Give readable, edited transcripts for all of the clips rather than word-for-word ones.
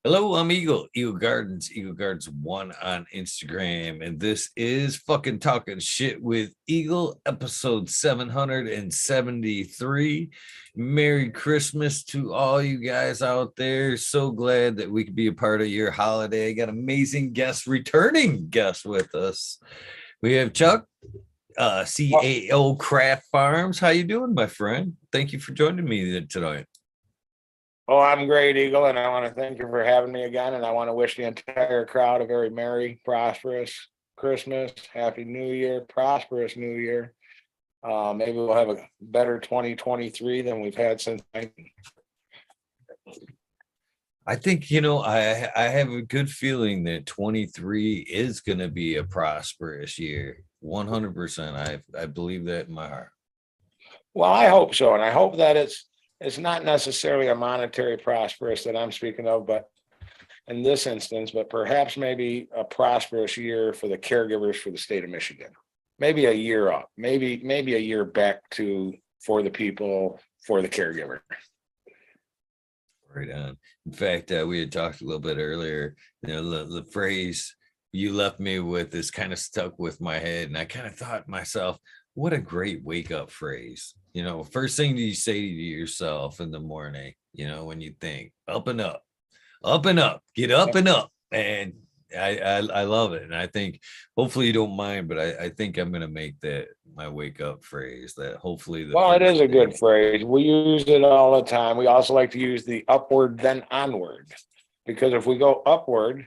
Hello, I'm Eagle Gardens 1 on Instagram, and this is fucking talking shit with Eagle, episode 773. Merry Christmas to all you guys out there. So glad that we could be a part of your holiday. Got amazing guests, returning guests with us. We have Chuck, CAO Craft Farms. How you doing, my friend? Thank you for joining me tonight. Oh, I'm great, Eagle, and I want to thank you for having me again. And I want to wish the entire crowd a very merry, prosperous Christmas, Happy New Year, prosperous New Year. Maybe we'll have a better 2023 than we've had since. I think, I have a good feeling that 23 is going to be a prosperous year. 100%. I believe that in my heart. Well, I hope so. And I hope that it's not necessarily a monetary prosperous that I'm speaking of, but in this instance, but perhaps maybe a prosperous year for the caregivers for the state of Michigan. Maybe a year up, maybe a year back for the people, for the caregiver. Right on. In fact, we had talked a little bit earlier, the phrase you left me with is kind of stuck with my head. And I kind of thought to myself, what a great wake up phrase. First thing you say to yourself in the morning, when you think up and up, get up and up. And I love it. And I think hopefully you don't mind, but I think I'm going to make that my wake up phrase that hopefully. Well, it is a good phrase. We use it all the time. We also like to use the upward then onward, because if we go upward,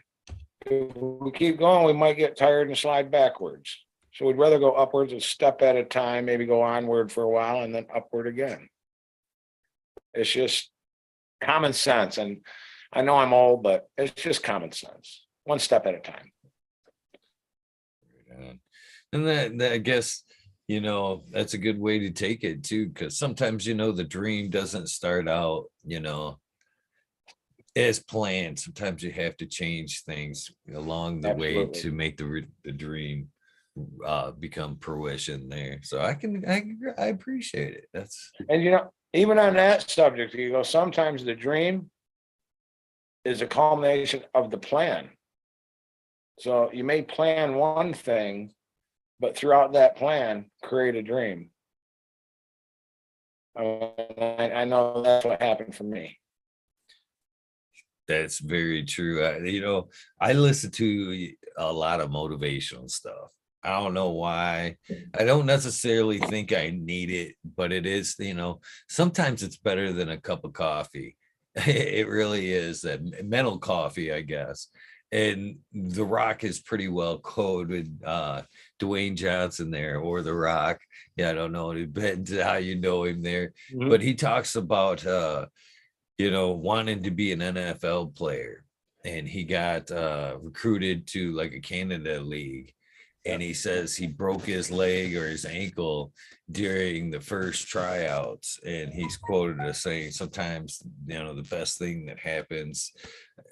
if we keep going, we might get tired and slide backwards. So we'd rather go upwards a step at a time, maybe go onward for a while and then upward again. It's just common sense. And I know I'm old, but it's just common sense. One step at a time. And that I guess, that's a good way to take it too, because sometimes, the dream doesn't start out, as planned. Sometimes you have to change things along the way to make the dream become fruition there. So I appreciate it. And even on that subject, sometimes the dream is a culmination of the plan. So you may plan one thing, but throughout that plan, create a dream. I know that's what happened for me. That's very true. I listen to a lot of motivational stuff. I don't know why. I don't necessarily think I need it, but it is, sometimes it's better than a cup of coffee. It really is that mental coffee, I guess. And The Rock is pretty well coded. Dwayne Johnson there, or The Rock. Yeah, I don't know. It depends how you know him there. Mm-hmm. But he talks about, wanting to be an NFL player. And he got recruited to like a Canada league. And he says he broke his leg or his ankle during the first tryouts. And he's quoted as saying, sometimes, the best thing that happens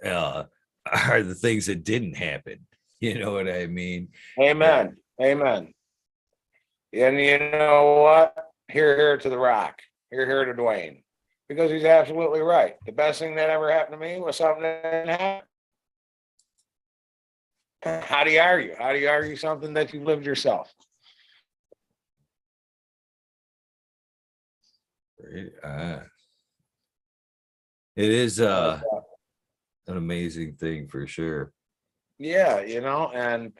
are the things that didn't happen. You know what I mean? Amen. Amen. And you know what? Here to The Rock. Here to Dwayne. Because he's absolutely right. The best thing that ever happened to me was something that didn't happen. How do you argue? How do you argue something that you've lived yourself? It is an amazing thing for sure. Yeah, and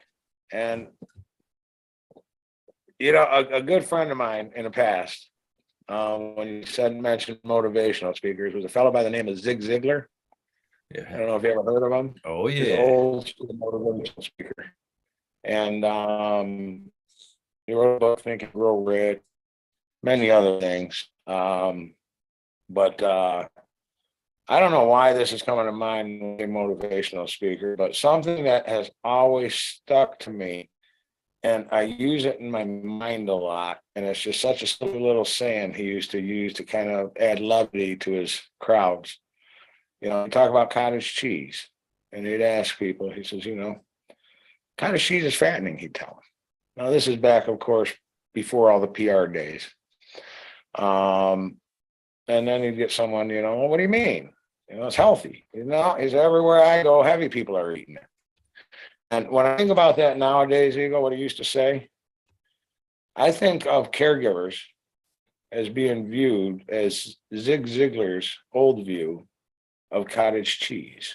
a good friend of mine in the past, when you mentioned motivational speakers, was a fellow by the name of Zig Ziglar. Yeah. I don't know if you ever heard of him. Oh, yeah. He's an old motivational speaker. And he wrote a book, Think and Grow Rich, many other things. But I don't know why this is coming to mind, a motivational speaker, but something that has always stuck to me, and I use it in my mind a lot, and it's just such a simple little saying he used to use to kind of add levity to his crowds. He talk about cottage cheese, and he'd ask people, he says, cottage cheese is fattening, he'd tell them. Now, this is back, of course, before all the PR days. And then he'd get someone, well, what do you mean? It's healthy. It's everywhere I go, heavy people are eating it. And when I think about that nowadays, Eagle, what I used to say, I think of caregivers as being viewed as Zig Ziglar's old view of cottage cheese.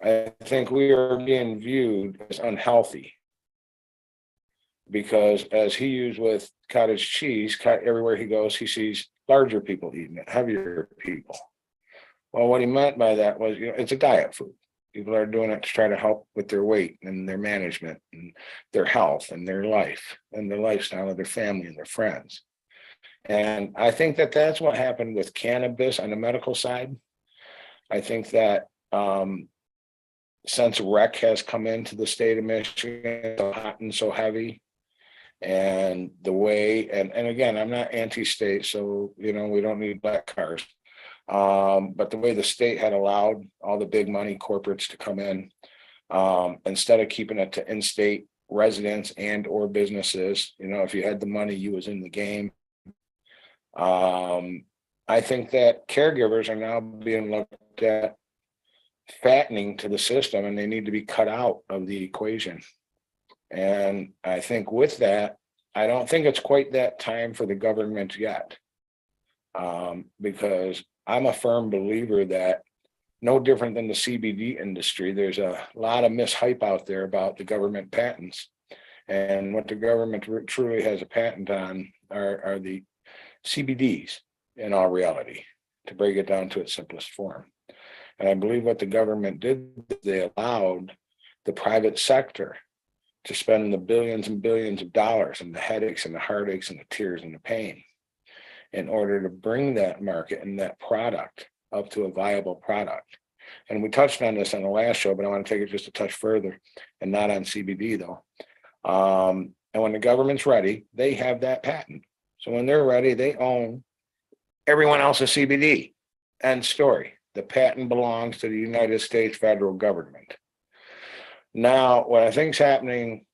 I think we are being viewed as unhealthy because, as he used with cottage cheese, everywhere he goes, he sees larger people eating it, heavier people. Well, what he meant by that was, it's a diet food. People are doing it to try to help with their weight and their management and their health and their life and their lifestyle of their family and their friends. And I think that that's what happened with cannabis on the medical side. I think that since rec has come into the state of Michigan, so hot and so heavy, and the way, and again, I'm not anti-state, so, we don't need black cars. But the way the state had allowed all the big money corporates to come in, instead of keeping it to in-state residents and or businesses, if you had the money, you was in the game. I think that caregivers are now being looked at fattening to the system, and they need to be cut out of the equation. And I think with that, I don't think it's quite that time for the government yet, because I'm a firm believer that no different than the CBD industry, there's a lot of mishype out there about the government patents. And what the government truly has a patent on are the CBDs in all reality, to break it down to its simplest form. And I believe what the government did, they allowed the private sector to spend the billions and billions of dollars and the headaches and the heartaches and the tears and the pain in order to bring that market and that product up to a viable product. And we touched on this on the last show, but I want to take it just a touch further, and not on CBD though. And when the government's ready, they have that patent. So when they're ready, they own everyone else's CBD. End story. The patent belongs to the United States federal government. Now, what I think is happening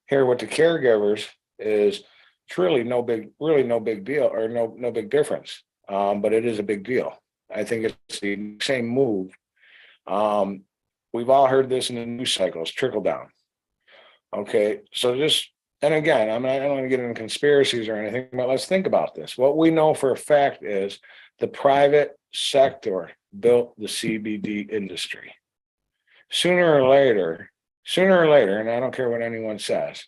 here with the caregivers is it's really no big deal, or no big difference. But it is a big deal. I think it's the same move. We've all heard this in the news cycles, trickle down. Okay, so and again, I don't want to get into conspiracies or anything, but let's think about this. What we know for a fact is the private sector built the CBD industry. Sooner or later, and I don't care what anyone says,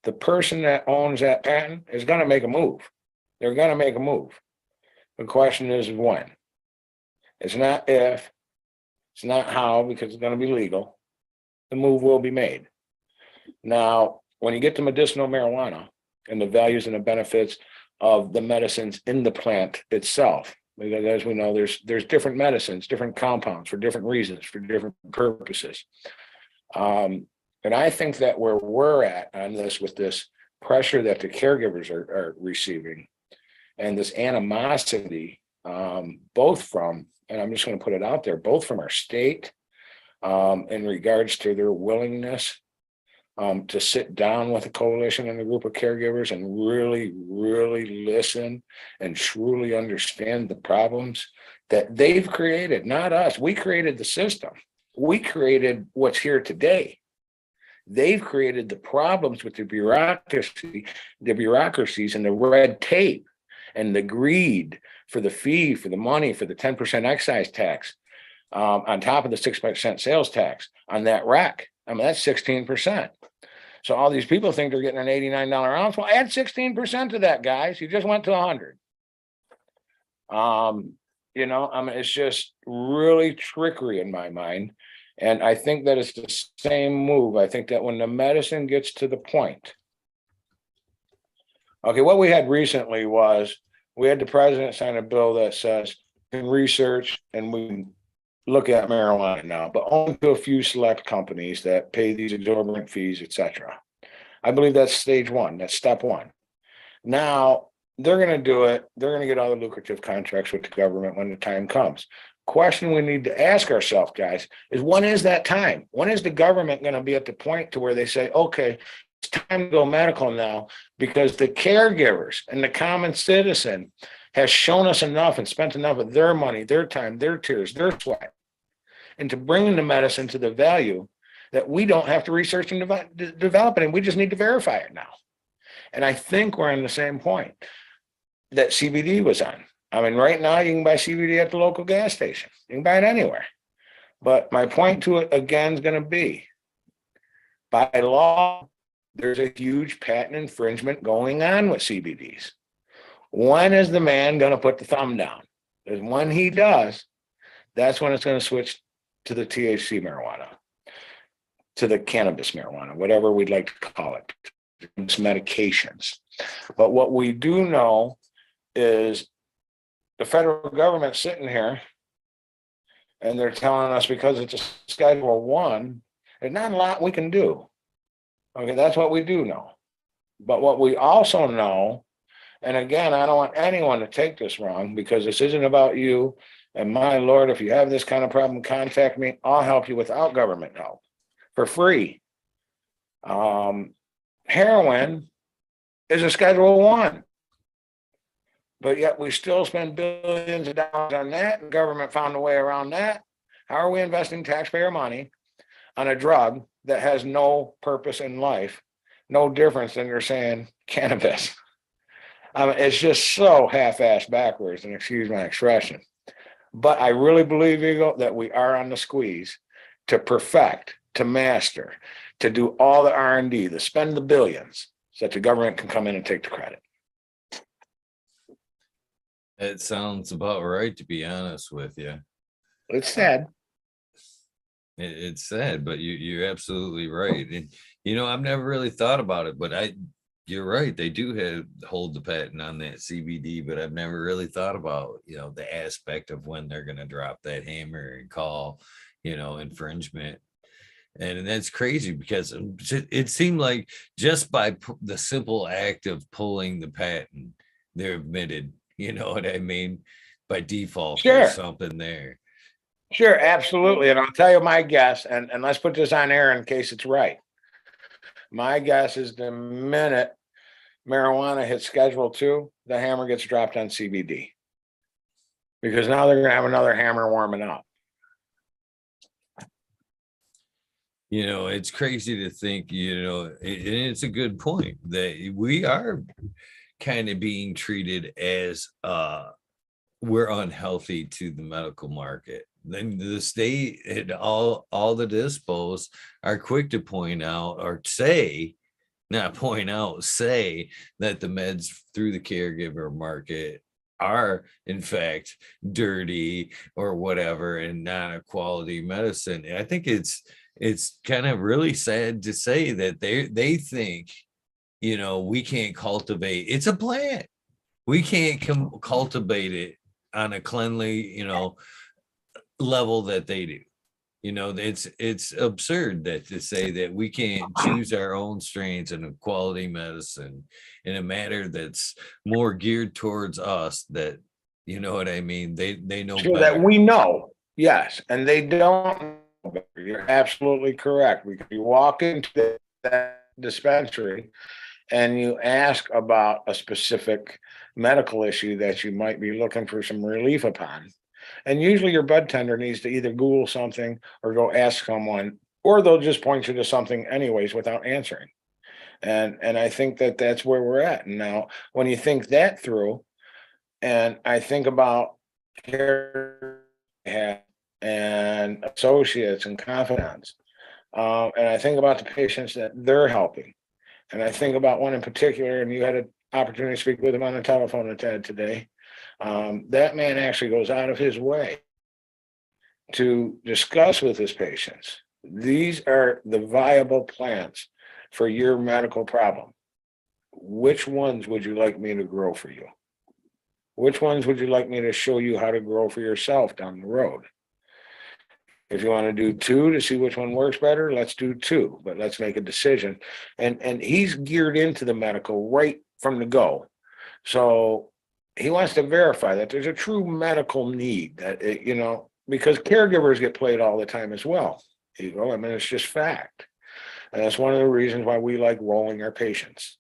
the person that owns that patent is going to make a move. They're going to make a move. The question is when. It's not if, it's not how, because it's going to be legal. The move will be made. Now, when you get to medicinal marijuana and the values and the benefits of the medicines in the plant itself, because as we know, there's different medicines, different compounds for different reasons, for different purposes. And I think that where we're at on this, with this pressure that the caregivers are receiving, and this animosity, both from, and I'm just going to put it out there, both from our state, in regards to their willingness to sit down with a coalition and a group of caregivers and really, really listen and truly understand the problems that they've created, not us. We created the system. We created what's here today. They've created the problems with the bureaucracies and the red tape and the greed for the fee, for the money, for the 10% excise tax, on top of the 6% sales tax on that rack. I mean, that's 16%. So all these people think they're getting an $89 ounce. Well, add 16% to that, guys. You just went to 100. It's just really trickery in my mind. And I think that it's the same move. I think that when the medicine gets to the point. Okay, what we had recently was we had the president sign a bill that says we can research and we can look at marijuana now, but only to a few select companies that pay these exorbitant fees, etc. I believe that's stage one. That's step one. Now they're going to do it. They're going to get all the lucrative contracts with the government when the time comes. Question we need to ask ourselves, guys, is when is that time? When is the government going to be at the point to where they say, okay, it's time to go medical now, because the caregivers and the common citizen has shown us enough and spent enough of their money, their time, their tears, their sweat into bringing the medicine to the value that we don't have to research and develop it, and we just need to verify it now. And I think we're on the same point that CBD was on. I mean, right now you can buy CBD at the local gas station. You can buy it anywhere. But my point to it again is going to be, by law, there's a huge patent infringement going on with CBDs. When is the man going to put the thumb down? And when he does, that's when it's going to switch to the THC marijuana, to the cannabis marijuana, whatever we'd like to call it, it's medications. But what we do know is the federal government sitting here and they're telling us because it's a Schedule I, there's not a lot we can do. Okay, that's what we do know. But what we also know, and again, I don't want anyone to take this wrong, because this isn't about you. And my Lord, if you have this kind of problem, contact me. I'll help you without government help for free. Heroin is a Schedule I. But yet we still spend billions of dollars on that, and government found a way around that. How are we investing taxpayer money on a drug that has no purpose in life, no difference than you're saying cannabis? It's just so half-assed backwards, and excuse my expression. But I really believe, Eagle, that we are on the squeeze to perfect, to master, to do all the R&D, to spend the billions so that the government can come in and take the credit. It sounds about right, to be honest with you. It's sad. It's sad, but you're absolutely right. And I've never really thought about it, but you're right. They do hold the patent on that CBD, but I've never really thought about the aspect of when they're going to drop that hammer and call infringement. And that's crazy, because it seemed like just by the simple act of pulling the patent, they're admitted. You know what I mean? By default, Sure. There's something there. Sure, absolutely. And I'll tell you my guess, and let's put this on air in case it's right. My guess is the minute marijuana hits Schedule II, the hammer gets dropped on CBD. Because now they're going to have another hammer warming up. It's crazy to think, and it's a good point that we are kind of being treated as we're unhealthy to the medical market. Then the state and all the dispos are quick to point out, or say that the meds through the caregiver market are in fact dirty or whatever, and not a quality medicine. And I think it's kind of really sad to say that they think we can't cultivate. It's a plant. We can't cultivate it on a cleanly, level that they do. It's absurd that to say that we can't choose our own strains and a quality medicine in a matter that's more geared towards us. That, you know what I mean? They know So better. that we know, yes, and they don't know better. You're absolutely correct. You walk into that dispensary and you ask about a specific medical issue that you might be looking for some relief upon. And usually your bud tender needs to either Google something or go ask someone, or they'll just point you to something anyways without answering. And I think that that's where we're at. And now, when you think that through, and I think about care and associates and confidants, and I think about the patients that they're helping. And I think about one in particular, and you had an opportunity to speak with him on the telephone today. That man actually goes out of his way to discuss with his patients, these are the viable plants for your medical problem. Which ones would you like me to grow for you? Which ones would you like me to show you how to grow for yourself down the road? If you want to do 2 to see which one works better, let's do 2, but let's make a decision. And he's geared into the medical right from the go. So he wants to verify that there's a true medical need, that because caregivers get played all the time as well. I mean, it's just fact. And that's one of the reasons why we like rolling our patients.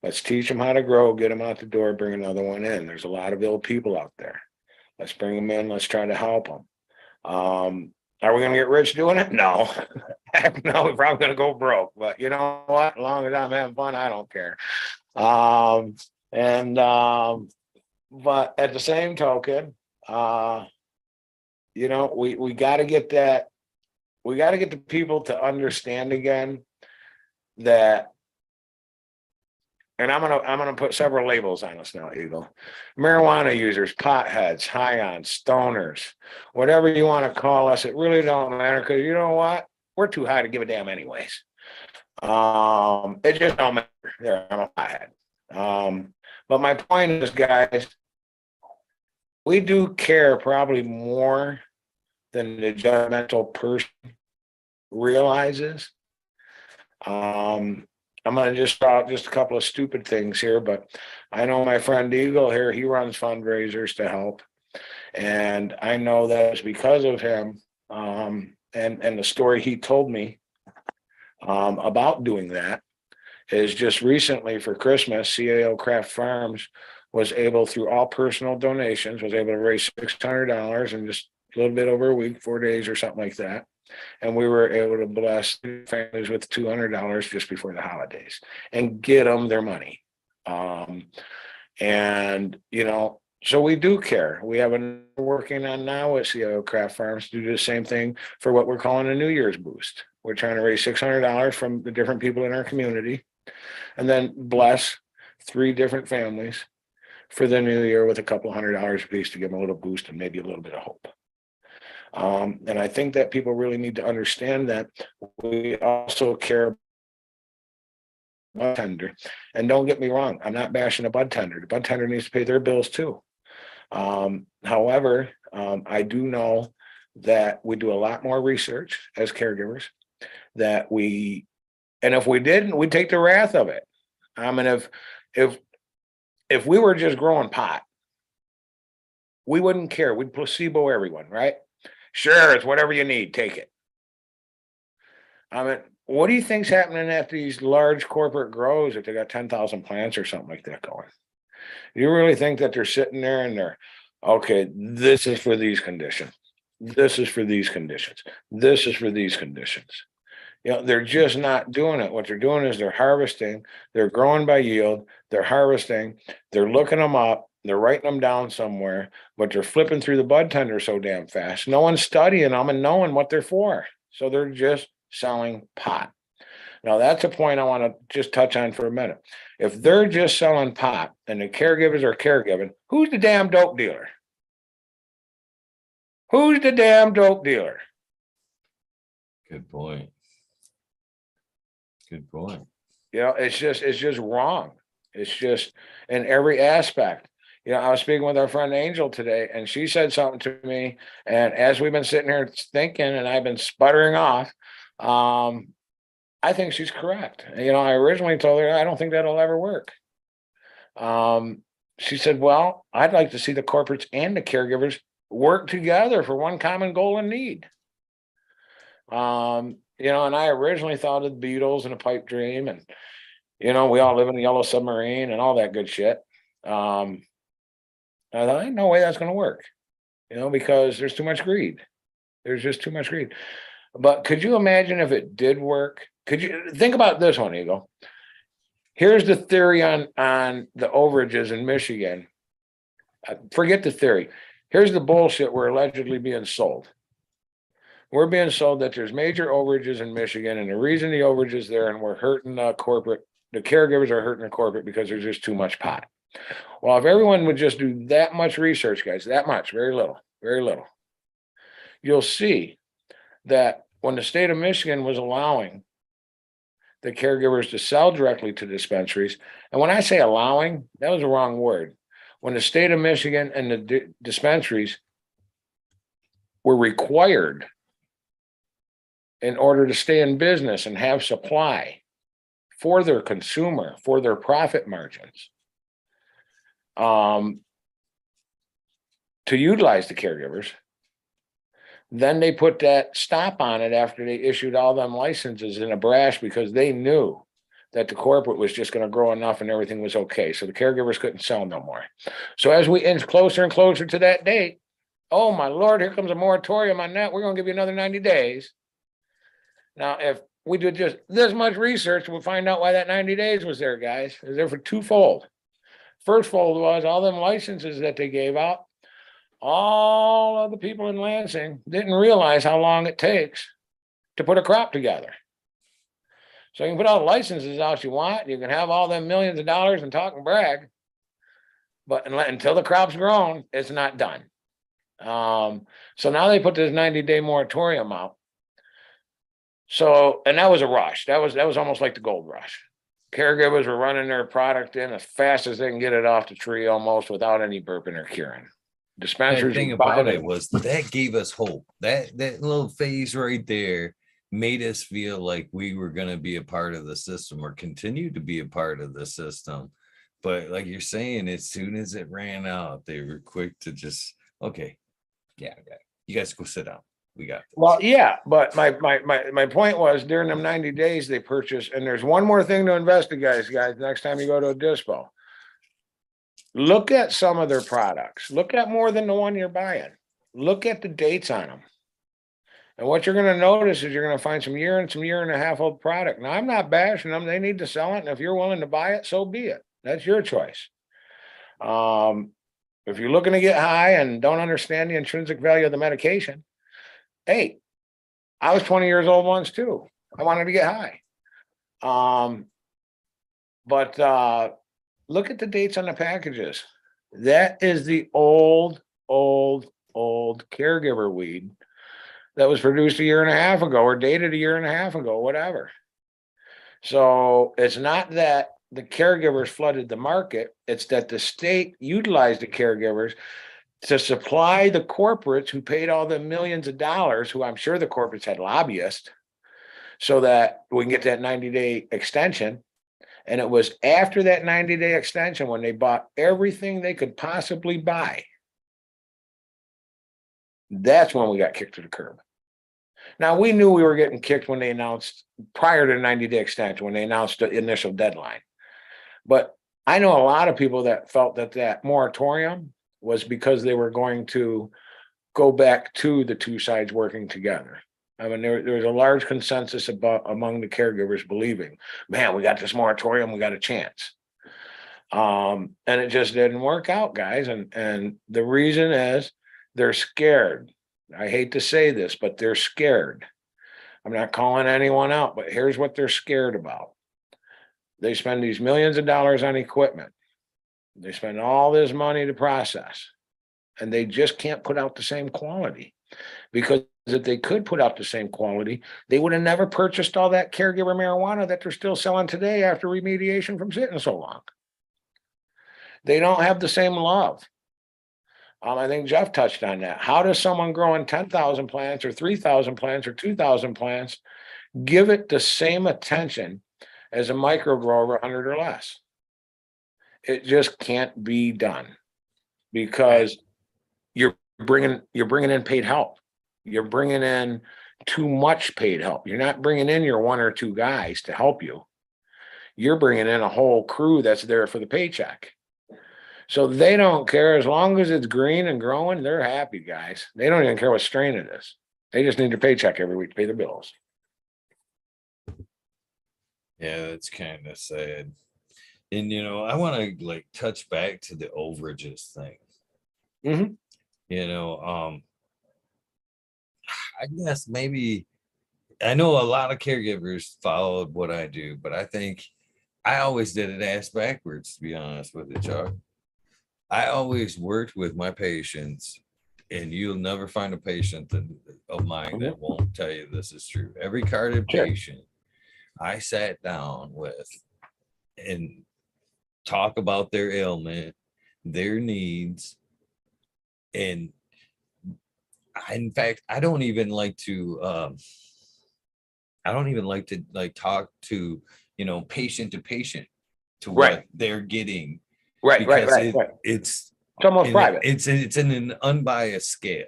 Let's teach them how to grow, get them out the door, bring another one in. There's a lot of ill people out there. Let's bring them in. Let's try to help them. Are we going to get rich doing it? No. Heck no, we're probably going to go broke. But you know what? As long as I'm having fun, I don't care. But at the same token, you know, we got to get that. We got to get the people to understand again that, and I'm gonna put several labels on us now, Eagle. Marijuana users, potheads, high-on, stoners, whatever you want to call us, it really don't matter, because you know what? We're too high to give a damn anyways. It just don't matter. There, I'm a pothead. But my point is, guys, we do care probably more than the judgmental person realizes. I'm going to just throw out just a couple of stupid things here, but I know my friend Eagle here, he runs fundraisers to help. And I know that it's because of him, and the story he told me about doing that is just recently for Christmas, CAO Craft Farms was able, through all personal donations, was able to raise $600 in just a little bit over a week, 4 days or something like that. And we were able to bless families with $200 just before the holidays and get them their money. And, you know, so we do care. We have a working on now with CAO Craft Farms to do the same thing for what we're calling a New Year's boost. We're trying to raise $600 from the different people in our community and then bless 3 different families for the new year with a couple $100 a piece to give them a little boost and maybe a little bit of hope. And I think that people really need to understand that we also care about bud tender. And don't get me wrong, I'm not bashing a bud tender. The bud tender needs to pay their bills too. However, I do know that we do a lot more research as caregivers and if we didn't, we'd take the wrath of it. I mean, if we were just growing pot, we wouldn't care. We'd placebo everyone, right? Sure, it's whatever you need, take it. I mean, what do you think's happening at these large corporate grows if they got 10,000 plants or something like that going? You really think that they're sitting there and they're, okay, this is for these conditions. This is for these conditions. This is for these conditions. You know, they're just not doing it. What they're doing is they're harvesting, they're growing by yield, they're harvesting, they're looking them up, they're writing them down somewhere, but they're flipping through the bud tender so damn fast. No one's studying them and knowing what they're for. So they're just selling pot. Now, that's a point I want to just touch on for a minute. If they're just selling pot and the caregivers are caregiving, who's the damn dope dealer? Who's the damn dope dealer? Good point. Good point. You know, it's just wrong. It's just in every aspect. You know, I was speaking with our friend Angel today, and she said something to me. And as we've been sitting here thinking, and I've been sputtering off, I think she's correct. You know, I originally told her I don't think that'll ever work. She said, well, I'd like to see the corporates and the caregivers work together for one common goal and need. You know, and I originally thought of the Beatles and a pipe dream, and you know, we all live in a yellow submarine and all that good shit. I thought, ain't no way that's going to work, you know, because there's too much greed. There's just too much greed. But could you imagine if it did work? Could you think about this one, Eagle? Here's the theory on the overages in Michigan. Forget the theory. Here's the bullshit we're allegedly being sold. We're being sold that there's major overages in Michigan, and the reason the overage is there, and we're hurting corporate, the caregivers are hurting the corporate because there's just too much pot. Well, if everyone would just do that much research, guys, that much, very little, you'll see that when the state of Michigan was allowing the caregivers to sell directly to dispensaries, and when I say allowing, that was the wrong word. When the state of Michigan and the dispensaries were required in order to stay in business and have supply for their consumer, for their profit margins, to utilize the caregivers, then they put that stop on it after they issued all them licenses in a brash because they knew that the corporate was just going to grow enough and everything was okay. So the caregivers couldn't sell no more. So as we inch closer and closer to that date, oh my Lord, here comes a moratorium on that. We're going to give you another 90 days. Now, if we did just this much research, we'll find out why that 90 days was there, guys. It was there for twofold. First fold was all them licenses that they gave out. All of the people in Lansing didn't realize how long it takes to put a crop together. So you can put all the licenses out you want. You can have all them millions of dollars and talk and brag. But until the crop's grown, it's not done. So now they put this 90-day moratorium out. So, and that was a rush. That was almost like the gold rush. Caregivers were running their product in as fast as they can get it off the tree, almost without any burping or curing. Dispensaries. The thing about it was that gave us hope. That little phase right there made us feel like we were going to be a part of the system or continue to be a part of the system. But like you're saying, as soon as it ran out, they were quick to just, okay, yeah, you guys go sit down. We got this. Well, yeah, but my point was during them 90 days they purchased, and there's one more thing to investigate, guys, next time you go to a dispo. Look at some of their products. Look at more than the one you're buying. Look at the dates on them. And what you're going to notice is you're going to find some year and a half old product. Now, I'm not bashing them. They need to sell it. And if you're willing to buy it, so be it. That's your choice. If you're looking to get high and don't understand the intrinsic value of the medication, hey, I was 20 years old once too. I wanted to get high. But look at the dates on the packages. That is the old caregiver weed that was produced a year and a half ago or dated a year and a half ago, whatever. So it's not that the caregivers flooded the market. It's that the state utilized the caregivers to supply the corporates who paid all the millions of dollars, who I'm sure the corporates had lobbyists, so that we can get that 90-day extension. And it was after that 90-day extension when they bought everything they could possibly buy. That's when we got kicked to the curb. Now, we knew we were getting kicked when they announced, prior to the 90-day extension, when they announced the initial deadline. But I know a lot of people that felt that that moratorium was because they were going to go back to the two sides working together. I mean, there was a large consensus among the caregivers believing, man, we got this moratorium, we got a chance. And it just didn't work out, guys. And the reason is they're scared. I hate to say this, but they're scared. I'm not calling anyone out, but here's what they're scared about. They spend these millions of dollars on equipment. They spend all this money to process, and they just can't put out the same quality. Because if they could put out the same quality, they would have never purchased all that caregiver marijuana that they're still selling today after remediation from sitting so long. They don't have the same love. I think Jeff touched on that. How does someone growing 10,000 plants or 3,000 plants or 2,000 plants give it the same attention as a micro grower 100 or less? It just can't be done, because you're bringing in paid help. You're bringing in too much paid help. You're not bringing in your one or two guys to help you. You're bringing in a whole crew that's there for the paycheck. So they don't care. As long as it's green and growing, they're happy, guys. They don't even care what strain it is. They just need their paycheck every week to pay their bills. Yeah, that's kind of sad. And, I want to like touch back to the overages thing. Mm-hmm. I guess maybe I know a lot of caregivers followed what I do, but I think I always did it ass backwards, to be honest with you, Chuck. I always worked with my patients, and you'll never find a patient of mine that won't tell you this is true. Every carded patient I sat down with and talk about their ailment, their needs, and in fact, I don't even like to talk to patient to patient to what they're getting. Right. It's almost private. It's in an unbiased scale.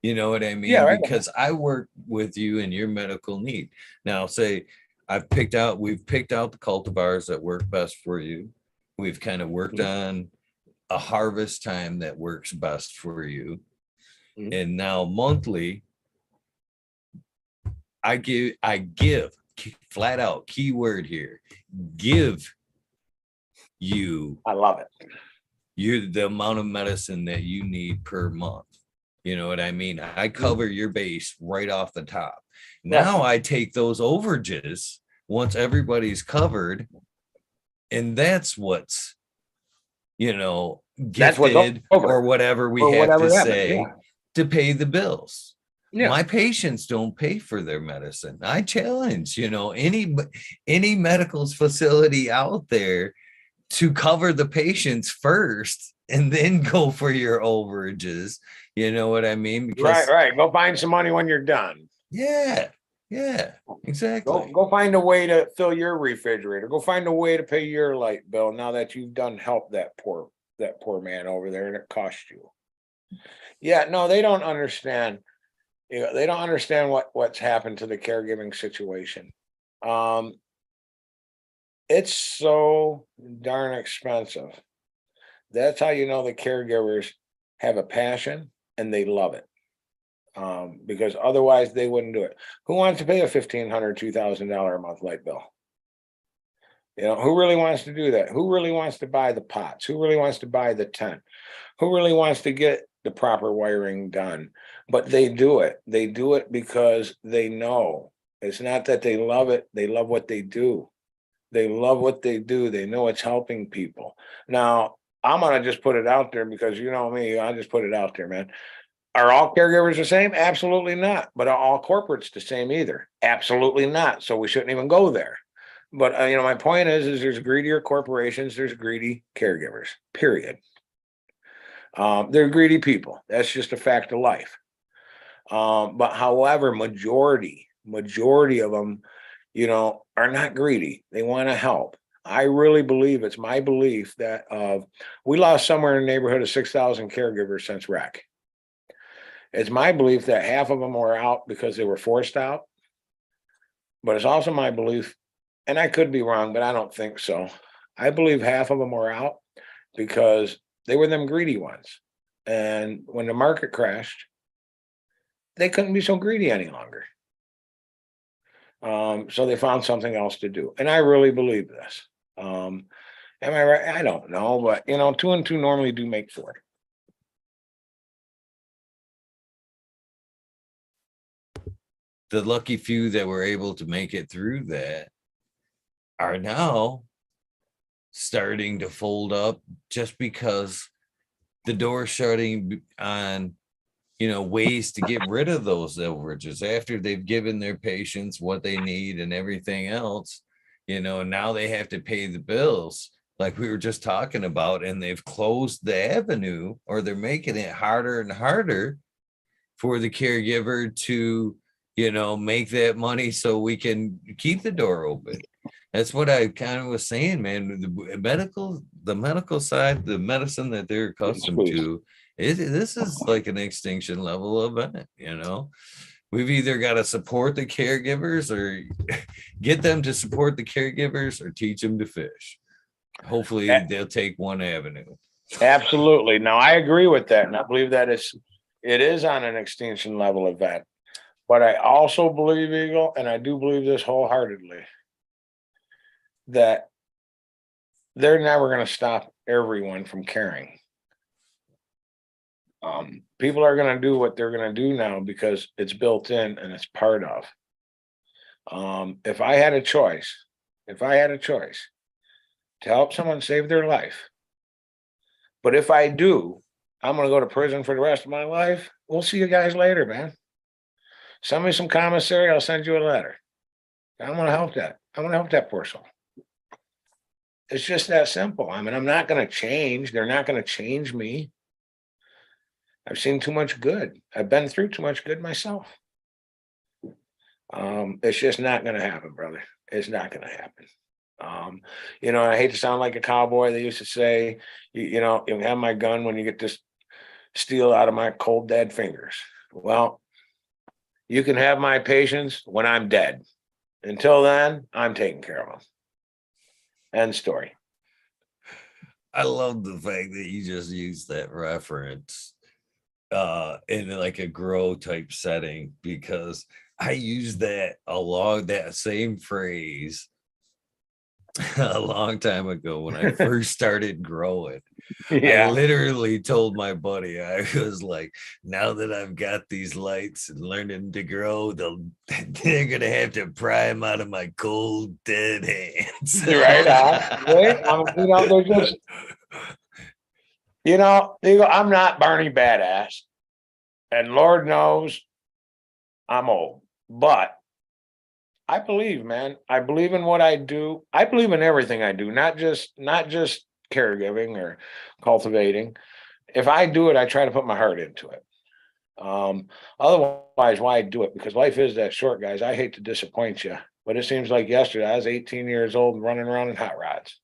You know what I mean? Yeah, right. Because I work with you and your medical need. Now, say we've picked out the cultivars that work best for you. We've kind of worked on a harvest time that works best for you. And now monthly, I give flat out keyword here, give you, I love it. You the amount of medicine that you need per month. You know what I mean? I cover your base right off the top. Now I take those overages once everybody's covered, and that's what's, That's what's gifted over, or whatever we or have whatever to happens, say to pay the bills. Yeah. My patients don't pay for their medicine. I challenge, any medical facility out there to cover the patients first and then go for your overages. You know what I mean? Because Right. Go find some money when you're done. yeah, exactly. Go find a way to fill your refrigerator. Go find a way to pay your light bill now that you've done help that poor man over there and it cost you. Yeah, no, they don't understand. They don't understand what's happened to the caregiving situation. It's so darn expensive. That's how you know the caregivers have a passion and they love it. Because otherwise they wouldn't do it. Who wants to pay a $1,500, $2,000 a month light bill? Who really wants to do that? Who really wants to buy the pots? Who really wants to buy the tent? Who really wants to get the proper wiring done? But they do it. They do it because they know. It's not that they love it. They love what they do. They love what they do. They know it's helping people. Now, I'm going to just put it out there because you know me, I just put it out there, man. Are all caregivers the same? Absolutely not. But are all corporates the same either? Absolutely not. So we shouldn't even go there. But my point is there's greedier corporations, there's greedy caregivers, period. They're greedy people. That's just a fact of life. But however, majority of them, are not greedy. They want to help. I really believe, it's my belief that we lost somewhere in the neighborhood of 6,000 caregivers since rec. It's my belief that half of them were out because they were forced out. But it's also my belief, and I could be wrong, but I don't think so. I believe half of them were out because they were them greedy ones. And when the market crashed, they couldn't be so greedy any longer. So they found something else to do. And I really believe this. Am I right? I don't know, but 2 and 2 normally do make 4. The lucky few that were able to make it through that are now starting to fold up just because the door's shutting on, ways to get rid of those overages after they've given their patients what they need and everything else. Now they have to pay the bills like we were just talking about, and they've closed the avenue, or they're making it harder and harder for the caregiver to make that money so we can keep the door open. That's what I kind of was saying, man. The medical side, the medicine that they're accustomed to, this is like an extinction level event. We've either got to support the caregivers or get them to support the caregivers or teach them to fish. Hopefully they'll take one avenue. Absolutely. Now I agree with that. And I believe that it is on an extinction level event. But I also believe, Eagle, and I do believe this wholeheartedly, that they're never going to stop everyone from caring. People are going to do what they're going to do now because it's built in and it's part of. If I had a choice to help someone save their life, but if I do, I'm going to go to prison for the rest of my life. We'll see you guys later, man. Send me some commissary. I'll send you a letter. I'm going to help that. I'm going to help that poor soul. It's just that simple. I mean, I'm not going to change. They're not going to change me. I've seen too much good. I've been through too much good myself. It's just not going to happen, brother. It's not going to happen. I hate to sound like a cowboy. They used to say, you have my gun when you get this steel out of my cold, dead fingers. Well, you can have my patience when I'm dead. Until then, I'm taking care of them. End story. I love the fact that you just used that reference in like a grow type setting, because I used that along that same phrase a long time ago when I first started growing. I Yeah. literally told my buddy, I was like, now that I've got these lights and learning to grow, they're gonna have to pry them out of my cold dead hands. Right on. Right? You know, they're just, you know, they go, I'm not Barney Badass. And Lord knows I'm old. But I believe, man. I believe in what I do. I believe in everything I do, not just caregiving or cultivating. If I do it, I try to put my heart into it. Otherwise, why do it? Because life is that short, guys. I hate to disappoint you, but it seems like yesterday I was 18 years old and running around in hot rods.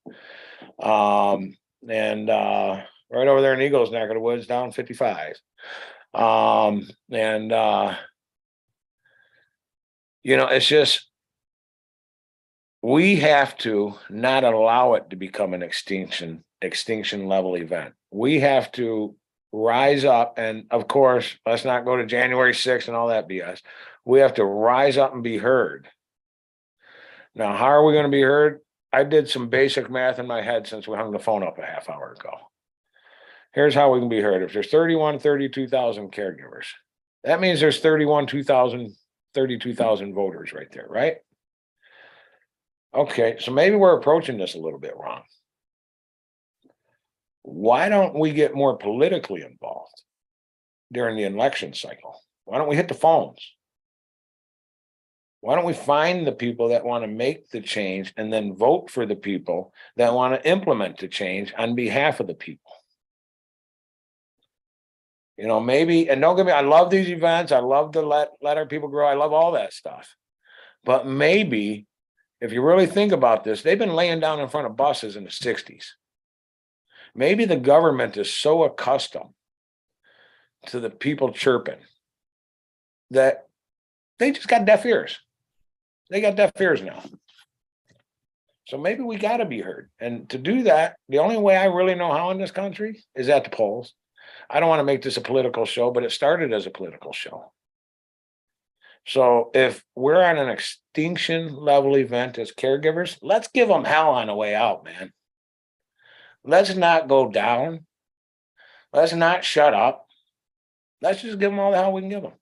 And right over there in Eagles neck of the woods, down 55. And you know, it's just we have to not allow it to become an extinction level event. We have to rise up, and of course, let's not go to January 6th and all that BS. We have to rise up and be heard. Now, how are we going to be heard? I did some basic math in my head since we hung the phone up a half hour ago. Here's how we can be heard. If there's 32,000 caregivers, that means there's 32,000 voters right there, right? Okay, so maybe we're approaching this a little bit wrong. Why don't we get more politically involved during the election cycle? Why don't we hit the phones? Why don't we find the people that want to make the change and then vote for the people that want to implement the change on behalf of the people? You know, maybe, and don't get me, I love these events. I love to let our people grow. I love all that stuff. But maybe, if you really think about this, they've been laying down in front of buses in the 60s. Maybe the government is so accustomed to the people chirping that they just got deaf ears. They got deaf ears now. So maybe we got to be heard. And to do that, the only way I really know how in this country is at the polls. I don't want to make this a political show, but it started as a political show. So if we're on an extinction level event as caregivers, let's give them hell on the way out, man. Let's not go down. Let's not shut up. Let's just give them all the hell we can give them.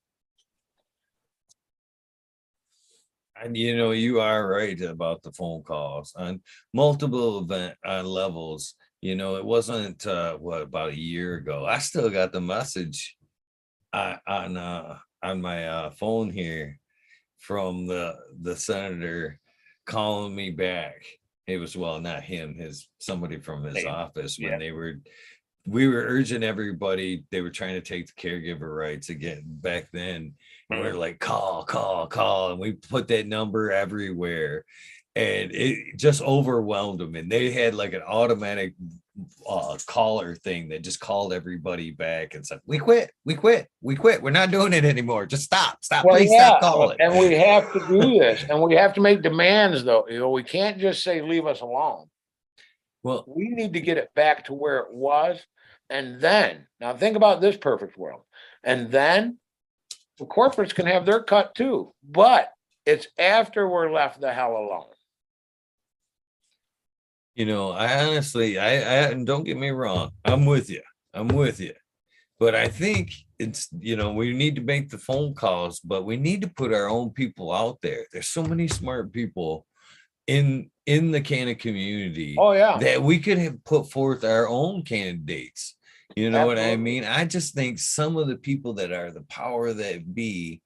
And you know, you are right about the phone calls on multiple event levels. You know, it wasn't about a year ago. I still got the message on my phone here from the senator calling me back. It was, well, not him, somebody from his office, when we were urging everybody. They were trying to take the caregiver rights again back then. And we were like, call, and we put that number everywhere, and it just overwhelmed them. And they had like an automatic caller thing that just called everybody back and said, we quit, we're not doing it anymore, just stop, well, please stop calling. And we have to do this, and we have to make demands, though. You know, we can't just say leave us alone. Well, we need to get it back to where it was. And then, now think about this perfect world, and then the corporates can have their cut too, but it's after we're left the hell alone. You know, I honestly, I don't get me wrong, I'm with you, but I think it's, you know, we need to make the phone calls, but we need to put our own people out there. There's so many smart people in the Canada community, that we could have put forth our own candidates. You know what I mean? I just think some of the people that are the power that be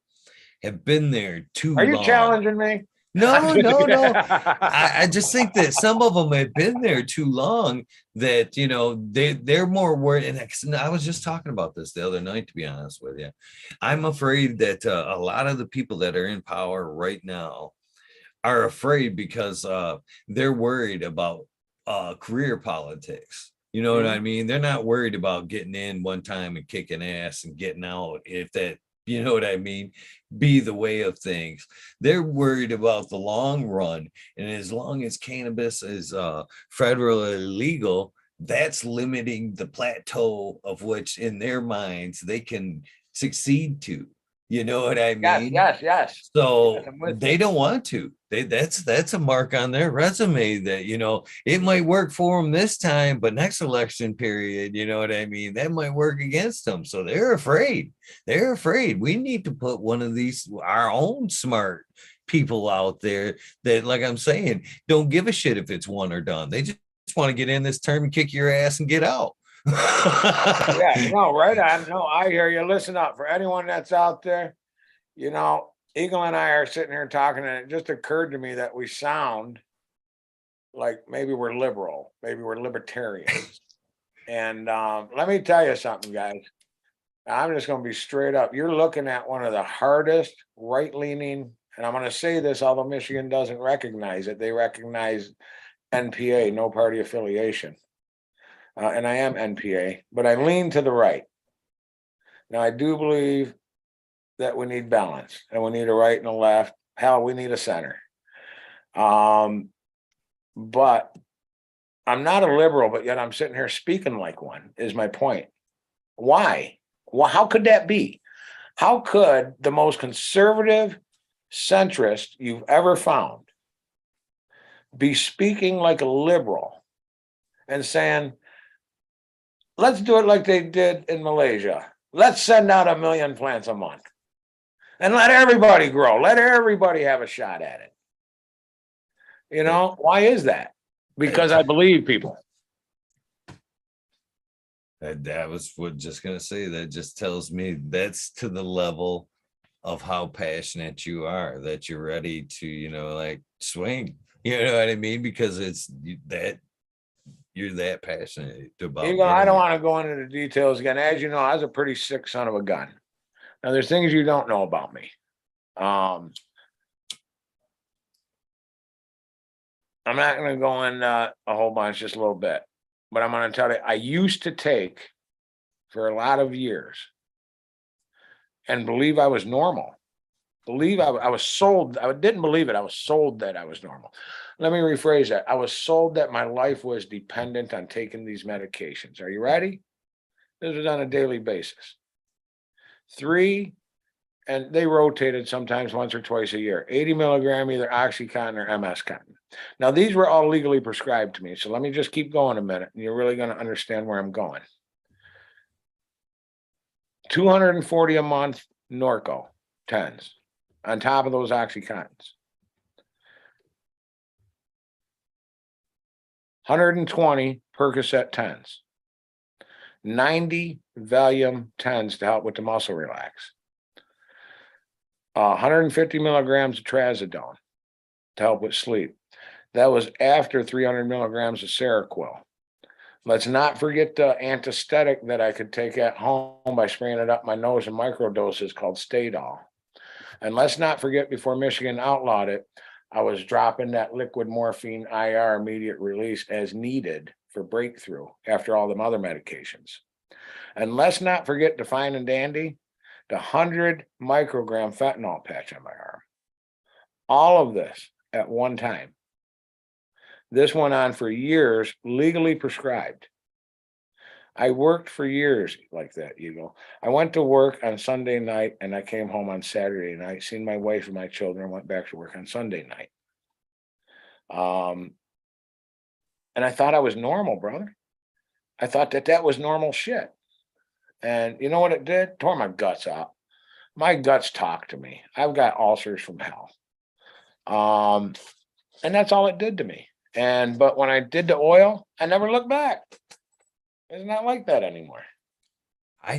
have been there too long. Are you challenging me? No. I just think that some of them have been there too long, that, you know, they're more worried. And I was just talking about this the other night, to be honest with you. I'm afraid that a lot of the people that are in power right now are afraid because they're worried about career politics. You know what I mean? They're not worried about getting in one time and kicking ass and getting out if that you know what I mean, be the way of things. They're worried about the long run. And as long as cannabis is federally legal, that's limiting the plateau of which in their minds they can succeed to. You know what I Yes, mean? yes, yes. Yes, So I'm with you. they don't want to. That's a mark on their resume that, you know, it might work for them this time, but next election period, you know what I mean, that might work against them. So they're afraid. They're afraid. We need to put one of these our own smart people out there that, like I'm saying, don't give a shit if it's one or done. They just want to get in this term and kick your ass and get out. Yeah, no, right on. No, I hear you. Listen up. For anyone that's out there, Eagle and I are sitting here talking, and it just occurred to me that we sound like maybe we're liberal, maybe we're libertarians. And let me tell you something, guys. I'm just going to be straight up. You're looking at one of the hardest right-leaning, and I'm going to say this, although Michigan doesn't recognize it, they recognize NPA, no party affiliation. And I am NPA, but I lean to the right. Now, I do believe that we need balance, and we need a right and a left. Hell, we need a center. But I'm not a liberal, but yet I'm sitting here speaking like one, is my point. Why? Well, how could that be? How could the most conservative centrist you've ever found be speaking like a liberal and saying, let's do it like they did in Malaysia. Let's send out 1 million plants a month and let everybody grow. Let everybody have a shot at it. Why is that? Because I believe people. That was what just gonna say. That just tells me that's to the level of how passionate you are, that you're ready to, like swing. You know what I mean? Because it's that you're that passionate about. I don't want to go into the details again. As you know, I was a pretty sick son of a gun. Now, there's things you don't know about me. I'm not going to go in a whole bunch, just a little bit, but I'm going to tell you, I used to take for a lot of years and believe I was normal. I was sold. I didn't believe it. I was sold that I was normal. Let me rephrase that. I was sold that my life was dependent on taking these medications. Are you ready? This was on a daily basis. 3, and they rotated sometimes once or twice a year, 80 milligram, either Oxycontin or MS Contin. Now, these were all legally prescribed to me. So let me just keep going a minute, and you're really going to understand where I'm going. 240 a month Norco 10s on top of those Oxycontins. 120 Percocet 10s. 90 Valium 10s to help with the muscle relax. 150 milligrams of trazodone to help with sleep. That was after 300 milligrams of Seroquel. Let's not forget the anesthetic that I could take at home by spraying it up my nose in microdoses called Stadol. And let's not forget, before Michigan outlawed it, I was dropping that liquid morphine IR immediate release as needed for breakthrough after all them other medications. And let's not forget the fine and dandy, the 100 microgram fentanyl patch on my arm. All of this at one time. This went on for years, legally prescribed. I worked for years like that, I went to work on Sunday night and I came home on Saturday night, seen my wife and my children, went back to work on Sunday night. And I thought I was normal, brother. I thought that was normal shit. And you know what it did? Tore my guts out. My guts talk to me. I've got ulcers from hell. And that's all it did to me. But when I did the oil, I never looked back. It's not like that anymore. How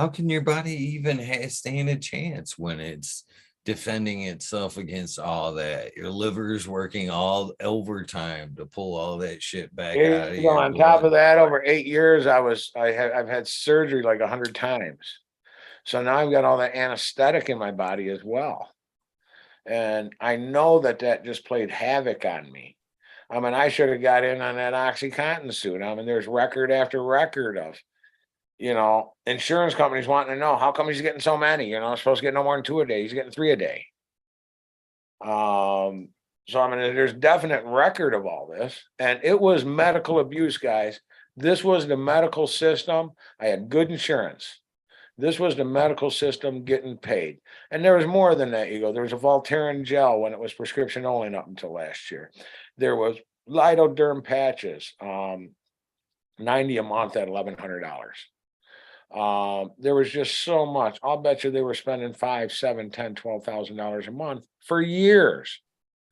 can your body even stand a chance when it's defending itself against all that? Your liver's working all overtime to pull all that shit back out of your On blood. top of that, over 8 years, I've had surgery like 100 times. So now I've got all that anesthetic in my body as well. And I know that just played havoc on me. I should have got in on that OxyContin suit. There's record after record of you know, insurance companies wanting to know, how come he's getting so many? You know, he's supposed to get no more than 2 a day. He's getting 3 a day. So I mean, there's definite record of all this, and it was medical abuse, guys. This was the medical system. I had good insurance. This was the medical system getting paid. And there was more than that, Eagle. There was a Voltaren gel when it was prescription only up until last year. There was Lidoderm patches, 90 a month at $1,100. There was just so much. I'll bet you they were spending $5, $7, $10, $12,000 a month for years.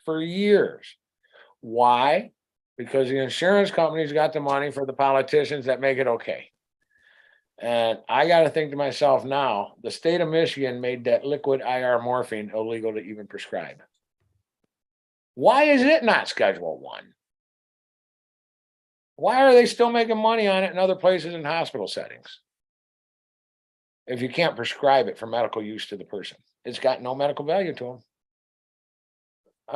For years. Why? Because the insurance companies got the money for the politicians that make it okay. And I got to think to myself now, the state of Michigan made that liquid IR morphine illegal to even prescribe. Why is it not Schedule 1? Why are they still making money on it in other places in hospital settings? If you can't prescribe it for medical use to the person, it's got no medical value to them.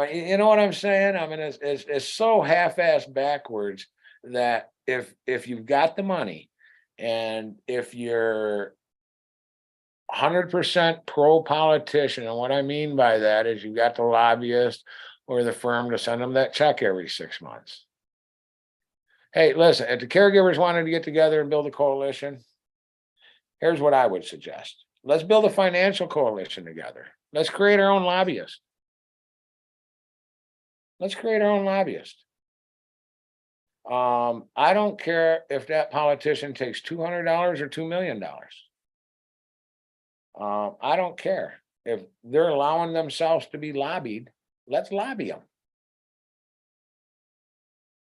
You know what I'm saying? I mean, it's so half-assed backwards that if you've got the money, and if you're 100% pro-politician, and what I mean by that is you got the lobbyist or the firm to send them that check every 6 months. Hey, listen, if the caregivers wanted to get together and build a coalition, here's what I would suggest. Let's build a financial coalition together. Let's create our own lobbyist. Let's create our own lobbyist. I don't care if that politician takes $200 or $2 million. I don't care if they're allowing themselves to be lobbied. Let's lobby them.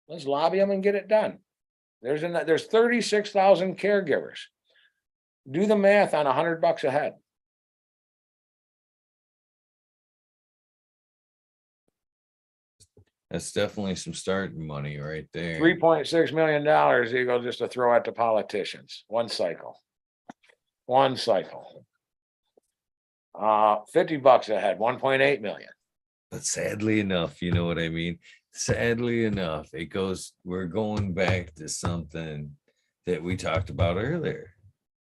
Let's lobby them and get it done. There's 36,000 caregivers. Do the math on $100 a head. That's definitely some starting money right there. $3.6 million, you go just to throw at the politicians. One cycle. One cycle. $50 a head, 1.8 million. But sadly enough, you know what I mean? Sadly enough, we're going back to something that we talked about earlier.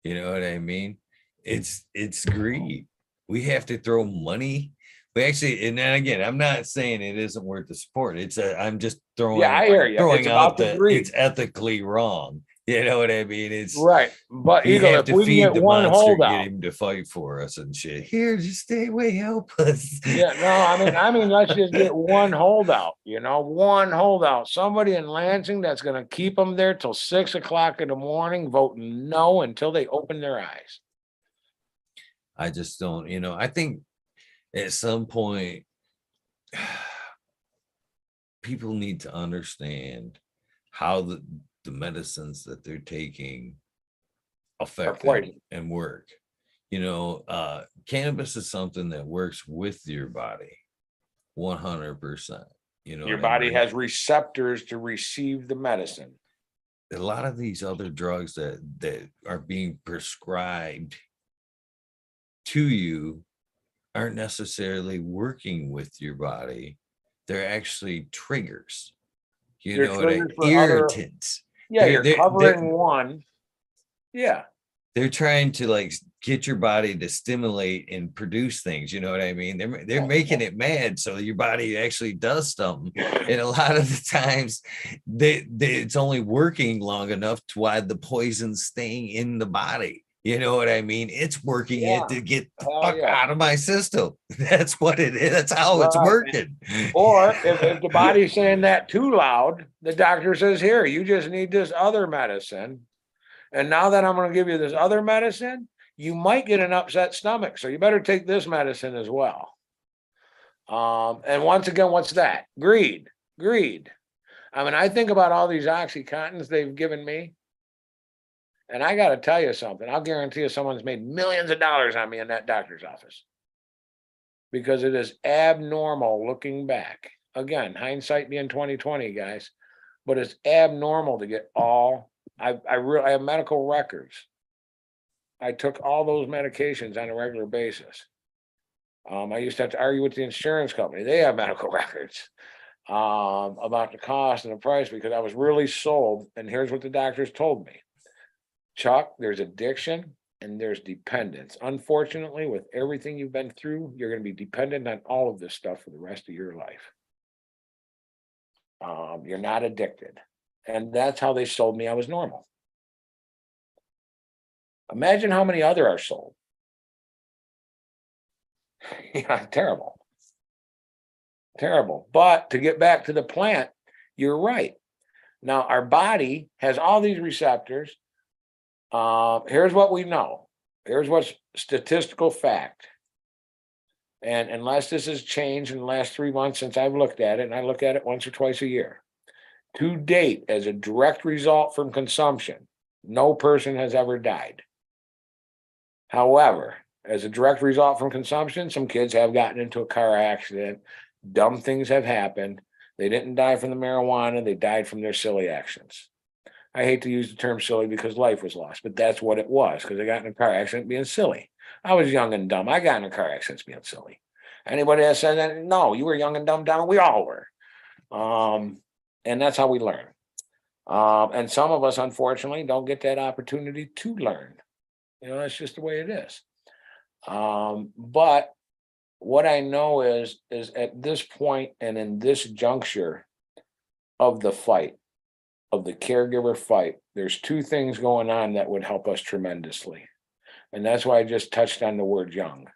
You know what I mean? It's greed. We have to throw money. We actually, and then again, I'm not saying it isn't worth the support. I'm just throwing. Yeah, I hear you. Throwing It's out about the that greed. it's ethically wrong. You know what I mean? It's right. But we Eagle, have if to we can feed get the one monster, get holdout. him to fight for us and shit. Here, just stay away, help us. Yeah, no, I mean, let's just get one holdout. You know, one holdout. Somebody in Lansing that's going to keep them there till 6 o'clock in the morning, voting no until they open their eyes. I just don't. I think at some point people need to understand how the medicines that they're taking affect them and work. Cannabis is something that works with your body 100%. Your body has receptors to receive the medicine. A lot of these other drugs that are being prescribed to you aren't necessarily working with your body. They're actually triggers. Irritants. You're covering one. Yeah. They're trying to get your body to stimulate and produce things. You know what I mean? They're making it mad so your body actually does something. And a lot of the times it's only working long enough to why the poison's staying in the body. You know what I mean? It's working it to get the fuck out of my system. That's what it is. That's how it's working. Or if the body's saying that too loud, the doctor says, here, you just need this other medicine. And now that I'm going to give you this other medicine, you might get an upset stomach. So you better take this medicine as well. And once again, what's that? Greed. I mean, I think about all these Oxycontins they've given me. And I got to tell you something. I'll guarantee you someone's made millions of dollars on me in that doctor's office. Because it is abnormal looking back. Again, hindsight being 2020, guys. But it's abnormal to get all. I have medical records. I took all those medications on a regular basis. I used to have to argue with the insurance company. They have medical records about the cost and the price because I was really sold. And here's what the doctors told me. Chuck, there's addiction and there's dependence. Unfortunately, with everything you've been through, you're going to be dependent on all of this stuff for the rest of your life. You're not addicted. And that's how they sold me I was normal. Imagine how many other are sold. Yeah, terrible. Terrible. But to get back to the plant, you're right. Now, our body has all these receptors. Here's what we know. Here's what's statistical fact. And unless this has changed in the last 3 months since I've looked at it, and I look at it once or twice a year, to date, as a direct result from consumption, no person has ever died. However, as a direct result from consumption, some kids have gotten into a car accident. Dumb things have happened. They didn't die from the marijuana. They died from their silly actions. I hate to use the term silly because life was lost, but that's what it was, because I got in a car accident being silly. I was young and dumb. I got in a car accident being silly. Anybody that said that? No, you were young and dumb down. We all were. And that's how we learn. And some of us, unfortunately, don't get that opportunity to learn. You know, that's just the way it is. But what I know is at this point and in this juncture of the fight, of the caregiver fight, there's two things going on that would help us tremendously. And that's why I just touched on the word young.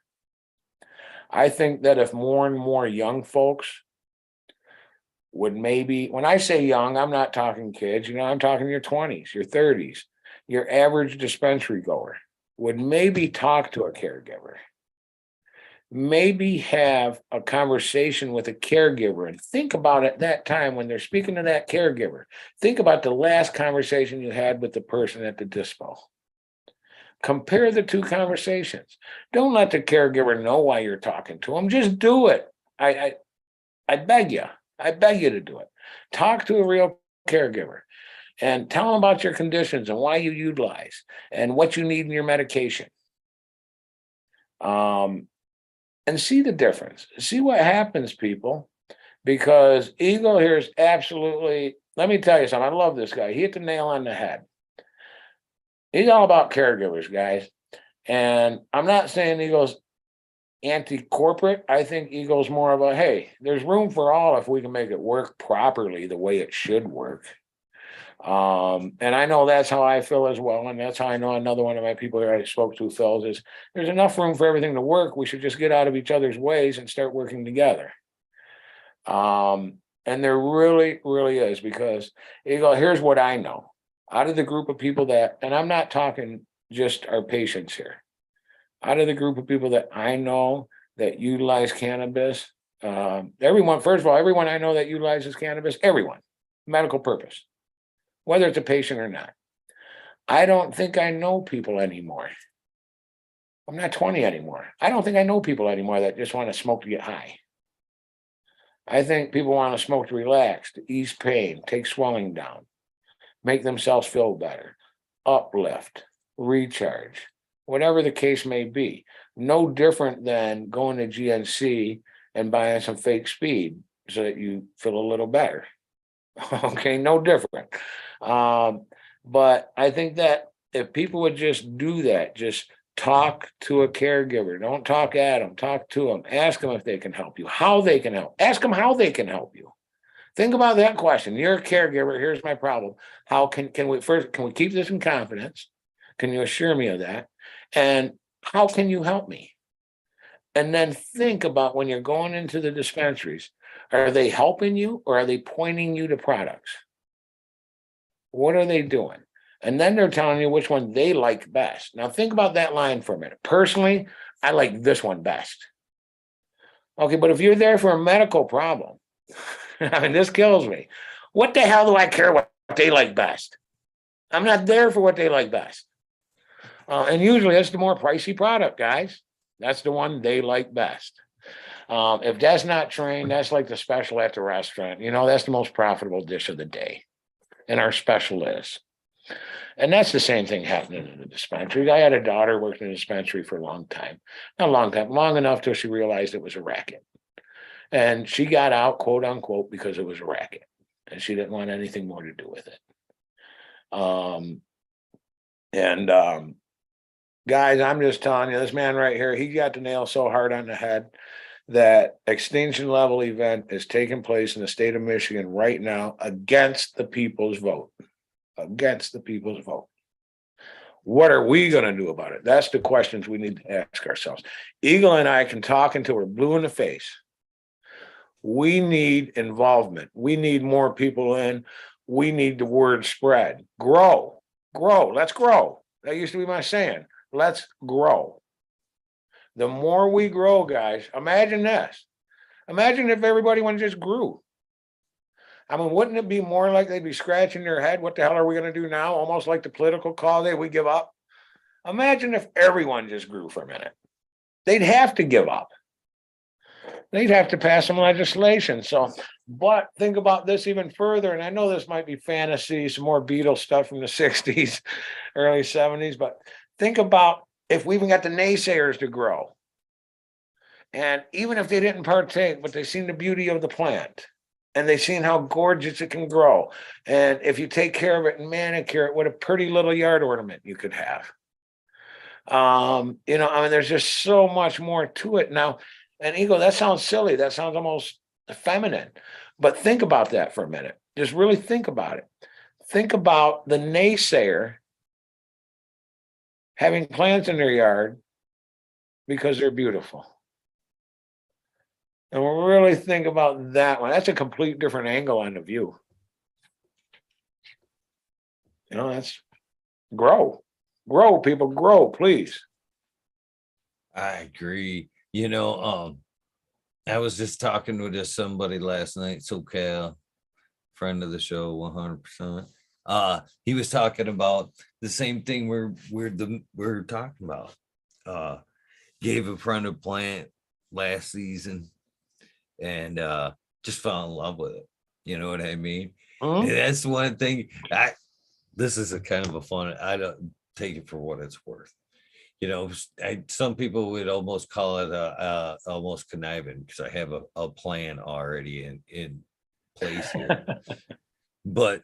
I think that if more and more young folks would maybe, when I say young, I'm not talking kids, you know, I'm talking your 20s, your 30s, your average dispensary goer would maybe talk to a caregiver, maybe have a conversation with a caregiver, and think about at that time when they're speaking to that caregiver, think about the last conversation you had with the person at the dispo. Compare the two conversations. Don't let the caregiver know why you're talking to them. Just do it. I beg you. I beg you to do it. Talk to a real caregiver and tell them about your conditions and why you utilize and what you need in your medication. And see the difference. See what happens, people, because ego here is absolutely, let me tell you something. I love this guy. He hit the nail on the head. He's all about caregivers, guys. And I'm not saying ego's anti-corporate. I think ego's more of a, hey, there's room for all if we can make it work properly the way it should work. And I know that's how I feel as well. And that's how I know another one of my people here I spoke to feels is there's enough room for everything to work. We should just get out of each other's ways and start working together. And there really, really is, because ego, here's what I know. Out of the group of people that, and I'm not talking just our patients here, out of the group of people that I know that utilize cannabis, everyone, first of all, everyone I know that utilizes cannabis, everyone, medical purpose, whether it's a patient or not. I don't think I know people anymore. I'm not 20 anymore. I don't think I know people anymore that just want to smoke to get high. I think people want to smoke to relax, to ease pain, take swelling down, make themselves feel better, uplift, recharge, whatever the case may be. No different than going to GNC and buying some fake speed so that you feel a little better. Okay, no different. But I think that if people would just do that, just talk to a caregiver, don't talk at them, talk to them, ask them if they can help you, how they can help, ask them how they can help you. Think about that question. You're a caregiver. Here's my problem. How can we keep this in confidence? Can you assure me of that? And how can you help me? And then think about when you're going into the dispensaries, are they helping you or are they pointing you to products? What are they doing? And then they're telling you which one they like best. Now think about that line for a minute. Personally, I like this one best. Okay, but if you're there for a medical problem, I mean, this kills me. What the hell do I care what they like best? I'm not there for what they like best. And usually it's the more pricey product, guys. That's the one they like best. If that's not trained, that's like the special at the restaurant. You know, that's the most profitable dish of the day. And our special is. And that's the same thing happening in the dispensary. I had a daughter worked in a dispensary for a long time. Not a long time, long enough till she realized it was a racket. And she got out, quote unquote, because it was a racket. And she didn't want anything more to do with it. And guys, I'm just telling you, this man right here, he got the nail so hard on the head that extinction level event is taking place in the state of Michigan right now against the people's vote. Against the people's vote. What are we going to do about it? That's the questions we need to ask ourselves. Eagle and I can talk until we're blue in the face. We need involvement. We need more people in. We need the word spread. Grow. Let's grow. That used to be my saying. Let's grow. The more we grow, guys, imagine this. Imagine if everybody just grew. I mean, wouldn't it be more like they'd be scratching their head? What the hell are we going to do now? Almost like the political call day, we give up. Imagine if everyone just grew for a minute. They'd have to give up. They'd have to pass some legislation. So, but think about this even further. And I know this might be fantasy, some more Beatles stuff from the 60s, early 70s, but think about if we even got the naysayers to grow. And even if they didn't partake, but they seen the beauty of the plant and they seen how gorgeous it can grow. And if you take care of it and manicure it, what a pretty little yard ornament you could have. You know, I mean, there's just so much more to it now. And Eagle, that sounds silly. That sounds almost feminine. But think about that for a minute. Just really think about it. Think about the naysayer having plants in their yard because they're beautiful. And we'll really think about that one. That's a complete different angle on the view. You know, that's grow. Grow, people, grow, please. I agree. You know, I was just talking with somebody last night, SoCal, friend of the show, 100%. He was talking about the same thing we're talking about. Gave a friend a plant last season and just fell in love with it. You know what I mean? And that's one thing. This is a kind of a fun. I don't take it for what it's worth. You know, some people would almost call it almost conniving because I have a plan already in place here. But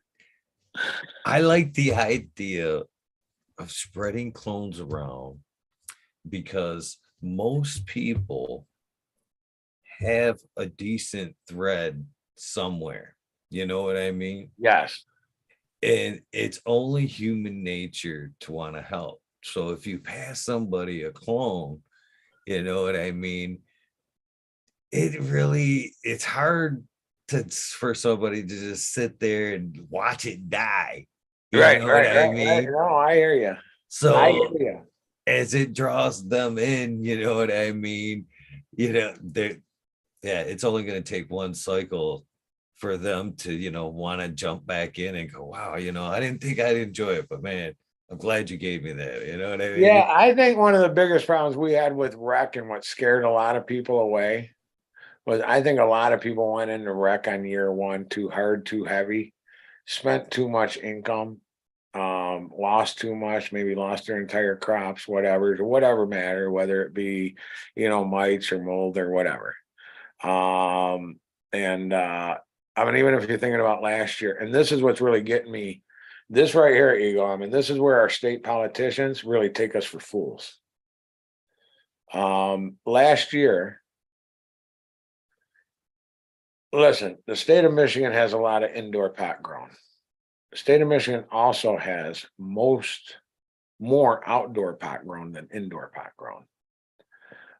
I like the idea of spreading clones around because most people have a decent thread somewhere. You know what I mean? Yes. And it's only human nature to want to help. So if you pass somebody a clone, you know what I mean? It's hard for somebody to just sit there and watch it die. You know what I mean? No, I hear you. So as it draws them in, you know what I mean? You know, it's only going to take one cycle for them to, you know, want to jump back in and go, wow, you know, I didn't think I'd enjoy it, but man, I'm glad you gave me that. You know what I mean? Yeah, I think one of the biggest problems we had with rec and what scared a lot of people away was I think a lot of people went into rec on year one too hard, too heavy, spent too much income, lost too much, maybe lost their entire crops, whatever matter, whether it be, you know, mites or mold or whatever. I mean, even if you're thinking about last year, and this is what's really getting me, this right here, Eagle, I mean, this is where our state politicians really take us for fools. Last year, listen, the state of Michigan has a lot of indoor pot grown. The state of Michigan also has more outdoor pot grown than indoor pot grown,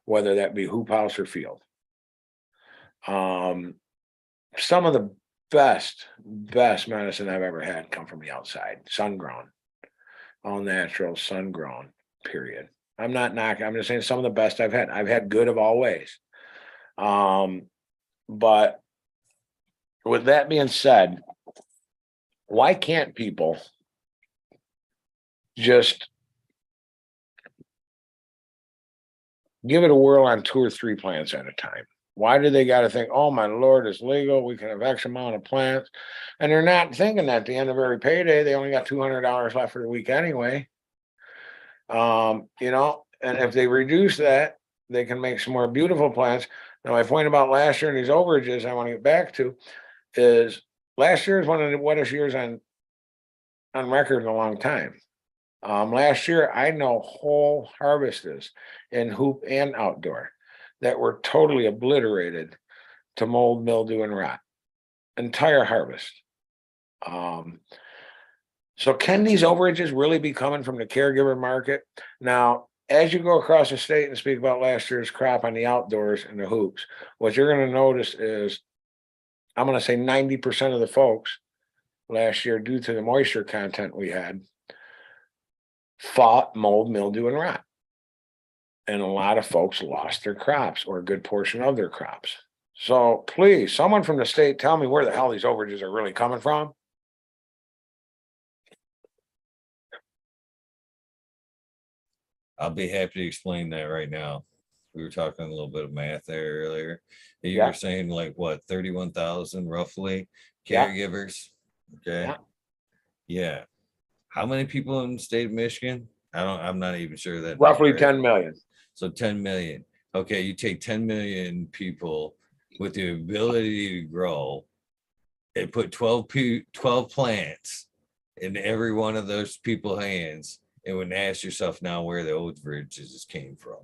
whether that be hoop house or field. Some of the best medicine I've ever had come from the outside, sun grown, all natural, sun grown, period. I'm not knocking, I'm just saying some of the best I've had. I've had good of all ways. But with that being said, why can't people just give it a whirl on 2 or 3 plants at a time? Why do they got to think, oh my Lord, it's legal, we can have X amount of plants? And they're not thinking that at the end of every payday, they only got $200 left for the week anyway. You know, and if they reduce that, they can make some more beautiful plants. Now, my point about last year and these overages I want to get back to is last year is one of the wettest years on record in a long time. Last year, I know whole harvests in hoop and outdoor that were totally obliterated to mold, mildew, and rot. Entire harvest. So can these overages really be coming from the caregiver market? Now, as you go across the state and speak about last year's crop on the outdoors and the hoops, what you're going to notice is, I'm going to say 90% of the folks last year, due to the moisture content we had, fought mold, mildew, and rot. And a lot of folks lost their crops, or a good portion of their crops. So please, someone from the state, tell me where the hell these overages are really coming from. I'll be happy to explain that right now. We were talking a little bit of math there earlier. You Yeah, were saying like what, 31,000 roughly yeah, caregivers? Okay. yeah. Yeah. How many people in the state of Michigan? I'm not even sure that Roughly number. 10 million. So 10 million. Okay, you take 10 million people with the ability to grow and put 12 plants in every one of those people's hands, and would ask yourself now where the overages came from,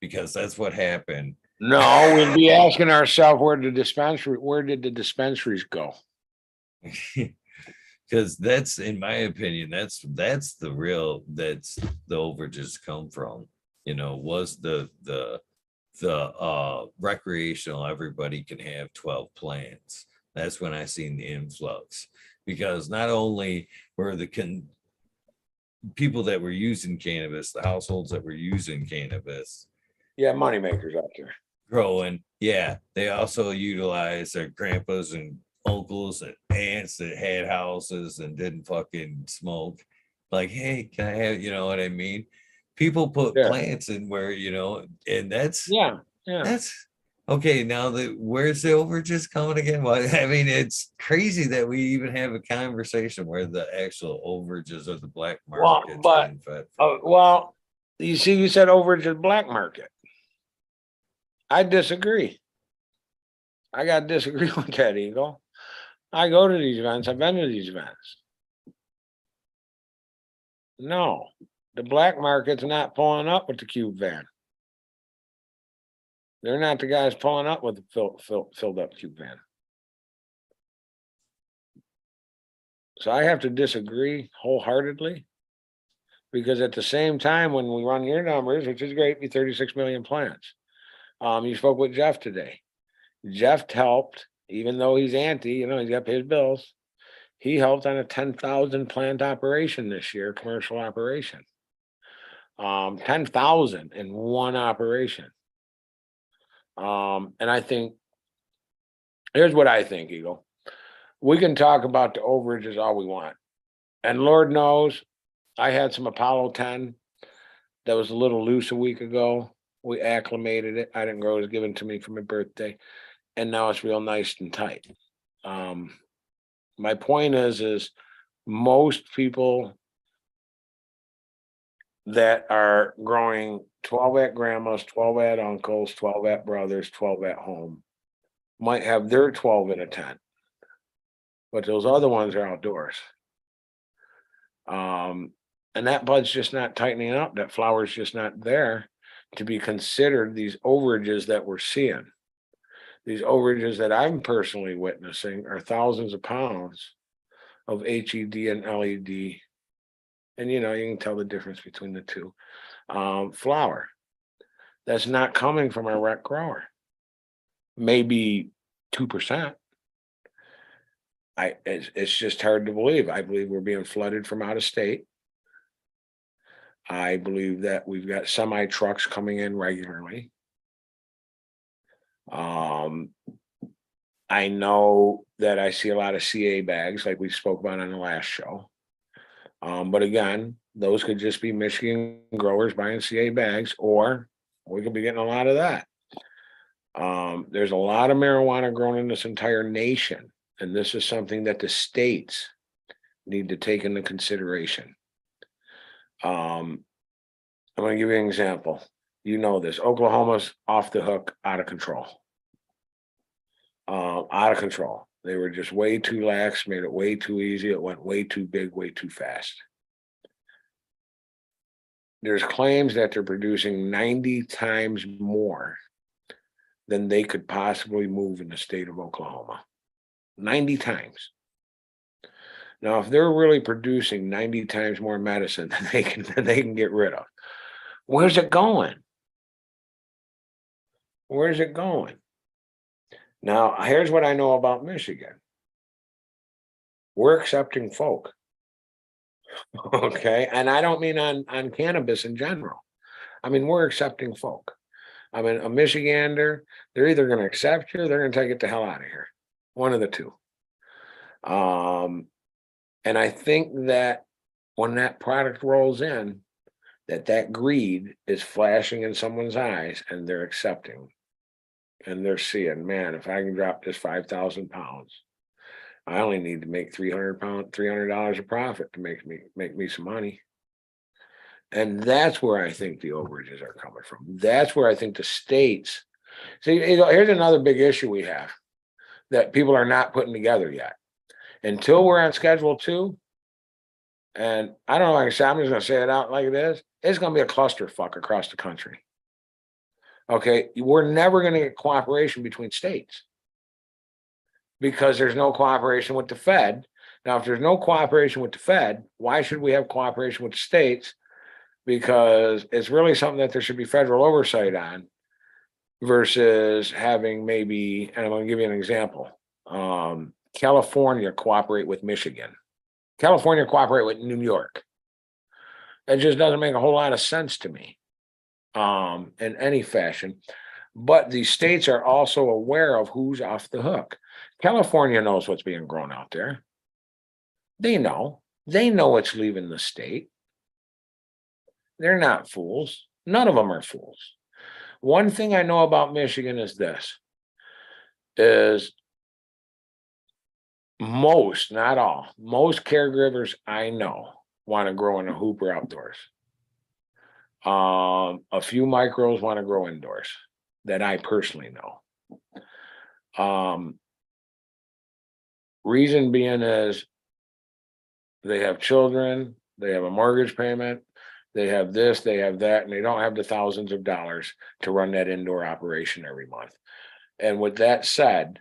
because that's what happened. No, we'd be asking ourselves where did the dispensaries go? Because that's, in my opinion, that's the overages come from, was the recreational, everybody can have 12 plants. That's when I seen the influx, because not only were the people that were using cannabis, the households that were using cannabis, Yeah, moneymakers out there. growing, yeah, they also utilize their grandpas and uncles and aunts that had houses and didn't fucking smoke. Like, hey, can I have, you know what I mean? People put Yeah, plants in where, and that's yeah, yeah. that's okay. Now where's the overages coming again? Well, I mean, it's crazy that we even have a conversation where the actual overages of the black Well, market's but being fed from. well, you see, you said overage is black market. I disagree. I got to disagree with that, Eagle. I go to these events. I've been to these events. No, the black market's not pulling up with the cube van. They're not the guys pulling up with the filled up cube van. So I have to disagree wholeheartedly, because at the same time, when we run your numbers, which is great, be 36 million plants. You spoke with Jeff today. Jeff helped, even though he's anti, he's got to pay his bills. He helped on a 10,000 plant operation this year, commercial operation. 10,000 in one operation. And I think, here's what I think, Eagle. We can talk about the overages all we want. And Lord knows, I had some Apollo 10 that was a little loose a week ago. We acclimated it. I didn't grow. It was given to me for my birthday. And now it's real nice and tight. My point is most people that are growing 12 at grandma's, 12 at uncles, 12 at brothers, 12 at home might have their 12 in a tent, but those other ones are outdoors. And that bud's just not tightening up. That flower's just not there to be considered these overages that we're seeing. These overages that I'm personally witnessing are thousands of pounds of HED and LED. And you can tell the difference between the two. Flower that's not coming from our rec grower. Maybe 2%. It's just hard to believe. I believe we're being flooded from out of state. I believe that we've got semi trucks coming in regularly. I know that I see a lot of CA bags, like we spoke about on the last show. But again, those could just be Michigan growers buying CA bags, or we could be getting a lot of that. There's a lot of marijuana grown in this entire nation, and this is something that the states need to take into consideration. I'm going to give you an example. You know this. Oklahoma's off the hook, out of control. Out of control. They were just way too lax, made it way too easy. It went way too big, way too fast. there's claims that they're producing 90 times more than they could possibly move in the state of Oklahoma. 90 times. Now, if they're really producing 90 times more medicine than they can get rid of, where's it going? Where's it going? Now, here's what I know about Michigan. We're accepting folk. Okay. And I don't mean on cannabis in general. I mean, we're accepting folk. I mean, a Michigander, they're either going to accept you or they're going to take it the hell out of here. One of the two. And I think that when that product rolls in, that greed is flashing in someone's eyes and they're accepting. And they're seeing, man, if I can drop this 5,000 pounds, I only need to make $300 of profit to make me some money. And that's where I think the overages are coming from. That's where I think the states. See, here's another big issue we have that people are not putting together yet. Until we're on Schedule 2, and I don't know, like I said, I'm just going to say it out like it is. It's going to be a clusterfuck across the country. Okay, we're never going to get cooperation between states because there's no cooperation with the Fed. Now, if there's no cooperation with the Fed, why should we have cooperation with the states? Because it's really something that there should be federal oversight on versus having maybe, and I'm going to give you an example. California cooperate with Michigan. California cooperate with New York. It just doesn't make a whole lot of sense to me in any fashion. But the states are also aware of who's off the hook. California knows what's being grown out there. They know it's leaving the state. They're not fools. None of them are fools. One thing I know about Michigan is this, is most, not all, most caregivers I know want to grow in a hoop or outdoors. A few micros want to grow indoors that I personally know. Reason being is they have children, they have a mortgage payment, they have this, they have that, and they don't have the thousands of dollars to run that indoor operation every month. And with that said,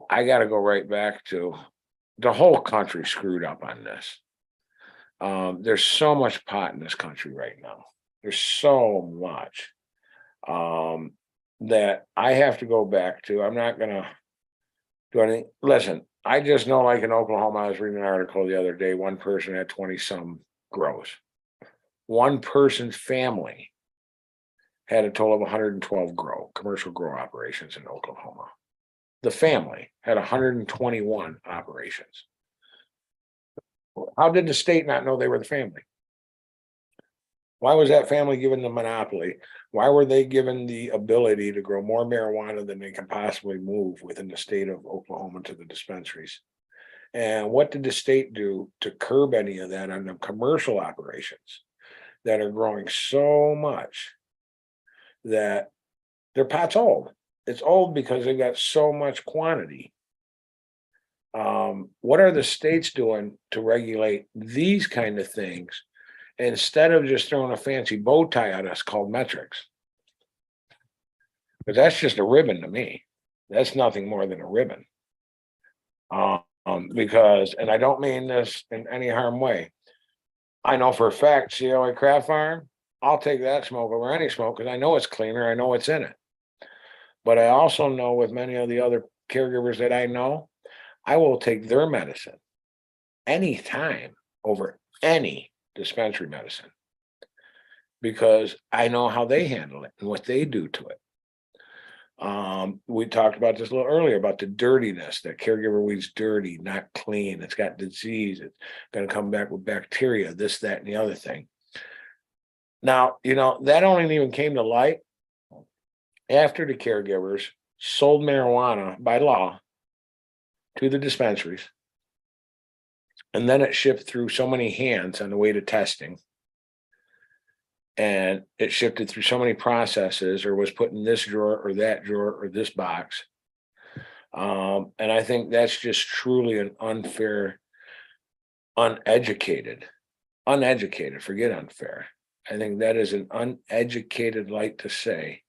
I got to go right back to the whole country screwed up on this. There's so much pot in this country right now. There's so much that I have to go back to. I'm not going to do anything. Listen, I just know, like in Oklahoma, I was reading an article the other day, one person had 20 some grows. One person's family had a total of 112 commercial grow operations in Oklahoma. The family had 121 operations. How did the state not know they were the family? Why was that family given the monopoly? Why were they given the ability to grow more marijuana than they can possibly move within the state of Oklahoma to the dispensaries? And what did the state do to curb any of that on the commercial operations that are growing so much that their pot's old? It's old because they got so much quantity. What are the states doing to regulate these kind of things instead of just throwing a fancy bow tie at us called metrics? Because that's just a ribbon to me. That's nothing more than a ribbon. Because, and I don't mean this in any harm way, I know for a fact CAO Craft Farm, I'll take that smoke over any smoke because I know it's cleaner, I know what's in it. But I also know with many of the other caregivers that I know, I will take their medicine anytime over any dispensary medicine because I know how they handle it and what they do to it. We talked about this a little earlier about the dirtiness, that caregiver weed's dirty, not clean. It's got disease. It's going to come back with bacteria, this, that, and the other thing. Now, that only even came to light after the caregivers sold marijuana by law to the dispensaries. And then it shipped through so many hands on the way to testing. And it shifted through so many processes or was put in this drawer or that drawer or this box. And I think that's just truly an unfair, uneducated uneducated, forget unfair. I think that is an uneducated light to say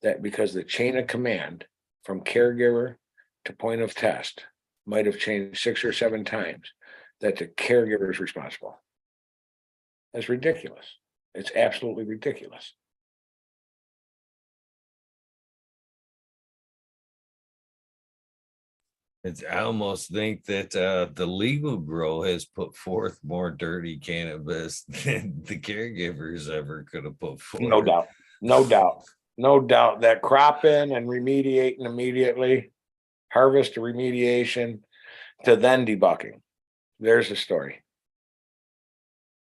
that because the chain of command from caregiver to point of test might have changed 6 or 7 times, that the caregiver is responsible. That's ridiculous. It's absolutely ridiculous. I almost think that the legal grow has put forth more dirty cannabis than the caregivers ever could have put forth. No doubt. No doubt. No doubt that cropping and remediating immediately, harvest to remediation to then debucking. There's the story.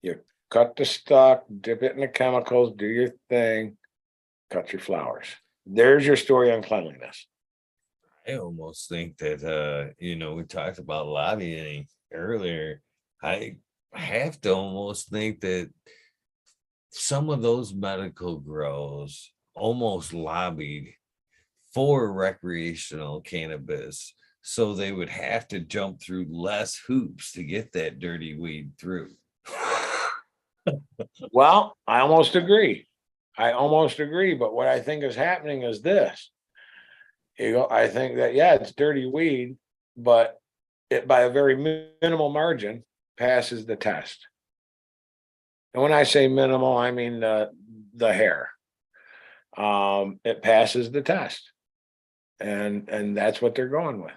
You cut the stalk, dip it in the chemicals, do your thing, cut your flowers. There's your story on cleanliness. I almost think that we talked about lobbying earlier. I have to almost think that some of those medical grows almost lobbied for recreational cannabis, so they would have to jump through less hoops to get that dirty weed through. Well, I almost agree. But what I think is happening is this. I think that, yeah, it's dirty weed, but it by a very minimal margin passes the test. And when I say minimal, I mean the hair. It passes the test. And that's what they're going with.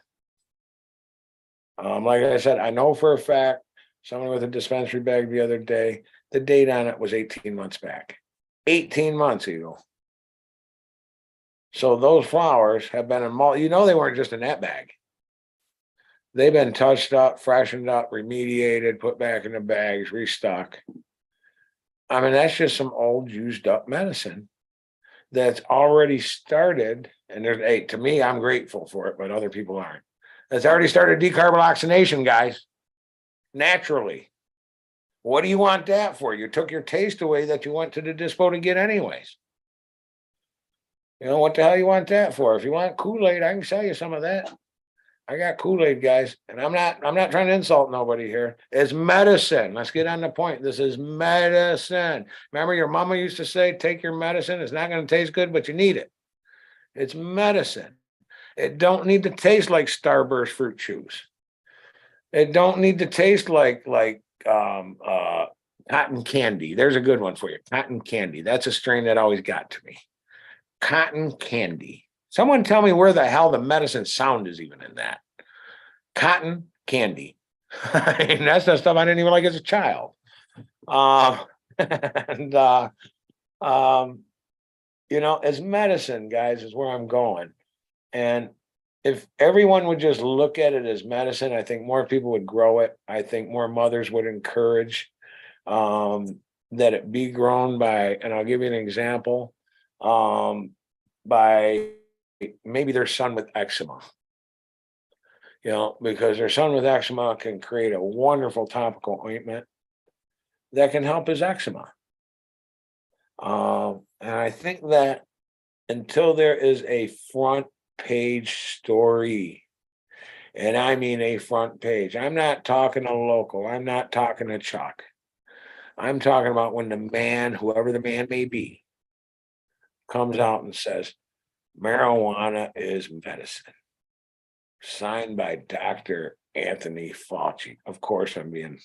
Like I said, I know for a fact, someone with a dispensary bag the other day, the date on it was 18 months back. 18 months ago. So those flowers have been in they weren't just in that bag. They've been touched up, freshened up, remediated, put back in the bags, restocked. I mean, that's just some old used up medicine that's already started. And to me, I'm grateful for it, but other people aren't. It's already started decarboxylation, guys. Naturally. What do you want that for? You took your taste away that you went to the dispo to get anyways. What the hell you want that for? If you want Kool-Aid, I can sell you some of that. I got Kool-Aid, guys, and I'm not trying to insult nobody here. It's medicine. Let's get on the point. This is medicine. Remember your mama used to say, take your medicine. It's not going to taste good, but you need it. It's medicine. It don't need to taste like Starburst fruit chews. It don't need to taste like cotton candy. There's a good one for you. Cotton candy. That's a strain that always got to me. Cotton candy. Someone tell me where the hell the medicine sound is even in that. Cotton candy. I mean, that's the stuff I didn't even like as a child. As medicine, guys, is where I'm going. And if everyone would just look at it as medicine, I think more people would grow it. I think more mothers would encourage that it be grown by, and I'll give you an example, by maybe their son with eczema. Because their son with eczema can create a wonderful topical ointment that can help his eczema. And I think that until there is a front page story, and I mean a front page, I'm not talking a local, I'm not talking a Chuck. I'm talking about when the man, whoever the man may be, comes out and says, marijuana is medicine. Signed by Dr. Anthony Fauci. Of course, I'm being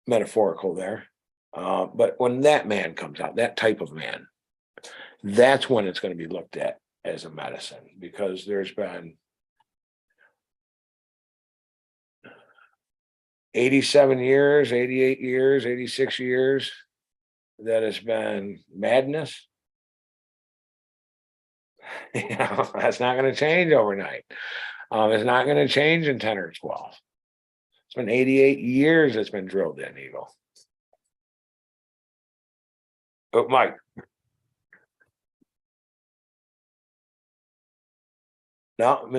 metaphorical there. But when that man comes out, that type of man, that's when it's going to be looked at as a medicine, because there's been 87 years, 88 years, 86 years that has been madness. That's not going to change overnight. It's not going to change in 10 or 12. It's been 88 years it's been drilled in, Eagle. But Mike. No,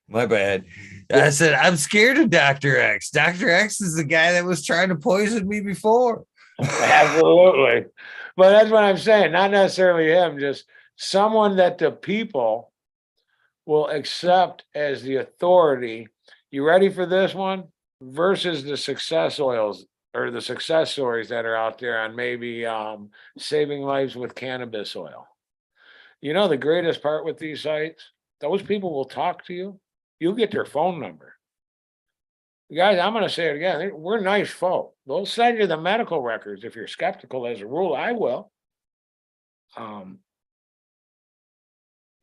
my bad. I said, I'm scared of Dr. X. Dr. X is the guy that was trying to poison me before. Absolutely. But that's what I'm saying. Not necessarily him, just someone that the people will accept as the authority. You ready for this one? Versus the success oils or the success stories that are out there on maybe saving lives with cannabis oil. You know, the greatest part with these sites, those people will talk to you. You'll get their phone number. Guys, I'm going to say it again. We're nice folk. They'll send you the medical records. If you're skeptical, as a rule, I will.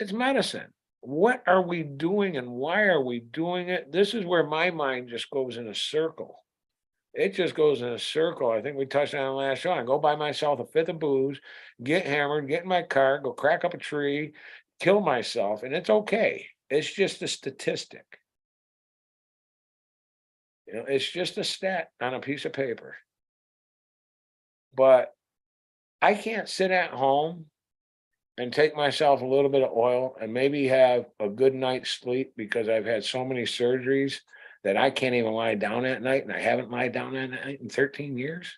It's medicine. What are we doing and why are we doing it? This is where my mind just goes in a circle. It just goes in a circle. I think we touched on it last show. I go buy myself a fifth of booze, get hammered, get in my car, go crack up a tree, kill myself, and it's okay. It's just a statistic. You know, it's just a stat on a piece of paper. But I can't sit at home and take myself a little bit of oil and maybe have a good night's sleep because I've had so many surgeries that I can't even lie down at night, and I haven't lied down at night in 13 years.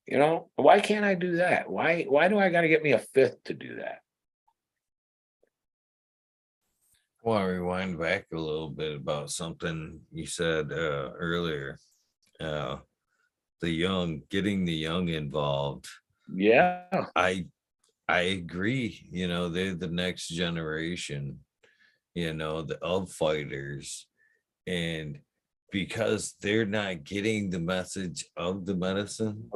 You know, why can't I do that? Why do I got to get me a fifth to do that? I want to rewind back a little bit about something you said earlier. Getting the young involved. Yeah. I agree. You know, they're the next generation, you know, of fighters. And because they're not getting the message of the medicine,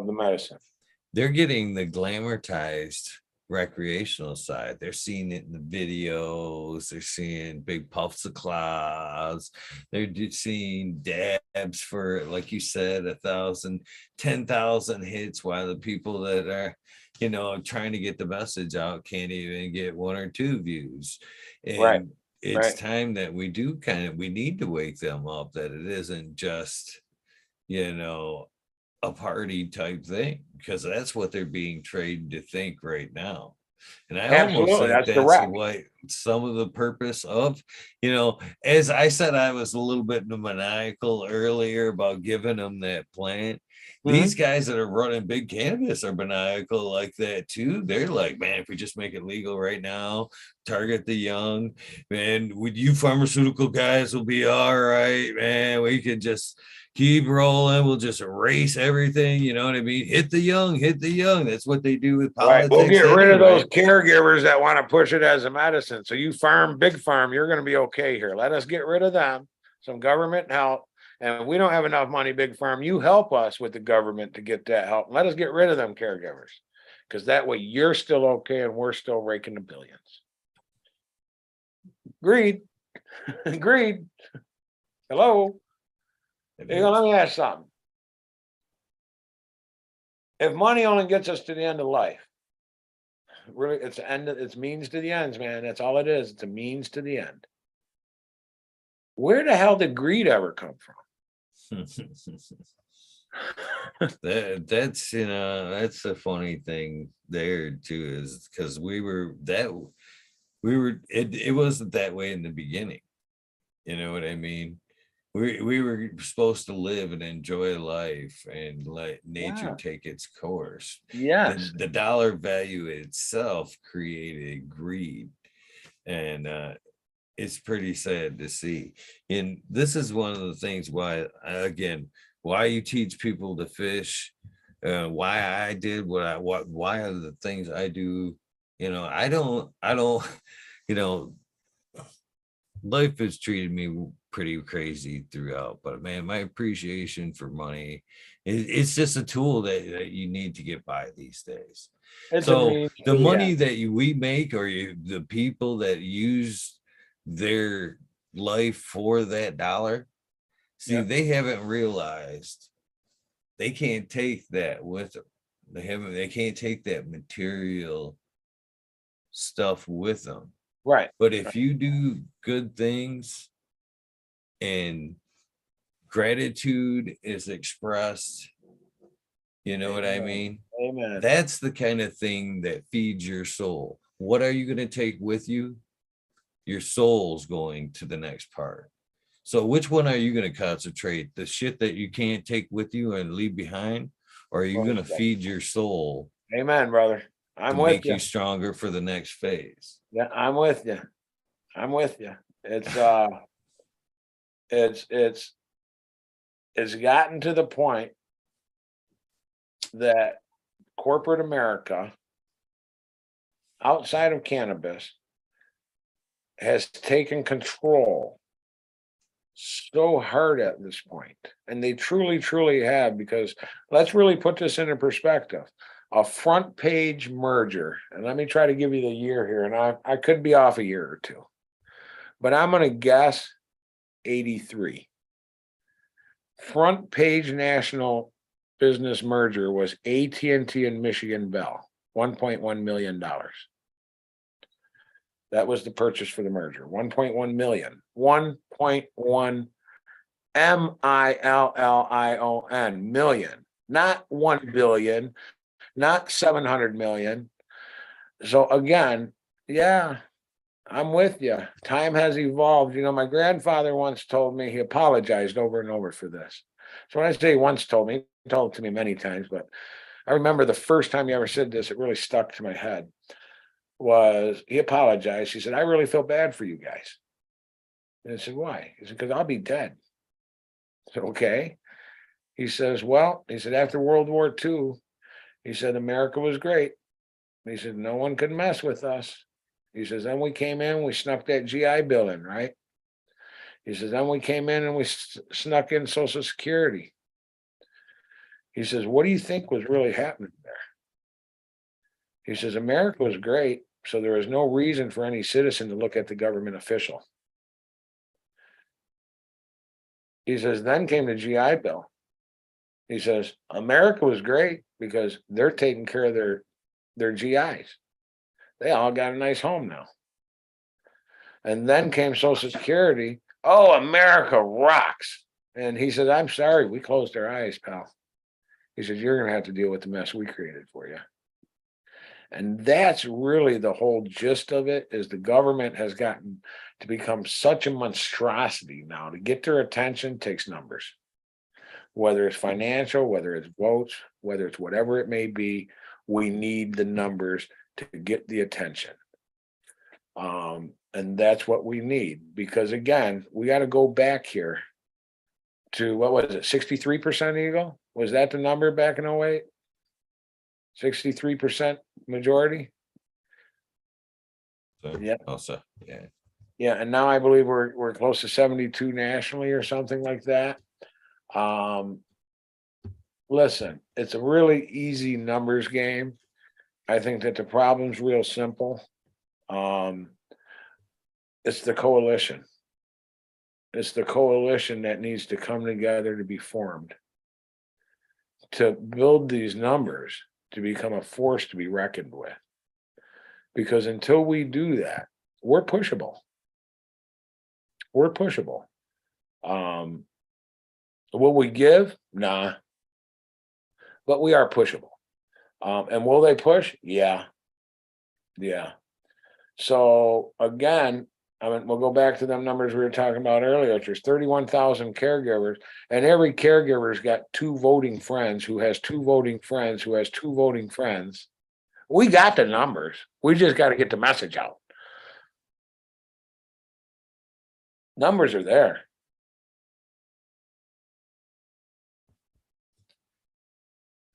they're getting the glamorized recreational side. They're seeing it in the videos, they're seeing big puffs of clouds, they're just seeing dabs for, like you said, 1,000, 10,000 hits, while the people that are, you know, trying to get the message out can't even get 1 or 2 views. And it's time that we need to wake them up that it isn't just, you know, a party type thing, because that's what they're being trained to think right now. And I almost think that's what some of the purpose of, you know, as I said, I was a little bit maniacal earlier about giving them that plant. These guys that are running big cannabis are maniacal like that too. They're like, man, if we just make it legal right now, target the young, man, with you pharmaceutical guys will be all right, man. We could just keep rolling. We'll just erase everything. You know what I mean? Hit the young, hit the young. That's what they do with politics. We'll get rid of those caregivers that want to push it as a medicine. So you big farm, you're going to be okay here. Let us get rid of them. Some government help. And we don't have enough money, big farm. You help us with the government to get that help. Let us get rid of them caregivers. Because that way you're still okay and we're still raking the billions. Agreed. Agreed. Hello. You know, let me ask something. If money only gets us to the end of life, really, it's means to the ends, man. That's all it is. It's a means to the end. Where the hell did greed ever come from? That's, you know, that's a funny thing there too, is because it wasn't that way in the beginning. You know what I mean? We were supposed to live and enjoy life and let nature take its course. Yes. The dollar value itself created greed. And it's pretty sad to see. And this is one of the things why, again, why you teach people to fish, why I did why are the things I do. You know, I don't, you know, life has treated me pretty crazy throughout, but man, my appreciation for money, it's just a tool that you need to get by these days. So the money that we make, or the people that use their life for that dollar, see, they haven't realized they can't take that with them. They can't take that material stuff with them. Right. But if you do good things and gratitude is expressed, you know what I mean? Amen. That's the kind of thing that feeds your soul. What are you going to take with you? Your soul's going to the next part. So which one are you going to concentrate? The shit that you can't take with you and leave behind? Or are you going to feed your soul? Amen, brother. I'm with you. Make you stronger for the next phase. Yeah, I'm with you. I'm with you. It's it's gotten to the point that corporate America, outside of cannabis, has taken control so hard at this point, and they truly have, because let's really put this into perspective. A front page merger, and let me try to give you the year here, and I could be off a year or two, but I'm going to guess 83. Front page national business merger was AT&T and Michigan Bell, $1.1 million. That was the purchase for the merger. 1.1 million. 1.1 million. Not 1 billion, not 700 million. So again, yeah, I'm with you. Time has evolved. You know, my grandfather once told me, he apologized over and over for this. So when I say once told me, he told it to me many times, but I remember the first time he ever said this, it really stuck to my head. Was he apologized? He said, I really feel bad for you guys. And I said, why? He said, because I'll be dead. I said, okay. He says, well, he said, after World War II, he said, America was great. He said, no one could mess with us. He says, then we came in, we snuck that GI Bill in, right? He says, then we came in and we snuck in Social Security. He says, what do you think was really happening there? He says, America was great, so there is no reason for any citizen to look at the government official. He says, then came the GI Bill. He says, America was great because they're taking care of their GIs. They all got a nice home now. And then came Social Security. Oh, America rocks. And he said, I'm sorry, we closed our eyes, pal. He says, you're going to have to deal with the mess we created for you. And that's really the whole gist of it, is the government has gotten to become such a monstrosity now. To get their attention takes numbers, whether it's financial, whether it's votes, whether it's whatever it may be. We need the numbers to get the attention. And that's what we need, because again, we got to go back here to, what was it, 63% Eagle? Was that the number back in 08? 63% majority. So, Yeah. Also, yeah. Yeah, and now I believe we're close to 72 nationally or something like that. Listen, it's a really easy numbers game. I think that the problem's real simple. It's the coalition. It's the coalition that needs to come together to be formed to build these numbers to become a force to be reckoned with. Because until we do that, we're pushable. We're pushable. Will we give? Nah. But we are pushable. And will they push? Yeah. Yeah. So again, I mean, we'll go back to them numbers we were talking about earlier. There's 31,000 caregivers, and every caregiver's got 2 voting friends who has 2 voting friends who has 2 voting friends. We got the numbers. We just got to get the message out. Numbers are there.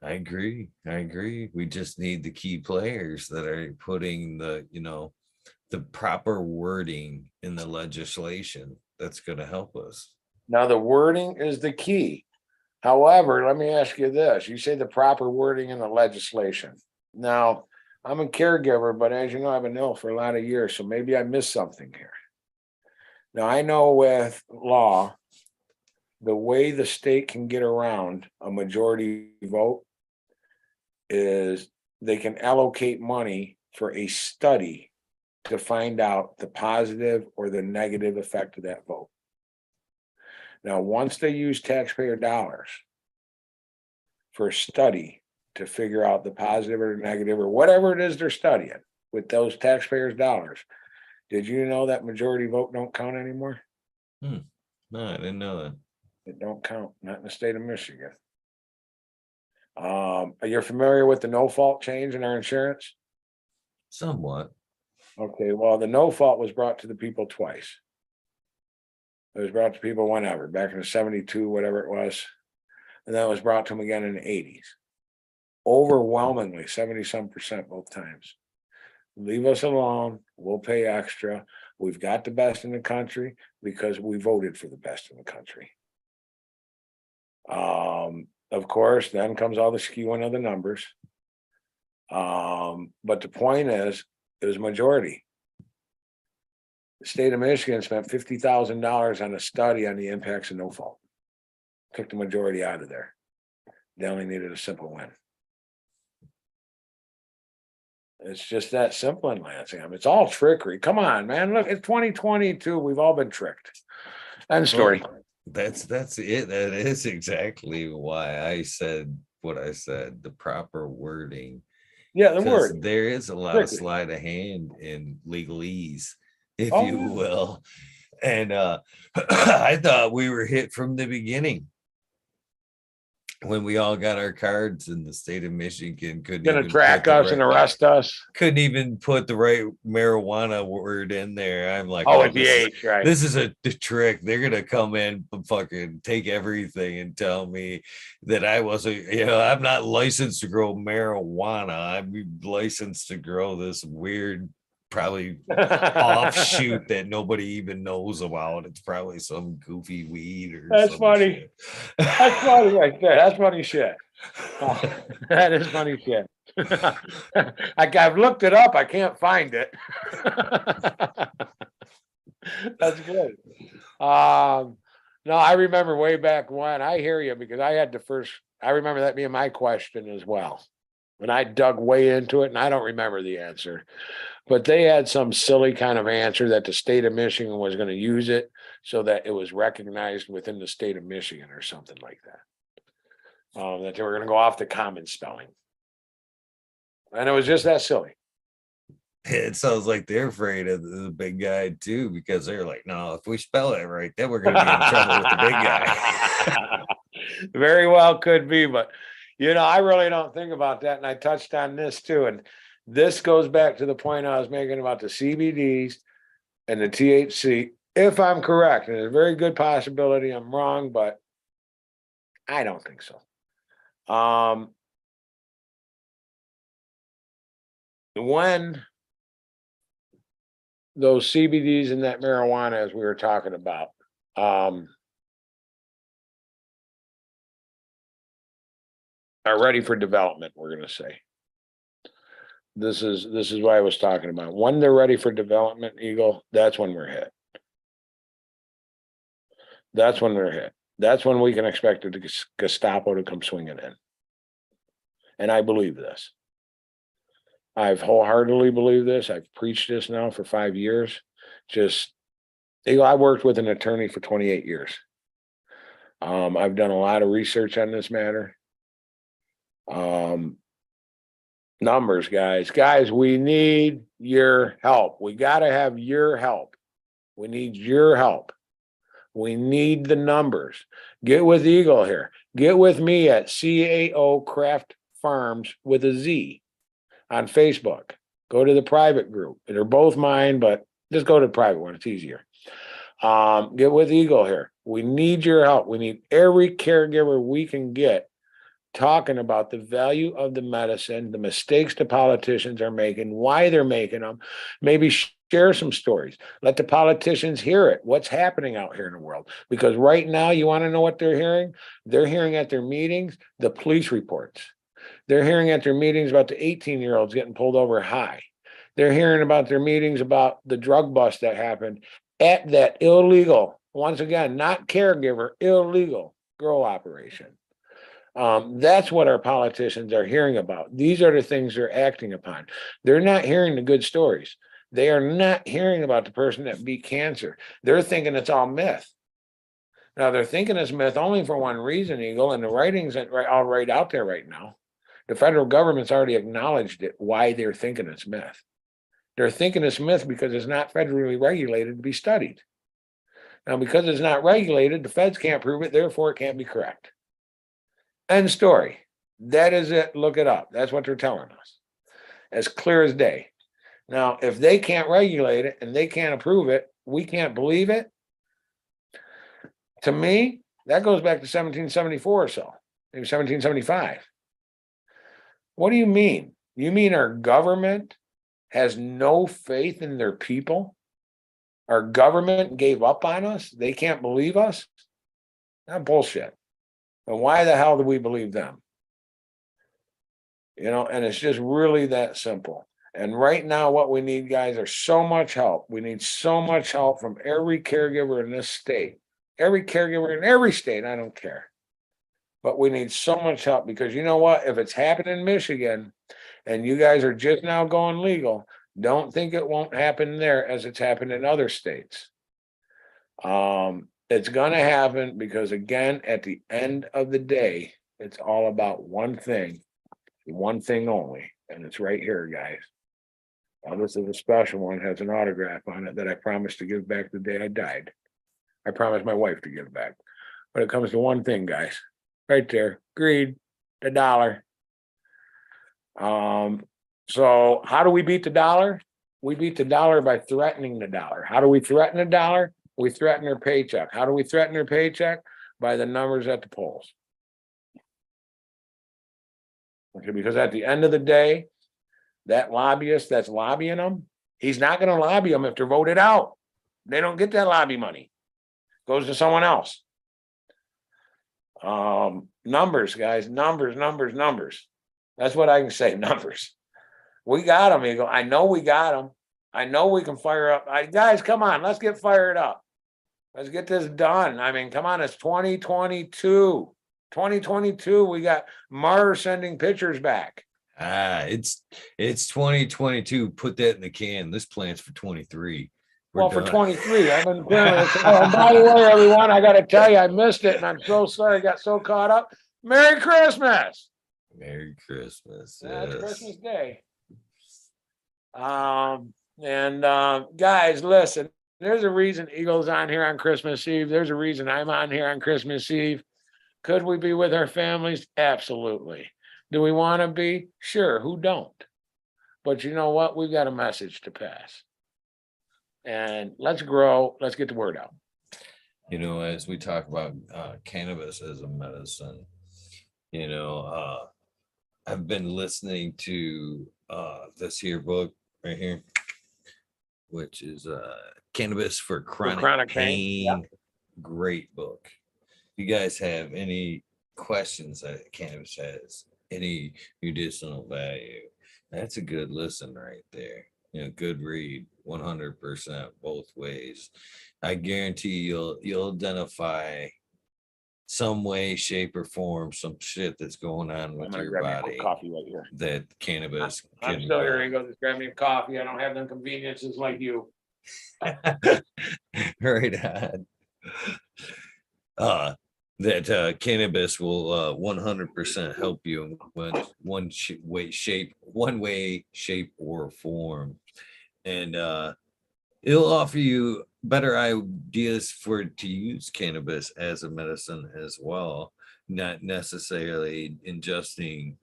I agree. We just need the key players that are putting the, the proper wording in the legislation that's going to help us. Now, the wording is the key. However, let me ask you this. You say the proper wording in the legislation. Now, I'm a caregiver, but as you know, I've been ill for a lot of years, so maybe I missed something here. Now, I know with law, the way the state can get around a majority vote is they can allocate money for a study to find out the positive or the negative effect of that vote. Now, once they use taxpayer dollars for a study to figure out the positive or negative or whatever it is they're studying with those taxpayers' dollars, did you know that majority vote don't count anymore? No, I didn't know that. It don't count, not in the state of Michigan. You're familiar with the no fault change in our insurance? Somewhat. Okay, well, the no fault was brought to the people twice. It was brought to people whenever, back in the 72, whatever it was. And then it was brought to them again in the 80s. Overwhelmingly, 70-some% both times. Leave us alone. We'll pay extra. We've got the best in the country because we voted for the best in the country. Of course, then comes all the skewing of the numbers. But the point is, it was majority. The state of Michigan spent $50,000 on a study on the impacts of no fault. Took the majority out of there. They only needed a simple win. It's just that simple in Lansing. I mean, it's all trickery. Come on, man. Look, it's 2022. We've all been tricked. End story. Well, that's it. That is exactly why I said what I said, the proper wording. Yeah, the word. There is a lot of sleight of hand in legalese, if you will. And I thought we were hit from the beginning. When we all got our cards in the state of Michigan, couldn't gonna track us and arrest us. Couldn't even put the right marijuana word in there. I'm like, oh, the H, right? This is a trick. They're gonna come in and fucking take everything and tell me that I wasn't, I'm not licensed to grow marijuana. I'm licensed to grow this weird, probably offshoot that nobody even knows about. It's probably some goofy weed or that's funny shit. That's funny right there. That's funny shit. That is funny shit. I've looked it up. I can't find it. That's good. No, I remember way back when. I hear you, because I remember that being my question as well. When I dug way into it, and I don't remember the answer. But they had some silly kind of answer that the state of Michigan was going to use it so that it was recognized within the state of Michigan or something like that. That they were going to go off the common spelling. And it was just that silly. It sounds like they're afraid of the big guy too, because they're like, no, if we spell it right, then we're going to be in trouble with the big guy. Very well could be, but I really don't think about that. And I touched on this too. And this goes back to the point I was making about the CBDs and the THC. If I'm correct, and there's a very good possibility I'm wrong, but I don't think so. When those CBDs and that marijuana, as we were talking about, are ready for development, we're going to say. This is what I was talking about. When they're ready for development, Eagle, that's when we're hit. That's when they're hit. That's when we can expect the Gestapo to come swinging in. And I believe this. I've wholeheartedly believed this. I've preached this now for 5 years. Eagle, I worked with an attorney for 28 years. I've done a lot of research on this matter. Numbers, guys, we need your help. We got to have your help. We need your help. We need the numbers. Get with Eagle here. Get with me at CAO Craft Farmz with a Z on Facebook. Go to the private group. They're both mine, but just go to the private one. It's easier. Get with Eagle here. We need your help. We need every caregiver we can get talking about the value of the medicine, the mistakes the politicians are making, why they're making them. Maybe share some stories. Let the politicians hear it. What's happening out here in the world? Because right now, you want to know what they're hearing? They're hearing at their meetings the police reports. They're hearing at their meetings about the 18-year-olds getting pulled over high. They're hearing about their meetings about the drug bust that happened at that illegal, once again, not caregiver, illegal grow operation. That's what our politicians are hearing about. These are the things they're acting upon. They're not hearing the good stories. They are not hearing about the person that beat cancer. They're thinking it's all myth. Now, they're thinking it's myth only for one reason, Eagle, and the writings that are all right out there right now. The federal government's already acknowledged it, why they're thinking it's myth. They're thinking it's myth because it's not federally regulated to be studied. Now, because it's not regulated, the feds can't prove it, therefore it can't be correct. End story. That is it. Look it up. That's what they're telling us. As clear as day. Now, if they can't regulate it and they can't approve it, we can't believe it. To me, that goes back to 1774 or so, maybe 1775. What do you mean? You mean our government has no faith in their people? Our government gave up on us? They can't believe us? Not bullshit. And why the hell do we believe them? And it's just really that simple. And right now, what we need, guys, are so much help. We need so much help from every caregiver in this state, every caregiver in every state. I don't care. But we need so much help because you know what? If it's happening in Michigan and you guys are just now going legal, don't think it won't happen there as it's happened in other states. It's going to happen because, again, at the end of the day, it's all about one thing only. And it's right here, guys. Now, this is a special one, has an autograph on it that I promised to give back the day I died. I promised my wife to give back. But it comes to one thing, guys. Right there. Greed, the dollar. So how do we beat the dollar? We beat the dollar by threatening the dollar. How do we threaten the dollar? We threaten their paycheck. How do we threaten their paycheck? By the numbers at the polls. Okay, because at the end of the day, that lobbyist that's lobbying them, he's not going to lobby them if they're voted out. They don't get that lobby money. It goes to someone else. Numbers, guys, numbers. That's what I can say, numbers. We got them, Eagle. I know we got them. I know we can fire up. Guys, come on, let's get fired up. Let's get this done. I mean, come on, it's 2022. 2022, we got Mars sending pictures back. It's 2022. Put that in the can. This plan's for 23. Well, for 23, I've been by the way, everyone, I got to tell you, I missed it, and I'm so sorry. I got so caught up. Merry Christmas. Merry Christmas. It's Christmas Day. Guys, listen. There's a reason Eagle's on here on Christmas Eve. There's a reason I'm on here on Christmas Eve. Could we be with our families? Absolutely. Do we want to be? Sure. Who don't? But you know what? We've got a message to pass. And let's grow. Let's get the word out. As we talk about cannabis as a medicine, I've been listening to this here book right here, which is Cannabis for Chronic Pain. Yeah. Great book. If you guys have any questions that cannabis has, any medicinal value, that's a good listen right there. Good read, 100% both ways. I guarantee you'll identify some way, shape, or form, some shit that's going on with your body. Coffee right here. That cannabis. I'm still here. Go just grab me a coffee. I don't have them conveniences like you. Right on. That cannabis will 100% help you in one way, shape, or form, and it'll offer you better ideas to use cannabis as a medicine as well, not necessarily ingesting,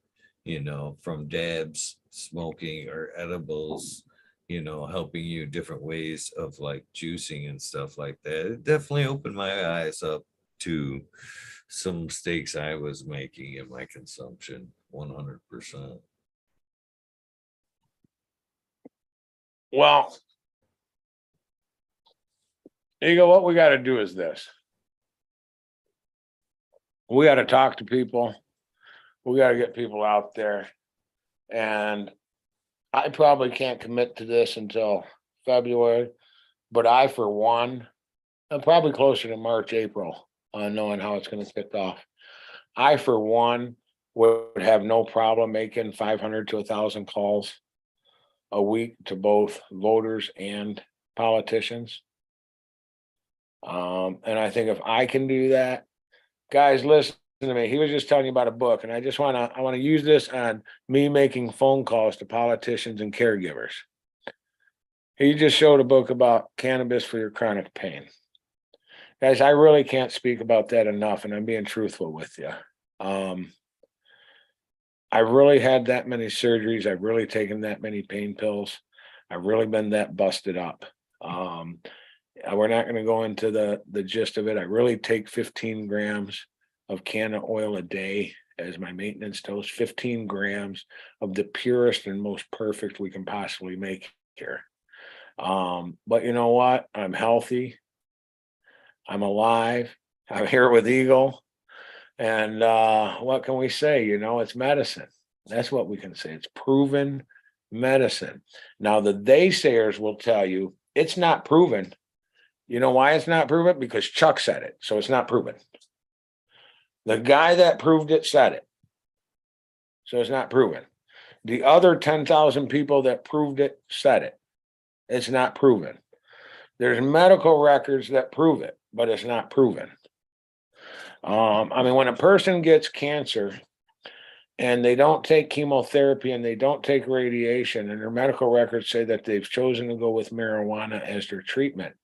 from dabs, smoking, or edibles, helping you different ways of like juicing and stuff like that. It definitely opened my eyes up to some mistakes I was making in my consumption, 100%. Well, Eagle, what we got to do is this. We got to talk to people. We got to get people out there. And I probably can't commit to this until February, but I, for one, I'm probably closer to March, April, knowing how it's going to kick off. I, for one, would have no problem making 500 to 1,000 calls a week to both voters and politicians. And I think if I can do that, guys, listen to me. He was just telling you about a book, and I want to use this on me making phone calls to politicians and caregivers. He just showed a book about cannabis for your chronic pain. Guys, I really can't speak about that enough, and I'm being truthful with you. I've really had that many surgeries. I've really taken that many pain pills. I've really been that busted up. We're not going to go into the gist of it. I really take 15 grams of canna oil a day as my maintenance dose, 15 grams of the purest and most perfect we can possibly make here. But you know what? I'm healthy. I'm alive. I'm here with Eagle. And what can we say? You know, it's medicine. That's what we can say. It's proven medicine. Now, the naysayers will tell you it's not proven. You know why it's not proven? Because Chuck said it. So it's not proven. The guy that proved it said it. So it's not proven. The other 10,000 people that proved it said it. It's not proven. There's medical records that prove it, but it's not proven. I mean, when a person gets cancer and they don't take chemotherapy and they don't take radiation, and their medical records say that they've chosen to go with marijuana as their treatment,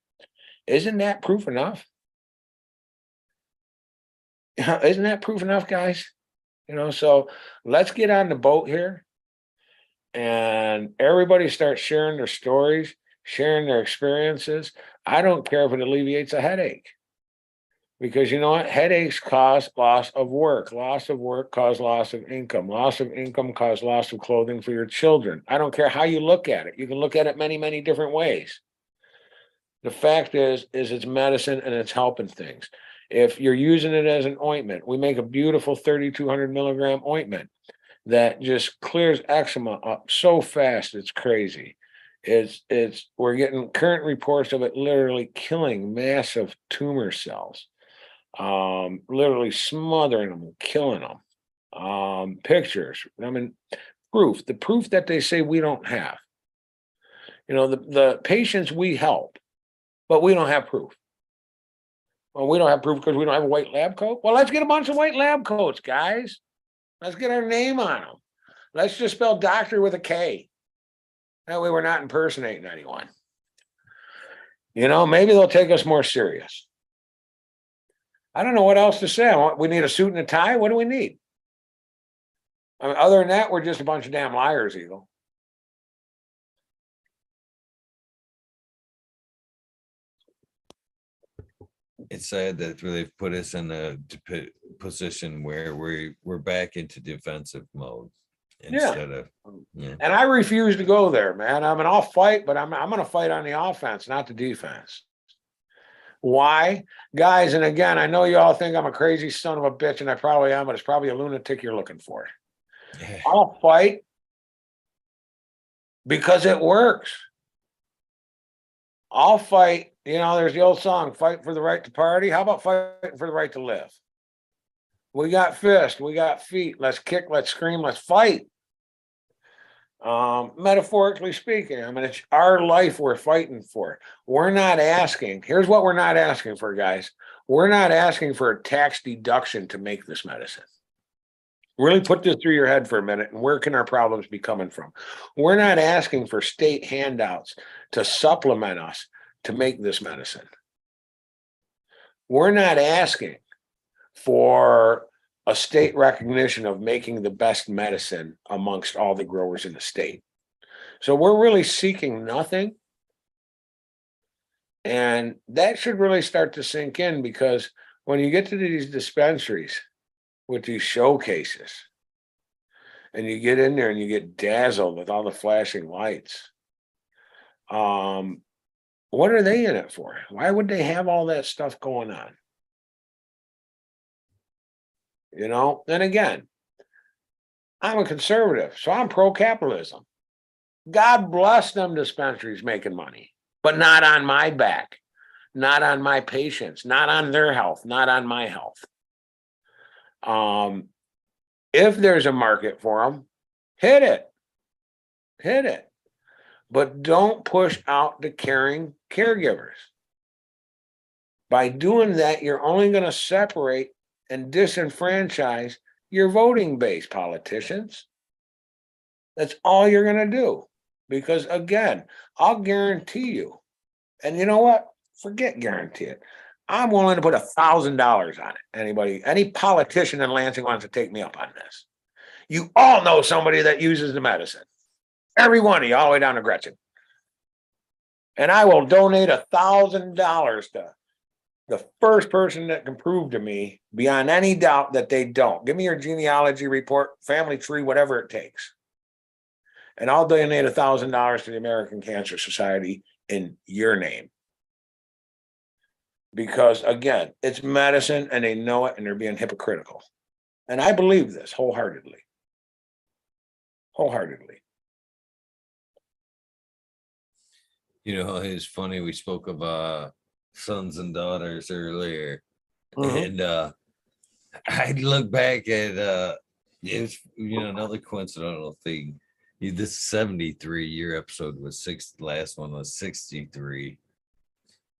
isn't that proof enough? Isn't that proof enough, guys? You know, so let's get on the boat here and everybody start sharing their stories, sharing their experiences. I don't care if it alleviates a headache. Because you know what? Headaches cause loss of work. Loss of work cause loss of income. Loss of income cause loss of clothing for your children. I don't care how you look at it. You can look at it many, many different ways. The fact is it's medicine and it's helping things. If you're using it as an ointment, we make a beautiful 3,200 milligram ointment that just clears eczema up so fast, it's crazy. We're getting current reports of it literally killing massive tumor cells. Literally smothering them, killing them. Pictures, I mean, the proof that they say we don't have. You know, the patients we help, but we don't have proof. Well, we don't have proof because we don't have a white lab coat. Well, let's get a bunch of white lab coats, guys. Let's get our name on them. Let's just spell doctor with a K. That way we're not impersonating anyone. You know, maybe they'll take us more serious. I don't know what else to say. We need a suit and a tie. What do we need? I mean, other than that, we're just a bunch of damn liars, Eagle. It's sad that they've put us in a position where we're back into defensive mode instead of. Yeah. And I refuse to go there, man. I mean, I'll fight, but I'm going to fight on the offense, not the defense. Why? Guys, and again, I know you all think I'm a crazy son of a bitch, and I probably am, but it's probably a lunatic you're looking for. Yeah. I'll fight because it works. I'll fight. You know, there's the old song, fight for the right to party. How about fighting for the right to live? We got fists, we got feet. Let's kick, let's scream, let's fight. Metaphorically speaking, I mean, it's our life we're fighting for. We're not asking. Here's what we're not asking for, guys. We're not asking for a tax deduction to make this medicine. Really put this through your head for a minute. And where can our problems be coming from? We're not asking for state handouts to supplement us to make this medicine. We're not asking for a state recognition of making the best medicine amongst all the growers in the state. So we're really seeking nothing. And that should really start to sink in, because when you get to these dispensaries with these showcases and you get in there and you get dazzled with all the flashing lights, what are they in it for? Why would they have all that stuff going on? You know, and again, I'm a conservative, so I'm pro-capitalism. God bless them dispensaries making money, but not on my back, not on my patients, not on their health, not on my health. If there's a market for them, hit it. But don't push out the caring caregivers. By doing that, you're only going to separate and disenfranchise your voting base, politicians. That's all you're going to do. Because again, I'll guarantee you, and you know what? Forget guarantee it. I'm willing to put $1,000 on it. Any politician in Lansing wants to take me up on this. You all know somebody that uses the medicine. Every one of you, all the way down to Gretchen. And I will donate $1,000 to the first person that can prove to me beyond any doubt that they don't. Give me your genealogy report, family tree, whatever it takes. And I'll donate $1,000 to the American Cancer Society in your name. Because again, it's medicine and they know it and they're being hypocritical. And I believe this wholeheartedly. Wholeheartedly. You know, it's funny. We spoke of sons and daughters earlier, Mhm. and I look back at it's another coincidental thing. This 73, your episode was six, last one was 63,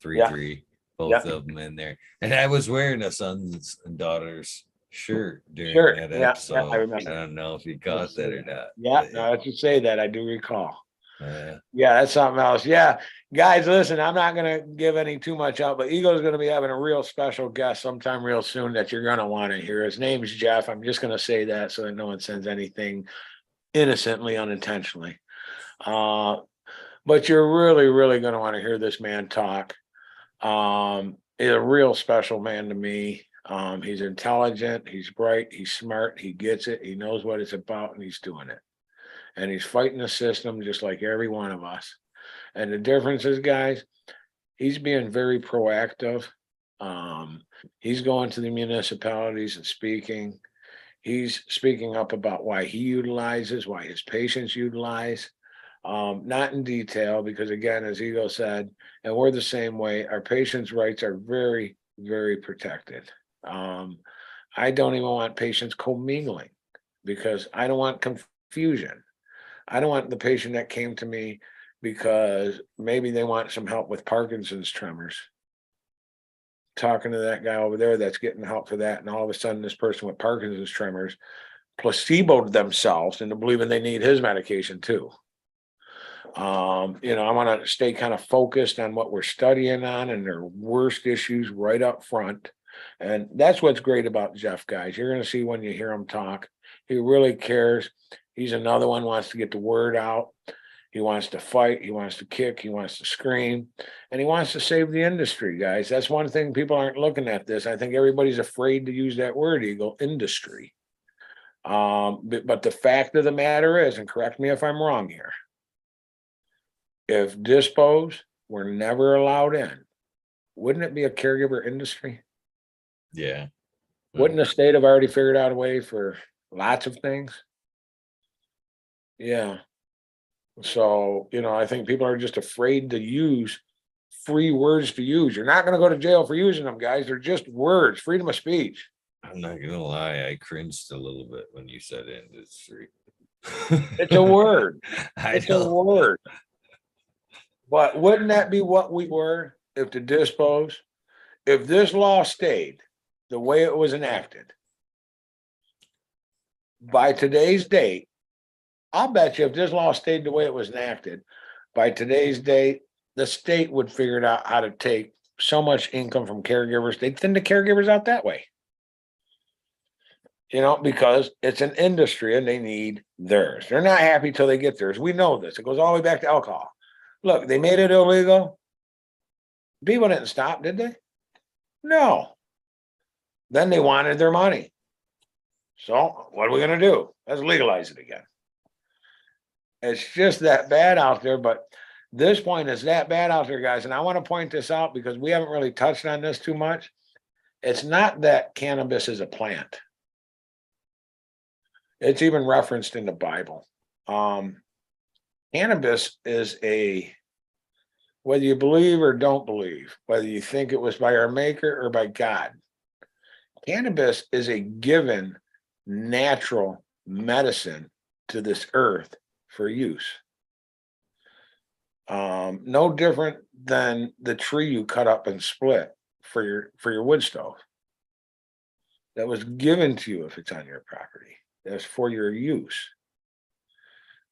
Yeah, 3 both yeah, of them in there. And I was wearing a sons and daughters shirt during sure. that Yeah, yeah, I episode. I remember. don't know if you caught that or not. Yeah, now that you say that, I do recall. Yeah. Yeah, that's something else. Yeah, guys, listen, I'm not going to give any too much out, but Ego's going to be having a real special guest sometime real soon that you're going to want to hear. His name's Jeff. I'm just going to say that so that no one sends anything innocently, unintentionally. But you're really, really going to want to hear this man talk. He's a real special man to me. He's intelligent, he's bright, he's smart, he gets it, he knows what it's about, and he's doing it. And he's fighting the system just like every one of us. And the difference is, guys, he's being very proactive. Um, he's going to the municipalities and speaking. He's speaking up about why he utilizes, why his patients utilize. Not in detail, because again, as Ego said, and we're the same way, our patients' rights are very, very protected. I don't even want patients commingling because I don't want confusion. I don't want the patient that came to me because maybe they want some help with Parkinson's tremors. Talking to that guy over there that's getting help for that, and all of a sudden this person with Parkinson's tremors placeboed themselves into believing they need his medication too. I want to stay kind of focused on what we're studying on and their worst issues right up front. And that's what's great about Jeff, guys. You're going to see when you hear him talk. He really cares. He's another one wants to get the word out. He wants to fight. He wants to kick. He wants to scream. And he wants to save the industry, guys. That's one thing people aren't looking at this. I think everybody's afraid to use that word, Eagle, industry. But the fact of the matter is, and correct me if I'm wrong here, if dispos were never allowed in, wouldn't it be a caregiver industry? Yeah. Wouldn't the state have already figured out a way for lots of things? Yeah. So, I think people are just afraid to use free words to use. You're not going to go to jail for using them, guys. They're just words, freedom of speech. I'm not gonna lie, I cringed a little bit when you said industry. It's a word. I It's a know. word. But wouldn't that be what we were if the dispos, if this law stayed the way it was enacted? By today's date, I'll bet you if this law stayed the way it was enacted, by today's date, the state would figure out how to take so much income from caregivers. They'd thin the caregivers out that way. Because it's an industry and they need theirs. They're not happy till they get theirs. We know this. It goes all the way back to alcohol. Look, they made it illegal. People didn't stop, did they? No. Then they wanted their money. So what are we going to do? Let's legalize it again. It's just that bad out there, but this point is that bad out there, guys. And I want to point this out because we haven't really touched on this too much. It's not that cannabis is a plant. It's even referenced in the Bible. Cannabis is whether you believe or don't believe, whether you think it was by our maker or by God, cannabis is a given natural medicine to this earth for use. No different than the tree you cut up and split for your wood stove. That was given to you if it's on your property. That's for your use.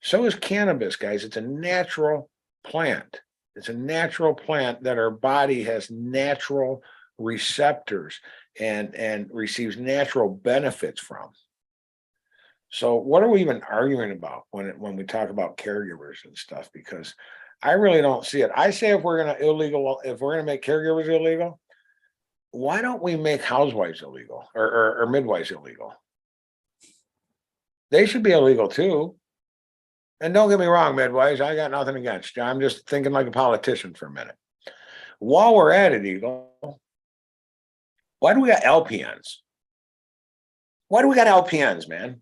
So is cannabis, guys. It's a natural plant. It's a natural plant that our body has natural receptors and receives natural benefits from. So what are we even arguing about when we talk about caregivers and stuff? Because I really don't see it. I say if we're gonna make caregivers illegal, why don't we make housewives illegal or midwives illegal? They should be illegal too. And don't get me wrong, midwives, I got nothing against you. I'm just thinking like a politician for a minute. While we're at it, Eagle, why do we got LPNs? Why do we got LPNs, man?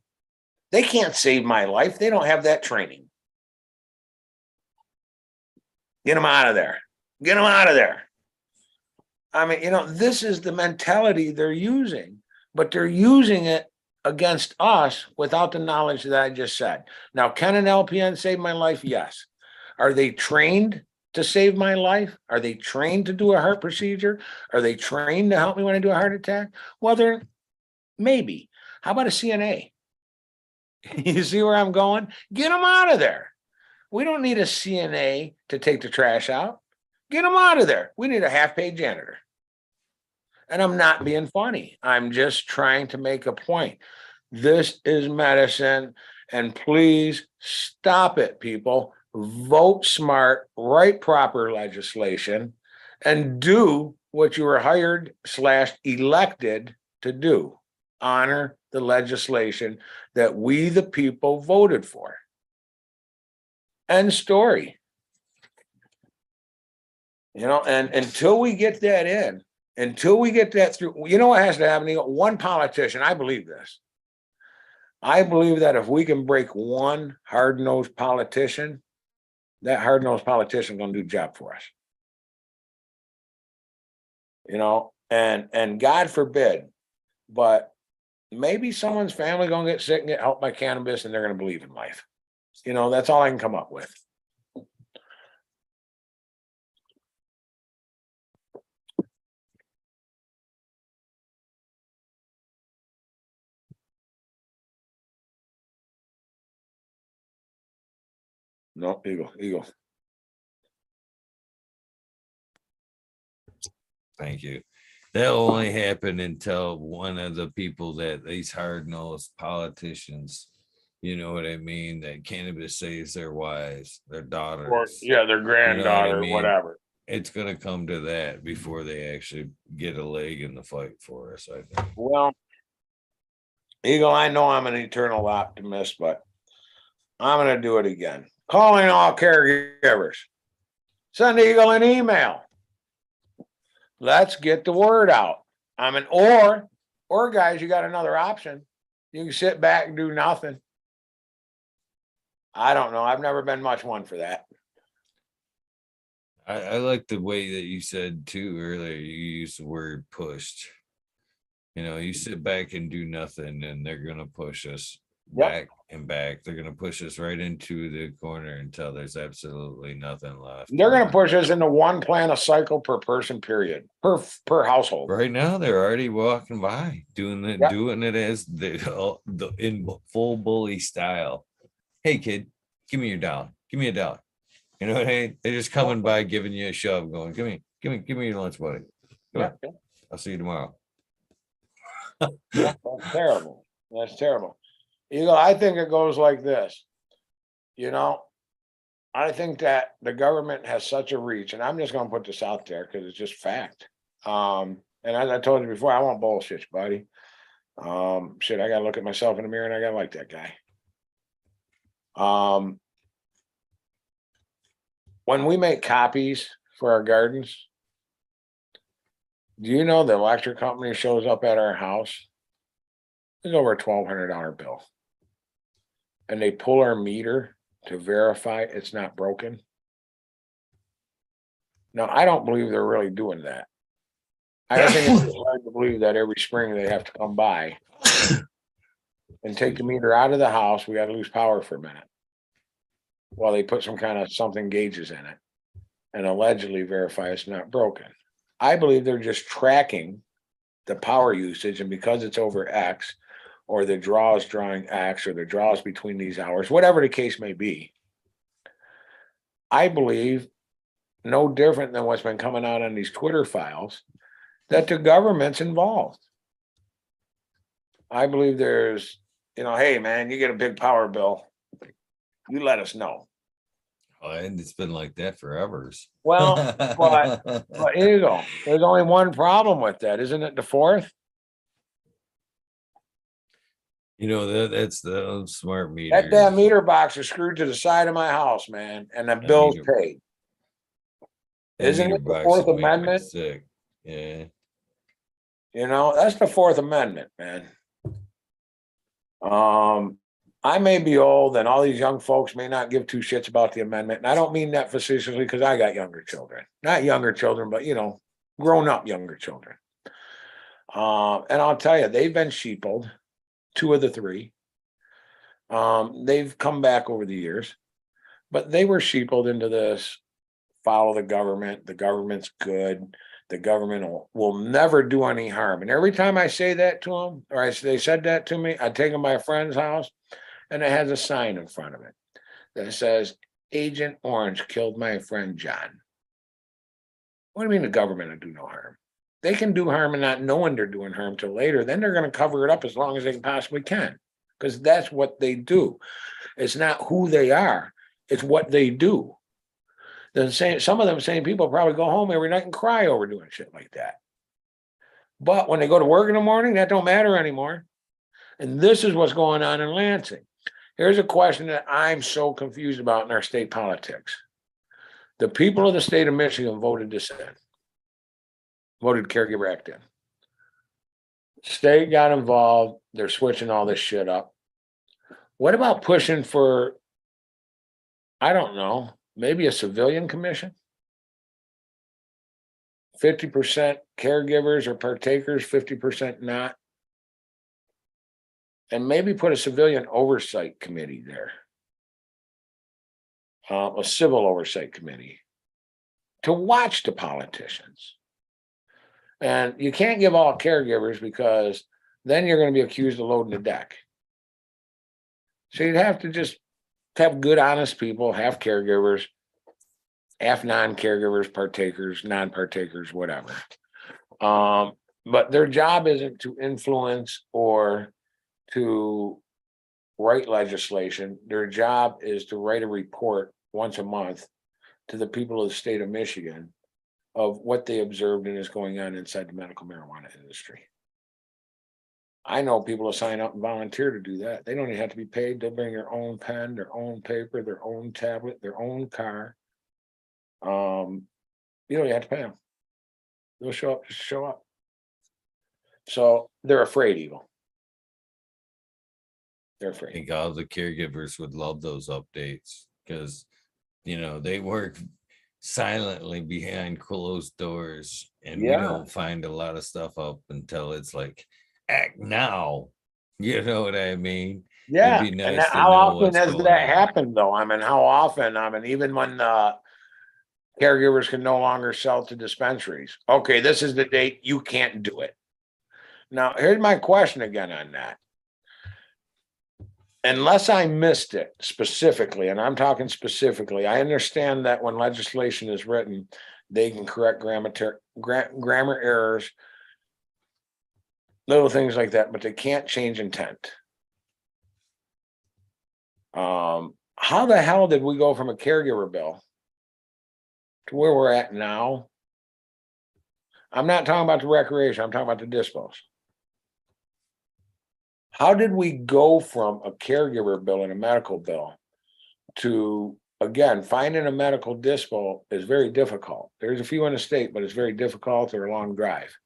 They can't save my life. They don't have that training. Get them out of there. Get them out of there. I mean, this is the mentality they're using, but they're using it against us without the knowledge that I just said. Now, can an LPN save my life? Yes. Are they trained to save my life? Are they trained to do a heart procedure? Are they trained to help me when I do a heart attack? Well, they're maybe. How about a CNA? You see where I'm going? Get them out of there. We don't need a CNA to take the trash out. Get them out of there. We need a half-paid janitor. And I'm not being funny. I'm just trying to make a point. This is medicine. And please stop it, people. Vote smart, write proper legislation, and do what you were hired/elected to do. Honor the legislation that we, the people, voted for. End story. And until we get that in, until we get that through, what has to happen? One politician, I believe this. I believe that if we can break one hard-nosed politician, that hard-nosed politician is going to do the job for us. And God forbid, but maybe someone's family going to get sick and get helped by cannabis, and they're going to believe in life. That's all I can come up with. No, Eagle. Thank you. That'll only happen until one of the people that these hard-nosed politicians, you know what I mean, that cannabis saves their wives, their daughters, their granddaughter, whatever. It's going to come to that before they actually get a leg in the fight for us, I think. Well, Eagle, I know I'm an eternal optimist, but I'm going to do it again. Calling all caregivers. Send Eagle an email. Let's get the word out. Or guys, you got another option. You can sit back and do nothing. I don't know. I've never been much one for that. I like the way that you said too earlier, you used the word pushed. You sit back and do nothing, and they're going to push us back and back. They're going to push us right into the corner until there's absolutely nothing left. They're going to push us into one plan a cycle per person, period, per household. Right now, they're already walking by doing it as the in full bully style. Hey, kid, give me your dollar. Give me a dollar. You know what I mean? They're just coming by, giving you a shove, going, give me your lunch, buddy. Come on. I'll see you tomorrow. That's terrible. That's terrible. I think it goes like this. I think that the government has such a reach, and I'm just going to put this out there because it's just fact. And as I told you before, I won't bullshit, buddy. I got to look at myself in the mirror, and I got to like that guy. When we make copies for our gardens, do you know the electric company shows up at our house? It's over a $1,200 bill. And they pull our meter to verify it's not broken. Now, I don't believe they're really doing that. I think it's hard to believe that every spring they have to come by and take the meter out of the house. We got to lose power for a minute while they put some kind of something gauges in it and allegedly verify it's not broken. I believe they're just tracking the power usage, and because it's over X, or the draw is drawing X, or the draw is between these hours, whatever the case may be, I believe, no different than what's been coming out on these Twitter files, that the government's involved. I believe there's, hey man, you get a big power bill, you let us know. And it's been like that forever. Well, but here you go. There's only one problem with that, isn't it? The fourth. You know, that's the smart That damn meters. meter box is screwed to the side of my house, man, and the bill's paid. That Isn't meter it the box Fourth will make me Amendment? sick. Yeah. You know, that's the Fourth Amendment, man. I may be old, and all these young folks may not give two shits about the amendment. And I don't mean that facetiously because I got younger children, not younger children, but grown up younger children. And I'll tell you, they've been sheepled, two of the three. They've come back over the years, but they were sheepled into this follow the government. The government's good. The government will never do any harm. And every time I say that to them, or they said that to me, I take them by a friend's house and it has a sign in front of it that says, Agent Orange killed my friend John. What do you mean the government will do no harm? They can do harm and not knowing they're doing harm till later. Then they're going to cover it up as long as they possibly can, because that's what they do. It's not who they are. It's what they do. Some of them same people probably go home every night and cry over doing shit like that. But when they go to work in the morning, that don't matter anymore. And this is what's going on in Lansing. Here's a question that I'm so confused about in our state politics. The people of the state of Michigan voted this in, voted Caregiver Act in. State got involved. They're switching all this shit up. What about pushing for, I don't know, maybe a civilian commission? 50% caregivers or partakers, 50% not. And maybe put a civilian oversight committee there. A civil oversight committee to watch the politicians. And you can't give all caregivers because then you're going to be accused of loading the deck. So you'd have to just have good, honest people, half caregivers, half non-caregivers, partakers, non-partakers, whatever. But their job isn't to influence or to write legislation. Their job is to write a report once a month to the people of the state of Michigan of what they observed and is going on inside the medical marijuana industry. I know people will sign up and volunteer to do that. They don't even have to be paid. They'll bring their own pen, their own paper, their own tablet, their own car. You don't even have to pay them. They'll show up, just show up. So they're afraid, evil. They're I afraid. think all the caregivers would love those updates because, they work silently behind closed doors, and we don't find a lot of stuff up until it's like, act now. You know what I mean? Yeah. It'd be And nice to how know often what's has going that on. happened, though? I mean, how often? I mean, even when caregivers can no longer sell to dispensaries. Okay, this is the date. You can't do it. Now, here's my question again on that. Unless I missed it specifically, and I'm talking specifically, I understand that when legislation is written, they can correct grammar errors, little things like that, but they can't change intent. How the hell did we go from a caregiver bill to where we're at now? I'm not talking about the recreation, I'm talking about the dispos. How did we go from a caregiver bill and a medical bill to, again, finding a medical dispo is very difficult. There's a few in the state, but it's very difficult. They're a long drive.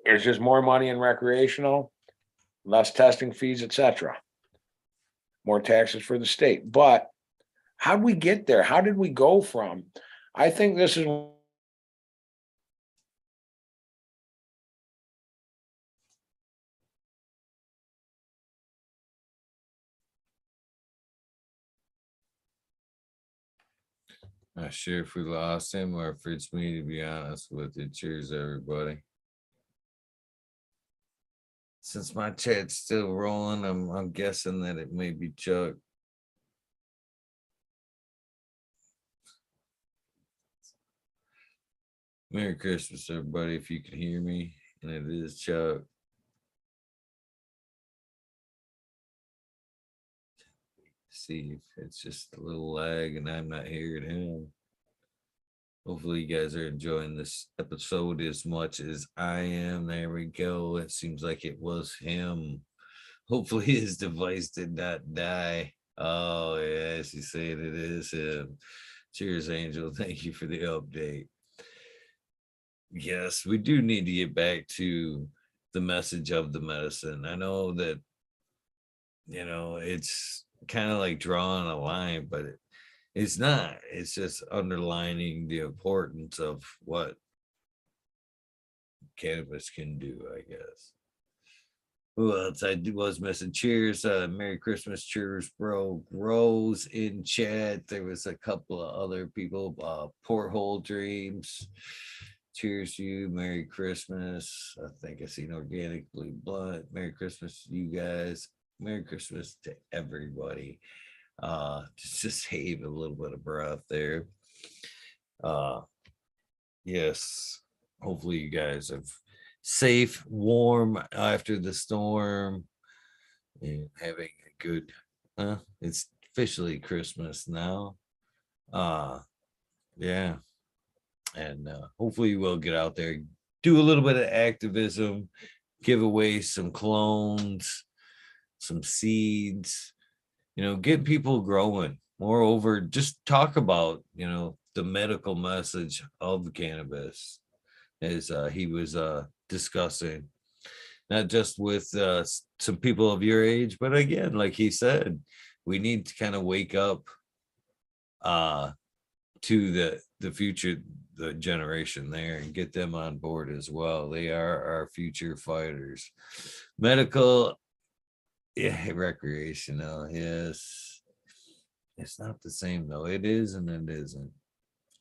There's just more money in recreational, less testing fees, etc. More taxes for the state. But how did we get there? How did we go from? I think this is Not sure if we lost him or if it's me, to be honest with you. Cheers, everybody. Since my chat's still rolling, I'm guessing that it may be Chuck. Merry Christmas, everybody, if you can hear me. And it is Chuck. see if it's just a little lag and I'm not hearing him. Hopefully, you guys are enjoying this episode as much as I am. There we go. It seems like it was him. Hopefully, his device did not die. Oh, yeah, she's saying it is him. Cheers, Angel. Thank you for the update. Yes, we do need to get back to the message of the medicine. I know that, it's kind of like drawing a line, but it's not. It's just underlining the importance of what cannabis can do, I guess. Who else was missing? Cheers. Merry Christmas. Cheers, bro. Rose in chat. There was a couple of other people. Porthole Dreams. Cheers to you. Merry Christmas. I think I seen Organically Blunt. Merry Christmas to you guys. Merry Christmas to everybody. Just to save a little bit of breath there. Yes. Hopefully you guys have safe, warm after the storm, and having a good it's officially Christmas now. Yeah. And hopefully we'll get out there, do a little bit of activism, give away some clones, some seeds, get people growing. Moreover, just talk about, the medical message of cannabis, as he was discussing, not just with some people of your age, but again, like he said, we need to kind of wake up to the future, the generation there, and get them on board as well. They are our future fighters. Medical, yeah, recreational, yes. It's not the same though. It is and it isn't.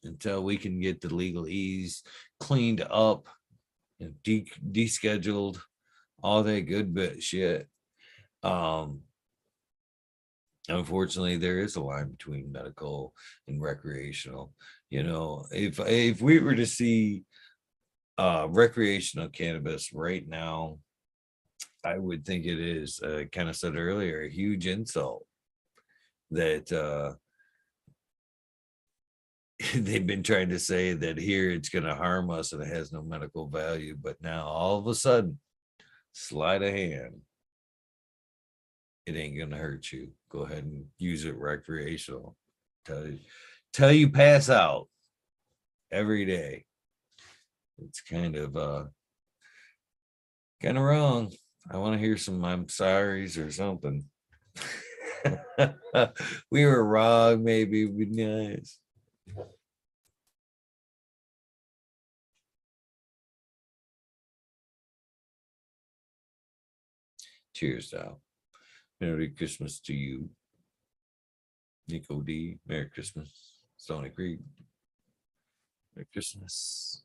Until we can get the legalese cleaned up and descheduled, all that good bit shit. Unfortunately, there is a line between medical and recreational. If we were to see recreational cannabis right now, I would think it is, kind of said earlier, a huge insult that they've been trying to say that here it's going to harm us and it has no medical value. But now all of a sudden, sleight of hand, it ain't going to hurt you. Go ahead and use it recreational. Tell you pass out every day. It's kind of wrong. I want to hear some I'm sorry's or something. We were wrong, maybe it would be nice. Cheers, Al. Merry Christmas to you. Nico D. Merry Christmas. Stony Creek. Merry Christmas.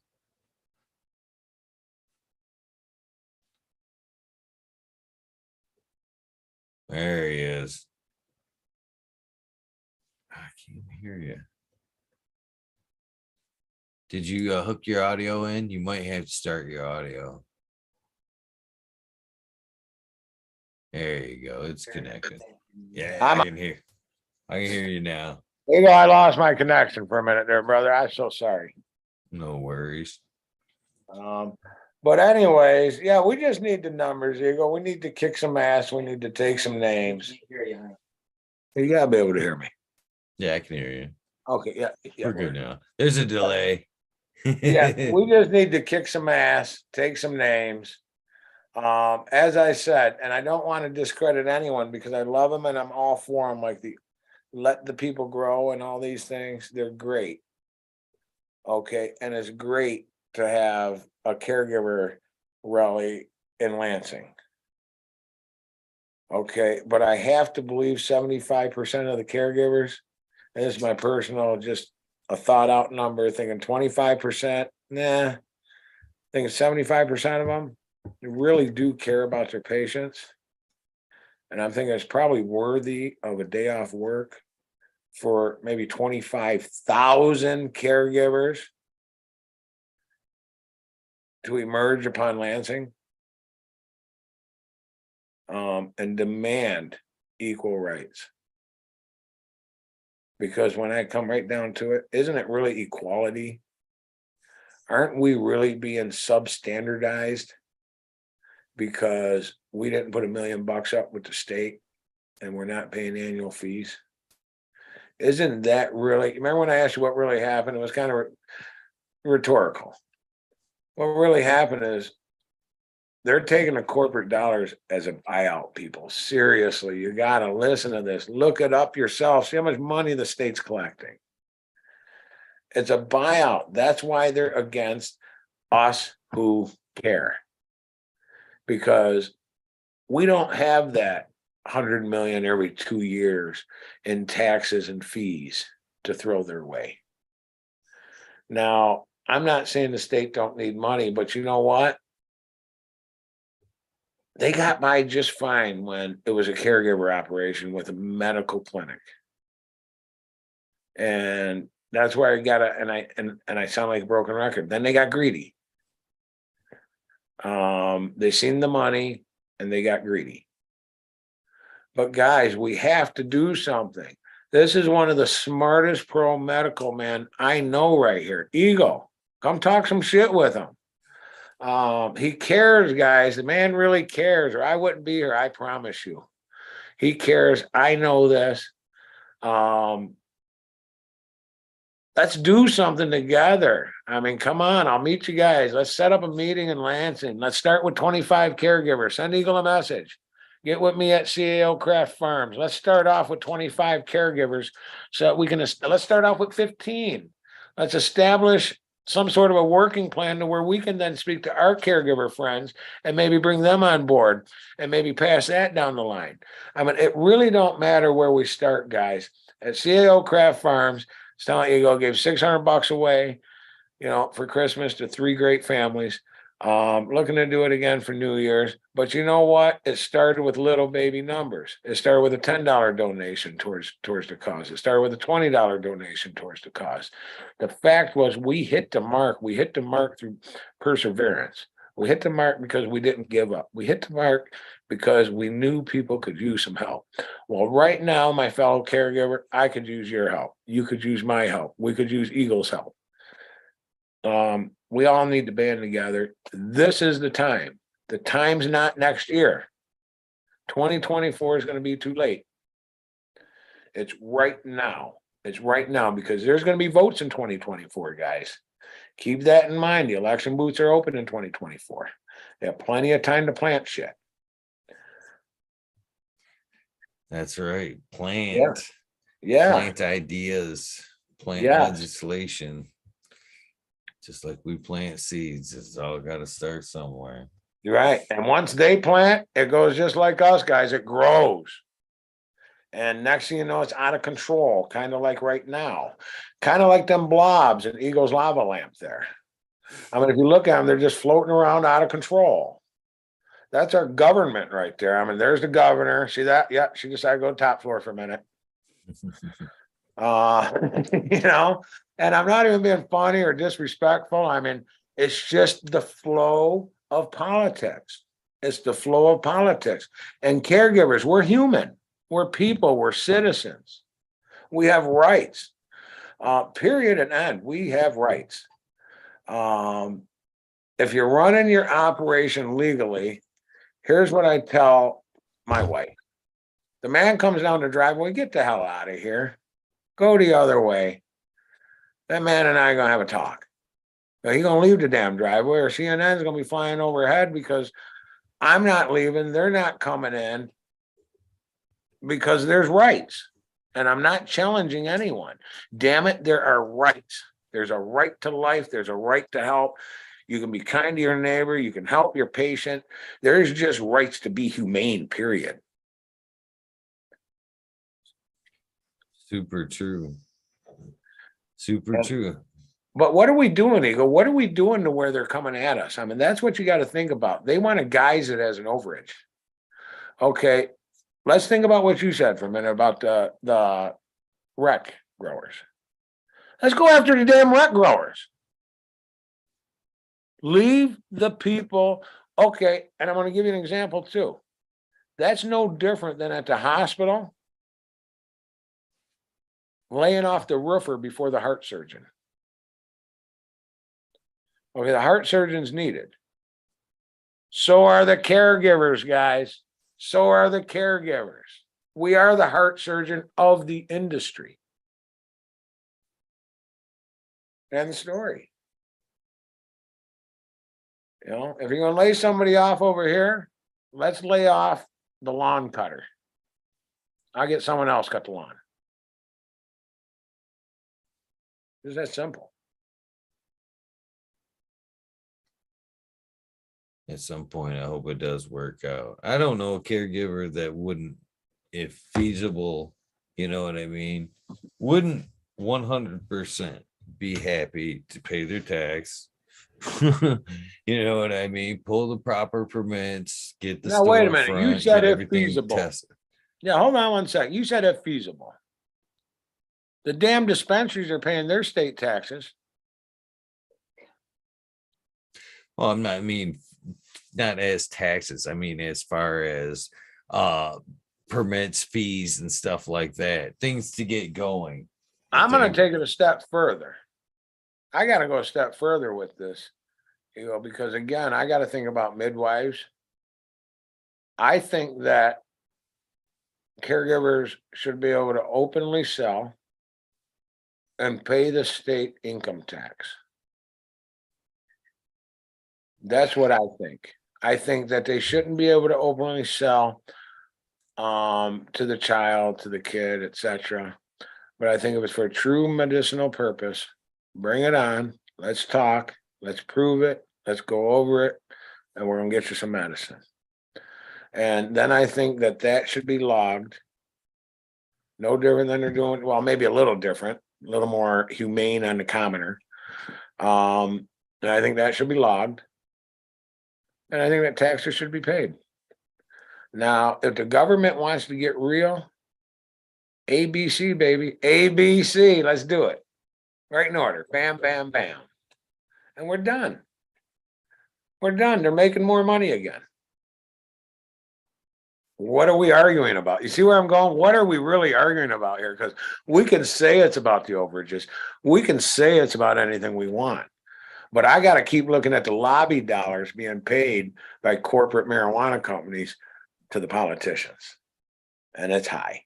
There he is. I can't hear you. Did you hook your audio in? You might have to start your audio. There you go. It's connected. Yeah, I can hear. I can hear you now. I lost my connection for a minute there, brother. I'm so sorry. No worries. But anyways, yeah, we just need the numbers. We need to kick some ass. We need to take some names. You gotta be able to hear me. Yeah, I can hear you. Okay, yeah. We're good now. There's a delay. Yeah, we just need to kick some ass, take some names. As I said, and I don't want to discredit anyone because I love them and I'm all for them, like let the people grow and all these things. They're great. Okay, and it's great to have a caregiver rally in Lansing. Okay, but I have to believe 75% of the caregivers, and this is my personal, just a thought out number, thinking 25%, nah, thinking 75% of them really do care about their patients. And I'm thinking it's probably worthy of a day off work for maybe 25,000 caregivers to emerge upon Lansing and demand equal rights. Because when I come right down to it, isn't it really equality? Aren't we really being substandardized? Because we didn't put $1 million up with the state and we're not paying annual fees. Isn't that really, remember when I asked you what really happened? It was kind of rhetorical. What really happened is they're taking the corporate dollars as a buyout, people. Seriously, you got to listen to this. Look it up yourself. See how much money the state's collecting. It's a buyout. That's why they're against us who care. Because we don't have that 100 million every 2 years in taxes and fees to throw their way. Now, I'm not saying the state don't need money, but you know what? They got by just fine when it was a caregiver operation with a medical clinic. And that's where I got and I sound like a broken record. Then they got greedy. They seen the money and they got greedy. But guys, we have to do something. This is one of the smartest pro medical men I know right here. Eagle, come talk some shit with him. He cares, guys. The man really cares, or I wouldn't be here. I promise you. He cares. I know this. Let's do something together. I mean, come on. I'll meet you guys. Let's set up a meeting in Lansing. Let's start with 25 caregivers. Send Eagle a message. Get with me at CAO Craft Farms. Let's start off with 25 caregivers so we can, let's start off with 15. Let's establish some sort of a working plan to where we can then speak to our caregiver friends and maybe bring them on board and maybe pass that down the line. I mean, it really don't matter where we start, guys. At CAO Craft Farms, Stalin Eagle gave $600 away, you know, for Christmas to 3 great families. Looking to do it again for New Year's. But you know what? It started with little baby numbers. It started with a $10 donation towards the cause. It started with a $20 donation towards the cause. The fact was we hit the mark. We hit the mark through perseverance. We hit the mark because we didn't give up. We hit the mark because we knew people could use some help. Well, right now, my fellow caregiver, I could use your help. You could use my help. We could use Eagle's help. We all need to band together. This is the time. The time's not next year. 2024 is going to be too late. It's right now. It's right now because there's going to be votes in 2024, guys. Keep that in mind. The election booths are open in 2024. They have plenty of time to plant shit. That's right. Plant. Yeah. Plant ideas. Plant legislation. Just like we plant seeds, it's all got to start somewhere. You're right. And once they plant, it goes just like us, guys. It grows. And next thing you know, it's out of control, kind of like right now. Kind of like them blobs in Eagle's lava lamp there. I mean, if you look at them, they're just floating around out of control. That's our government right there. I mean, there's the governor. See that? Yeah, she decided to go top floor for a minute. You know, and I'm not even being funny or disrespectful. I mean, it's just the flow of politics. It's the flow of politics. And caregivers, we're human. We're people. We're citizens. We have rights. Period and end. We have rights. If you're running your operation legally, here's what I tell my wife. The man comes down the driveway, get the hell out of here. Go the other way. That man and I are going to have a talk. He's going to leave the damn driveway or CNN's going to be flying overhead because I'm not leaving. They're not coming in because there's rights. And I'm not challenging anyone. Damn it, there are rights. There's a right to life. There's a right to help. You can be kind to your neighbor. You can help your patient. There's just rights to be humane, period. Super true. Super true. But what are we doing, Eagle? What are we doing to where they're coming at us? I mean, that's what you got to think about. They want to guise it as an overage. Okay, let's think about what you said for a minute about the rec growers. Let's go after the damn rec growers. Leave the people. Okay, and I'm going to give you an example too. That's no different than at the hospital laying off the roofer before the heart surgeon. Okay, the heart surgeon's needed. So are the caregivers, guys. So are the caregivers. We are the heart surgeon of the industry. End the story. You know, if you're going to lay somebody off over here, let's lay off the lawn cutter. I'll get someone else cut the lawn. It's that simple. At some point, I hope it does work out. I don't know a caregiver that wouldn't, if feasible, you know what I mean, wouldn't 100% be happy to pay their tax. You know what I mean? Pull the proper permits, get the Now, wait a minute. You storefront, said get if everything feasible. tested. Yeah, hold on one sec. You said if feasible. The damn dispensaries are paying their state taxes. Well, I'm not, I mean, not as taxes. I mean, as far as permits, fees, and stuff like that, things to get going. I'm going to take it a step further. I got to go a step further with this, you know, because again, I got to think about midwives. I think that caregivers should be able to openly sell and pay the state income tax. That's what I think. I think that they shouldn't be able to openly sell to the child, to the kid, etc. But I think if it's for a true medicinal purpose, bring it on. Let's talk. Let's prove it. Let's go over it. And we're going to get you some medicine. And then I think that that should be logged. No different than they're doing. Well, maybe a little different, a little more humane on the commoner. And I think that should be logged. And I think that taxes should be paid. Now, if the government wants to get real, ABC, baby, ABC, let's do it. Right in order. Bam, bam, bam. And we're done. We're done. They're making more money again. What are we arguing about? You see where I'm going? What are we really arguing about here? Because we can say it's about the overages. We can say it's about anything we want. But I got to keep looking at the lobby dollars being paid by corporate marijuana companies to the politicians. And it's high.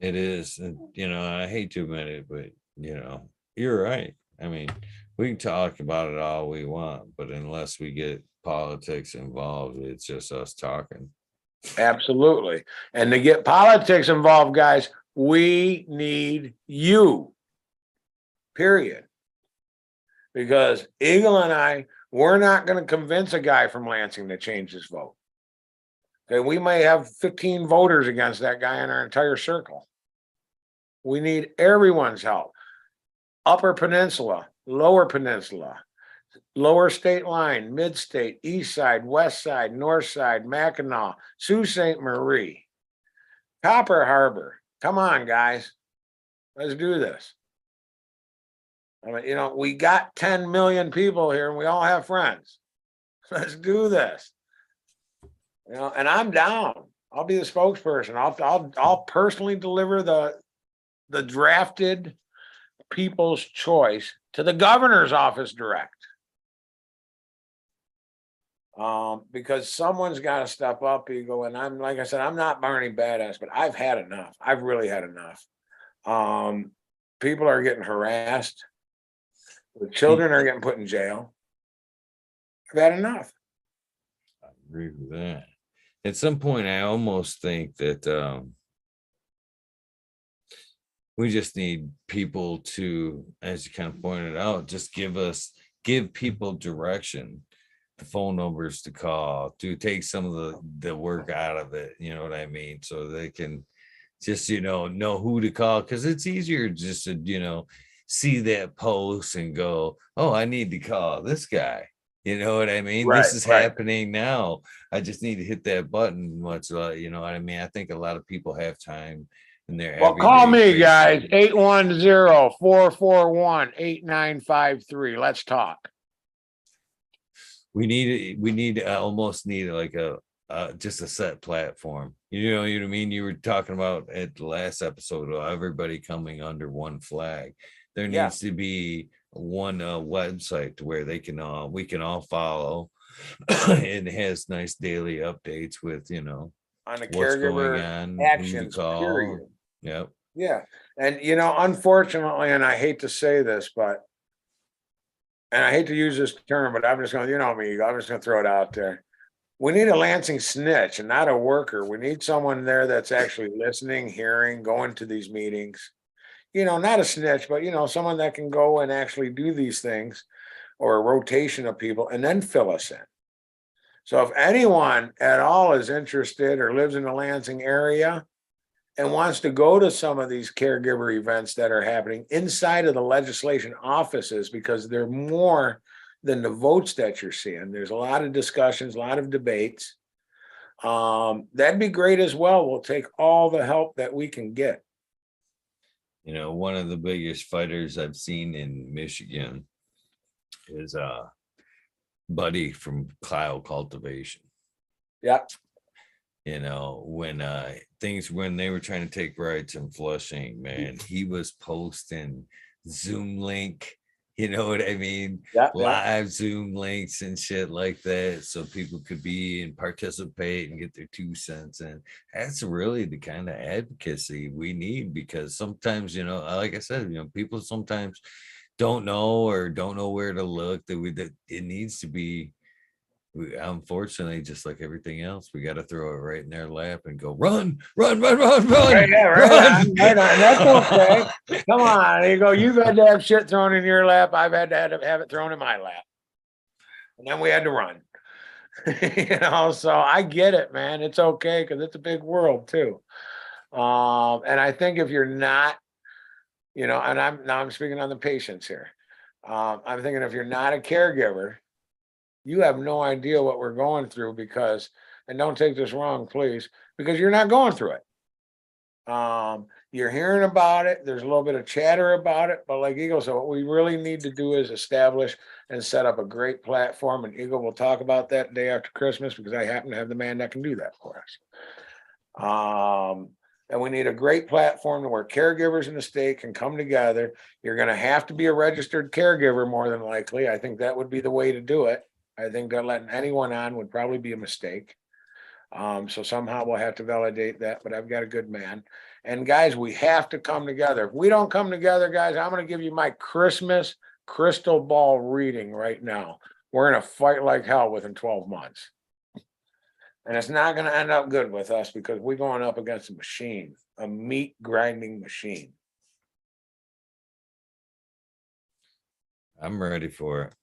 It is. And, you know, I hate to admit it, but, you know, you're right. I mean, we can talk about it all we want, but unless we get politics involved, it's just us talking. Absolutely. And to get politics involved, guys, we need you. Period. Because Eagle and I, we're not going to convince a guy from Lansing to change his vote. Okay, we may have 15 voters against that guy in our entire circle. We need everyone's help. Upper Peninsula, Lower Peninsula, Lower State Line, Mid-State, East Side, West Side, North Side, Mackinac, Sault Ste. Marie, Copper Harbor. Come on, guys. Let's do this. I mean, you know, we got 10 million people here and we all have friends. Let's do this. You know, and I'm down. I'll be the spokesperson. I'll personally deliver the drafted people's choice to the governor's office direct. Because someone's got to step up, Eagle. And I'm, like I said, I'm not Barney Badass, but I've had enough. I've really had enough. People are getting harassed. The children are getting put in jail. I've had enough. I agree with that. At some point, I almost think that we just need people to, as you kind of pointed out, just give people direction, the phone numbers to call, to take some of the work out of it. You know what I mean? So they can just, you know who to call, because it's easier just to, see that post and go, oh, I need to call this guy. You know what I mean? This is happening now. I just need to hit that button. Much, you know what I mean? I think a lot of people have time in their. Well, call me, guys. 810-441-8953. Let's talk. We almost need like just a set platform. You know what I mean? You were talking about at the last episode of everybody coming under one flag. There Yeah, needs to be one website to where they can we can all follow. It has nice daily updates with, you know, on the what's going caregiver on, who to actions, call. period. Yep. Yeah. And unfortunately, and I hate to say this, but and I hate to use this term, but I'm just going, me, I'm just going to throw it out there. We need a Lansing snitch and not a worker. We need someone there that's actually listening, hearing, going to these meetings. Not a snitch, but someone that can go and actually do these things, or a rotation of people, and then fill us in. So if anyone at all is interested or lives in the Lansing area and wants to go to some of these caregiver events that are happening inside of the legislation offices, because they're more than the votes that you're seeing. There's a lot of discussions, a lot of debates. That'd be great as well. We'll take all the help that we can get. You know, one of the biggest fighters I've seen in Michigan is Buddy from CAO Cultivation. Yeah. You know, when when they were trying to take rights in Flushing, man, he was posting Zoom link, you know what I mean? Yeah. Live Zoom links and shit like that, so people could be and participate and get their 2 cents in. That's really the kind of advocacy we need, because sometimes, you know, like I said, you know, people sometimes don't know or don't know where to look. That it needs to be, unfortunately, just like everything else, we got to throw it right in their lap and go, run, run, run, run, run, Yeah, right on, right on. That's okay. Come on, there you go. You've had to have shit thrown in your lap. I've had to have it thrown in my lap, and then we had to run. So I get it, man. It's okay, because it's a big world too. And I think if you're not, and I'm speaking on the patients here. I'm thinking if you're not a caregiver, you have no idea what we're going through, because, and don't take this wrong, please, because you're not going through it. You're hearing about it. There's a little bit of chatter about it, but like Eagle said, what we really need to do is establish and set up a great platform. And Eagle will talk about that day after Christmas, because I happen to have the man that can do that for us. And we need a great platform to where caregivers in the state can come together. You're going to have to be a registered caregiver, more than likely. I think that would be the way to do it. I think that letting anyone on would probably be a mistake. So somehow we'll have to validate that, but I've got a good man. And guys, we have to come together. If we don't come together, guys, I'm going to give you my Christmas crystal ball reading right now. We're in a fight like hell within 12 months. And it's not going to end up good with us, because we're going up against a machine, a meat grinding machine. I'm ready for it.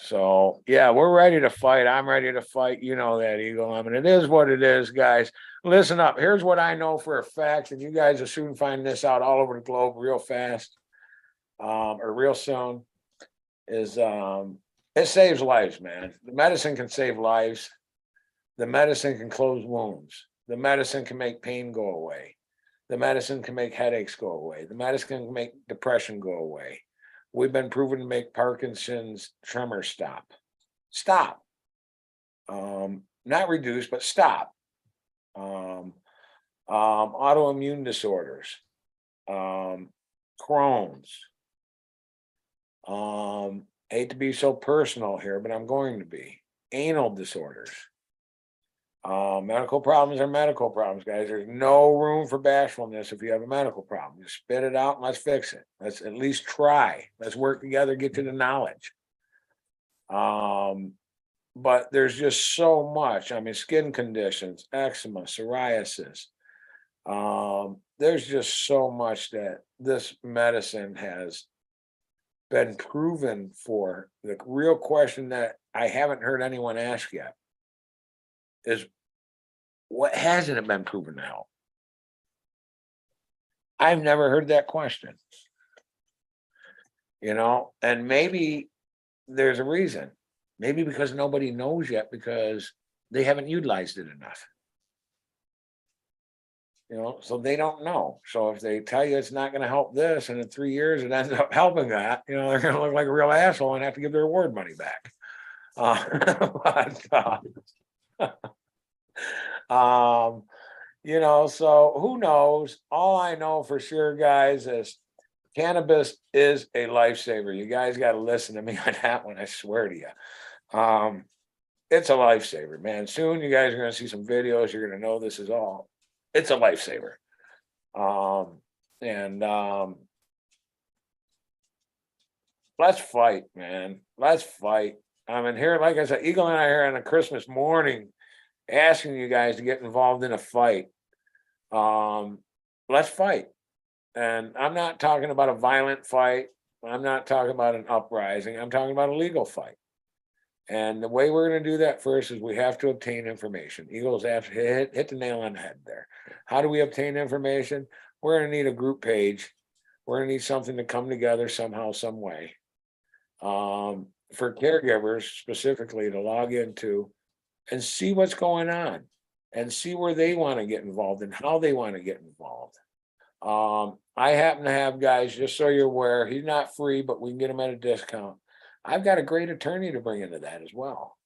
So yeah, we're ready to fight. I'm ready to fight. You know that, Eagle. I mean, it is what it is, guys. Listen up. Here's what I know for a fact, and you guys will soon find this out all over the globe real fast, or real soon, is it saves lives, man. The medicine can save lives. The medicine can close wounds. The medicine can make pain go away. The medicine can make headaches go away. The medicine can make depression go away. We've been proven to make Parkinson's tremor stop. Stop. Not reduce, but stop. Autoimmune disorders. Crohn's. Hate to be so personal here, but I'm going to be. Anal disorders. Medical problems are medical problems, guys. There's no room for bashfulness if you have a medical problem. Just spit it out and let's fix it. Let's at least try. Let's work together, get to the knowledge. But there's just so much. I mean, skin conditions, eczema, psoriasis. There's just so much that this medicine has been proven for. The real question that I haven't heard anyone ask yet is, what hasn't it been proven to help? I've never heard that question. And maybe there's a reason. Maybe because nobody knows yet, because they haven't utilized it enough. So they don't know. So if they tell you it's not going to help this, and in 3 years it ends up helping that, they're going to look like a real asshole and have to give their award money back. You know, so who knows? All I know for sure, guys, is cannabis is a lifesaver. You guys got to listen to me on that one. I swear to you. It's a lifesaver, man. Soon you guys are going to see some videos. You're going to know this is all. It's a lifesaver. And let's fight, man. Let's fight. I mean, here, like I said, Eagle and I are on a Christmas morning asking you guys to get involved in a fight. Let's fight. And I'm not talking about a violent fight. I'm not talking about an uprising. I'm talking about a legal fight. And the way we're going to do that first is we have to obtain information. Eagles have to hit the nail on the head there. How do we obtain information? We're going to need a group page. We're going to need something to come together somehow, some way. For caregivers specifically to log into and see what's going on and see where they want to get involved and how they want to get involved. I happen to have, guys, just so you're aware, he's not free, but we can get him at a discount. I've got a great attorney to bring into that as well.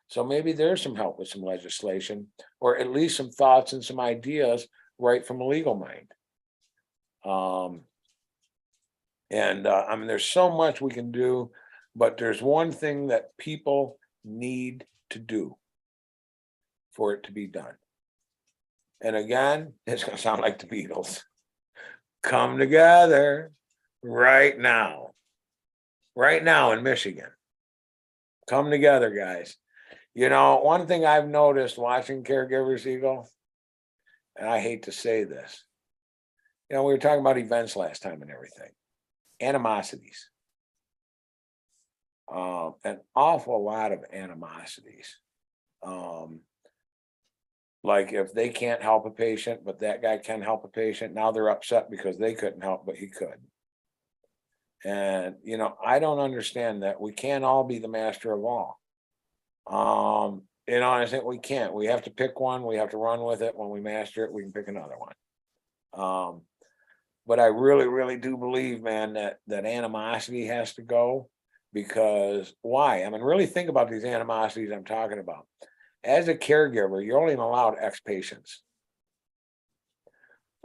So maybe there's some help with some legislation, or at least some thoughts and some ideas right from a legal mind. I mean, there's so much we can do, but there's one thing that people need to do for it to be done. And again, it's going to sound like the Beatles. Come together right now in Michigan. Come together, guys. You know, one thing I've noticed watching Caregivers, Eagle, and I hate to say this, you know, we were talking about events last time and everything, animosities. An awful lot of animosities. Like if they can't help a patient, but that guy can help a patient, now they're upset because they couldn't help, but he could. And, you know, I don't understand that. We can't all be the master of all. You know, I think we can't. We have to pick one. We have to run with it. When we master it, we can pick another one. But I really, really do believe, man, that animosity has to go. Because why? I mean, really think about these animosities I'm talking about. As a caregiver, you're only allowed X patients.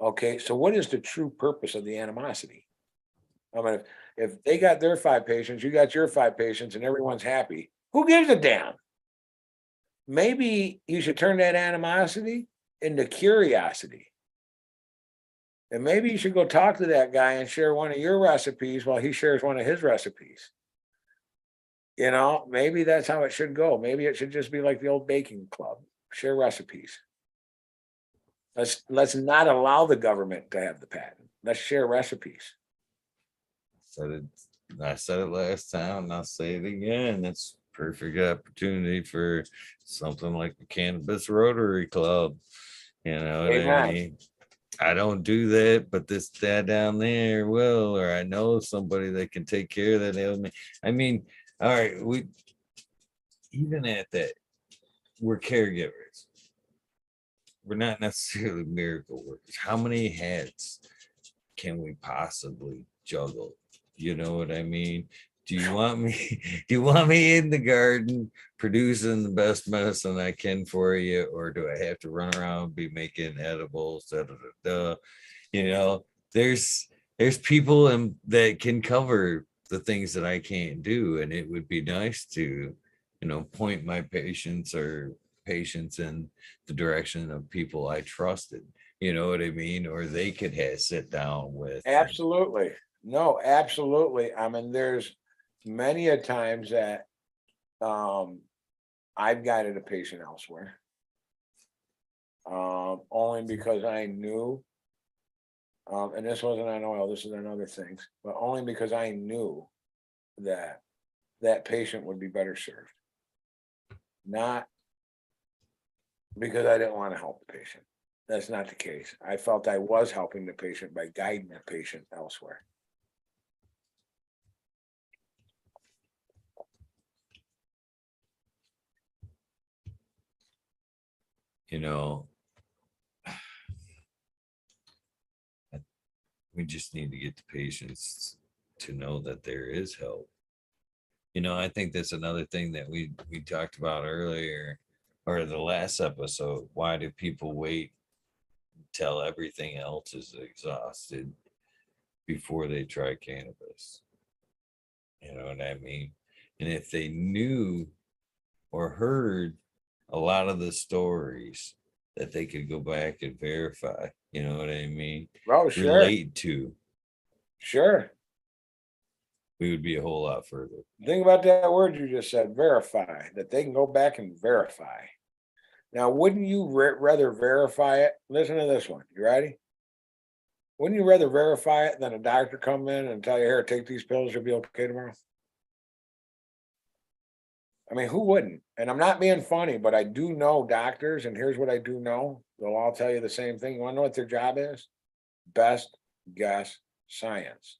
Okay, so what is the true purpose of the animosity? I mean, if they got their 5 patients, you got your 5 patients, and everyone's happy, who gives a damn? Maybe you should turn that animosity into curiosity. And maybe you should go talk to that guy and share one of your recipes while he shares one of his recipes. You know, maybe that's how it should go. Maybe it should just be like the old baking club, share recipes. Let's not allow the government to have the patent. Let's share recipes. I said it last time, and I'll say it again. It's perfect opportunity for something like the Cannabis Rotary Club. You know what I mean? I don't do that, but this dad down there will, or I know somebody that can take care of that ailment. I mean, all right, we even at that, we're caregivers. We're not necessarily miracle workers. How many hats can we possibly juggle? You know what I mean? Do you want me in the garden producing the best medicine I can for you, or do I have to run around and be making edibles? You know, there's people that can cover the things that I can't do, and it would be nice to, you know, point my patients in the direction of people I trusted. You know what I mean? Or they could sit down with. Absolutely. No, absolutely. I mean, there's many a times that I've guided a patient elsewhere. Only because I knew, and this wasn't on oil, this is on other things, but only because I knew that that patient would be better served. Not because I didn't want to help the patient. That's not the case. I felt I was helping the patient by guiding the patient elsewhere. You know, we just need to get the patients to know that there is help. You know, I think that's another thing that we talked about earlier. or the last episode, why do people wait till everything else is exhausted before they try cannabis? You know what I mean? And if they knew or heard a lot of the stories that they could go back and verify, you know what I mean? Oh, sure. Relate to, Sure. we would be a whole lot further. Think about that word you just said, verify, that they can go back and verify. Now, wouldn't you rather verify it? Listen to this one. You ready? Wouldn't you rather verify it than a doctor come in and tell you, here, take these pills, you'll be okay tomorrow? I mean, who wouldn't? And I'm not being funny, but I do know doctors, and here's what I do know. They'll all tell you the same thing. You want to know what their job is? Best guess science.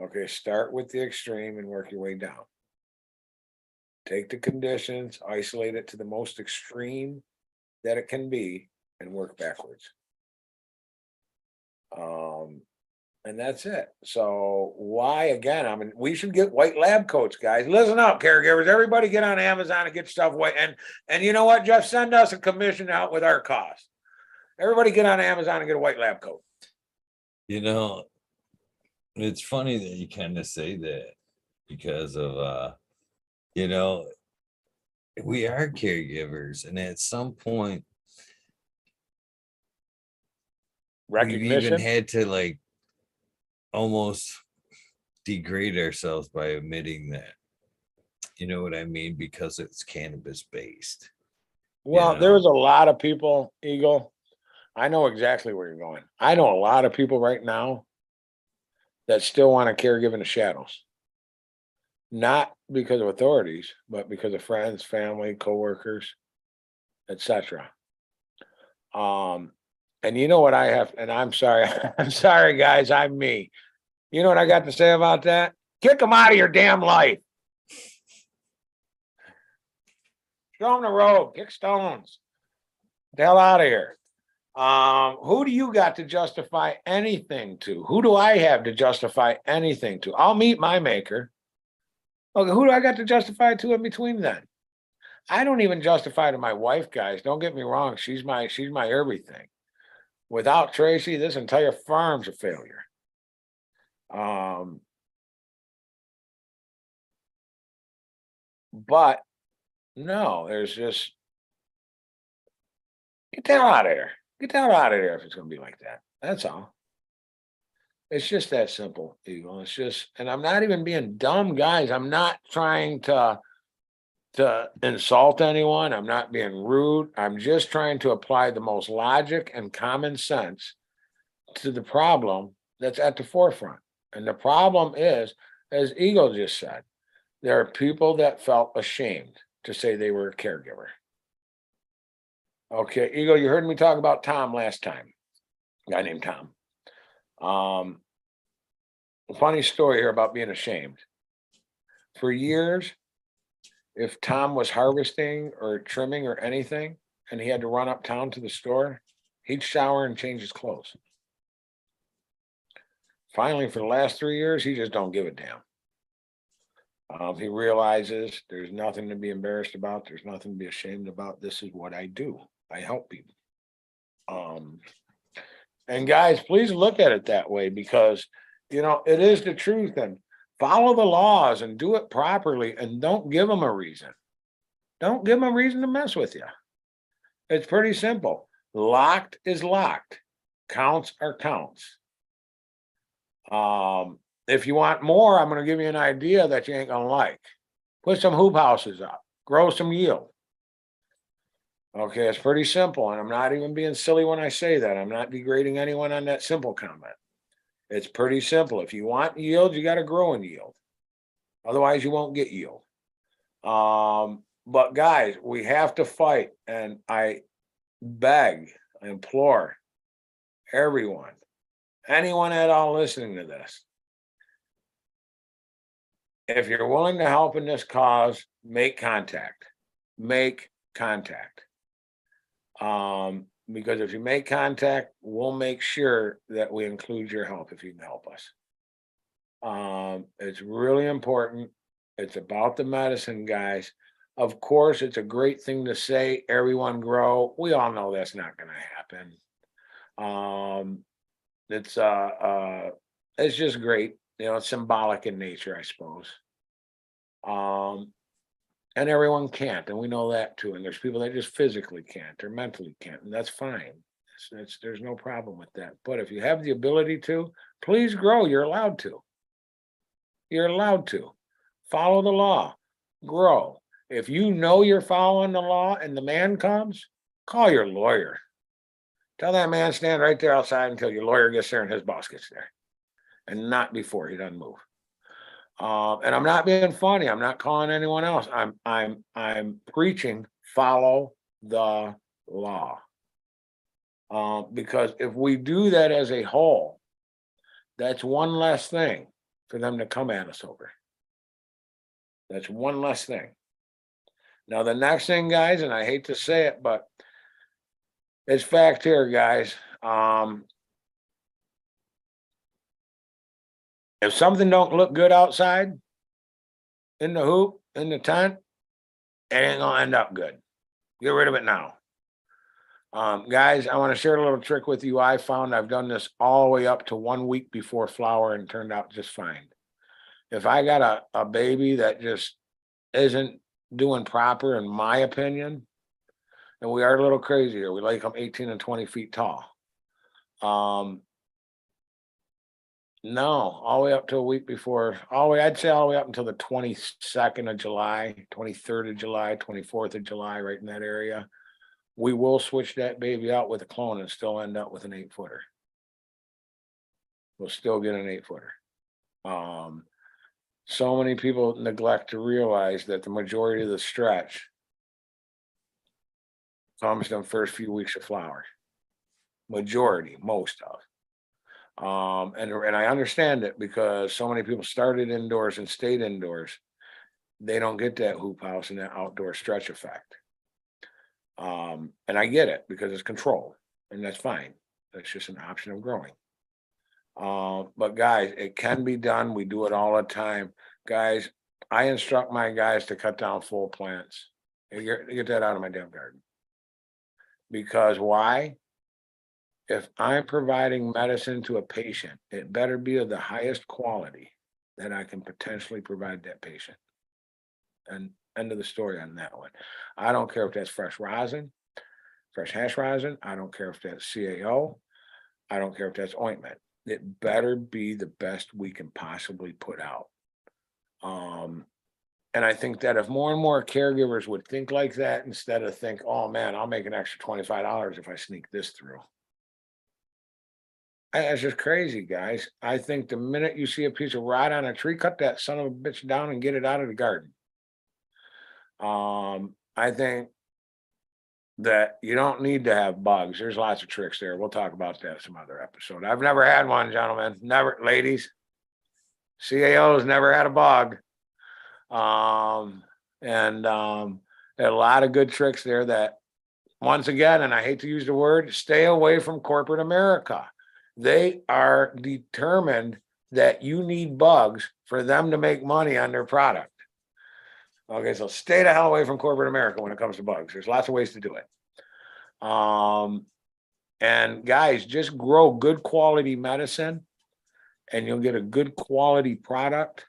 Okay, start with the extreme and work your way down. Take the conditions, isolate it to the most extreme that it can be, and work backwards. And that's it. So why again? I mean, we should get white lab coats, guys. Listen up, caregivers. Everybody get on Amazon and get stuff white. And you know what, Jeff? Send us a commission out with our cost. Everybody get on Amazon and get a white lab coat. You know, it's funny that you kind of say that because of you know, we are caregivers, and at some point we've even Recognition. had to like almost degrade ourselves by admitting that. You know what I mean? Because it's cannabis based. Well, You there know? was a lot of people, Eagle. I know exactly where you're going. I know a lot of people right now that still want to caregive in the shadows. Not because of authorities, but because of friends, family, coworkers, etc. And you know what I have, and I'm sorry, I'm sorry, guys, I'm me. You know what I got to say about that? Kick them out of your damn life. Show them the road, kick stones. Get the hell out of here. Who do you got to justify anything to? Who do I have to justify anything to? I'll meet my maker. Okay, who do I got to justify to in between then? I don't even justify to my wife, guys. Don't get me wrong. She's my everything. Without Tracy, this entire farm's a failure. But no, there's just get the hell out of here. Get the hell out of here if it's gonna be like that. That's all. It's just that simple, Eagle. It's just, and I'm not even being dumb, guys. I'm not trying to insult anyone. I'm not being rude. I'm just trying to apply the most logic and common sense to the problem that's at the forefront. And the problem is, as Eagle just said, there are people that felt ashamed to say they were a caregiver. Okay, Eagle, you heard me talk about Tom last time. A guy named Tom. Funny story here about being ashamed. For years, if Tom was harvesting or trimming or anything, and he had to run uptown to the store, he'd shower and change his clothes. Finally, for the last 3 years, he just don't give a damn. He realizes there's nothing to be embarrassed about. There's nothing to be ashamed about. This is what I do. I help people. And guys, please look at it that way because, you know, it is the truth. And follow the laws and do it properly and don't give them a reason. Don't give them a reason to mess with you. It's pretty simple. Locked is locked. Counts are counts. If you want more, I'm going to give you an idea that you ain't going to like. Put some hoop houses up. Grow some yield. Okay, it's pretty simple. And I'm not even being silly when I say that. I'm not degrading anyone on that simple comment. It's pretty simple. If you want yield, you got to grow in yield. Otherwise, you won't get yield. But guys, we have to fight. And I beg, I implore everyone, anyone at all listening to this, if you're willing to help in this cause, make contact. Make contact. Because if you make contact, we'll make sure that we include your help if you can help us. It's really important. It's about the medicine, guys. Of course, it's a great thing to say, everyone grow. We all know that's not going to happen. Um, it's it's just great. You know, it's symbolic in nature, I suppose. Um, and everyone can't, and we know that too. And there's people that just physically can't or mentally can't, and that's fine. There's no problem with that. But if you have the ability to, please grow. You're allowed to. You're allowed to follow the law, grow. If you know you're following the law and the man comes, call your lawyer. Tell that man stand right there outside until your lawyer gets there and his boss gets there, and not before he doesn't move. And I'm not being funny. I'm not calling anyone else. I'm preaching. Follow the law. Because if we do that as a whole, that's one less thing for them to come at us over. That's one less thing. Now, the next thing, guys, and I hate to say it, but it's fact here, guys. If something don't look good outside, in the hoop, in the tent, it ain't gonna end up good. Get rid of it now. Guys, I want to share a little trick with you. I found I've done this all the way up to 1 week before flower and turned out just fine. If I got a baby that just isn't doing proper, in my opinion, and we are a little crazy here. We like them 18 and 20 feet tall. No, all the way up to a week before, I'd say all the way up until the 22nd of July, 23rd of July, 24th of July, right in that area. We will switch that baby out with a clone and still end up with an 8-footer. We'll still get an 8-footer. So many people neglect to realize that the majority of the stretch comes in the first few weeks of flower. Majority, most of. And I understand it because so many people started indoors and stayed indoors. They don't get that hoop house and that outdoor stretch effect. And I get it because it's controlled, and that's fine. That's just an option of growing. But guys, it can be done. We do it all the time. Guys, I instruct my guys to cut down full plants. Get that out of my damn garden. Because why? If I'm providing medicine to a patient, it better be of the highest quality that I can potentially provide that patient. And end of the story on that one. I don't care if that's fresh rosin, fresh hash rosin. I don't care if that's CAO. I don't care if that's ointment. It better be the best we can possibly put out. And I think that if more and more caregivers would think like that, instead of think, oh man, I'll make an extra $25 if I sneak this through. That's just crazy, guys. I think the minute you see a piece of rot on a tree, cut that son of a bitch down and get it out of the garden. I think that you don't need to have bugs. There's lots of tricks there. We'll talk about that some other episode. I've never had one, gentlemen. Never, ladies. CAO's never had a bug. And there are a lot of good tricks there that, once again, and I hate to use the word, stay away from corporate America. They are determined that you need bugs for them to make money on their product. Okay, so stay the hell away from corporate America when it comes to bugs. There's lots of ways to do it. And guys, just grow good quality medicine and you'll get a good quality product.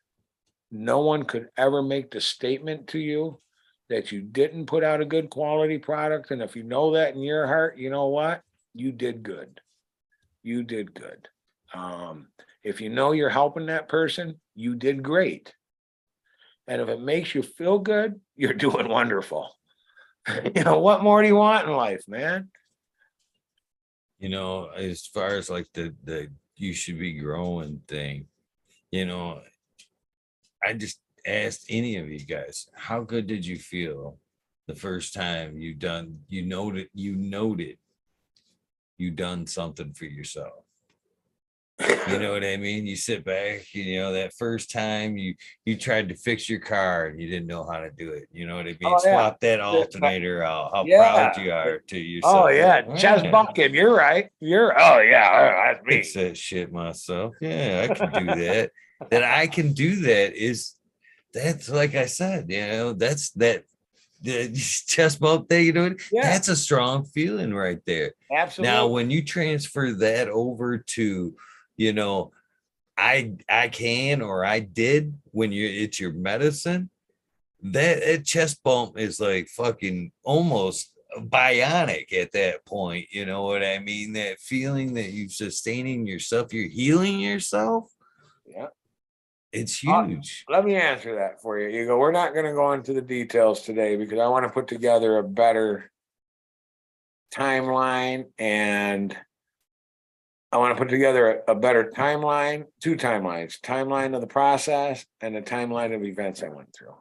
No one could ever make the statement to you that you didn't put out a good quality product. And if you know that in your heart, you know what? You did good. You did good. If you know you're helping that person, you did great. And if it makes you feel good, you're doing wonderful. You know, what more do you want in life, man? You know, as far as like the you should be growing thing, you know, I just asked any of you guys, how good did you feel the first time you noted you done something for yourself? You know what I mean? You sit back, you know, that first time you tried to fix your car and you didn't know how to do it. You know what I mean? Oh, yeah. Swap that alternator out. How Yeah. proud you are to yourself. Oh yeah, Like, chest "Man, bucket. You're right. Oh yeah, that's me. fix that shit myself. Yeah, I can do that. That I can do that is, that's like I said, you know, that's that the chest bump thing, you know, Yeah, that's a strong feeling right there. Now, absolutely. when you transfer that over to, you know, I can or I did when it's your medicine, that chest bump is like fucking almost bionic at that point. You know what I mean? That feeling that you're sustaining yourself, you're healing yourself. Yeah. It's Uh, huge. Let me answer that for you. You go, we're not going to go into the details today because I want to put together a better timeline, and I want to put together a better timeline, two timeline of the process and a timeline of events I went through.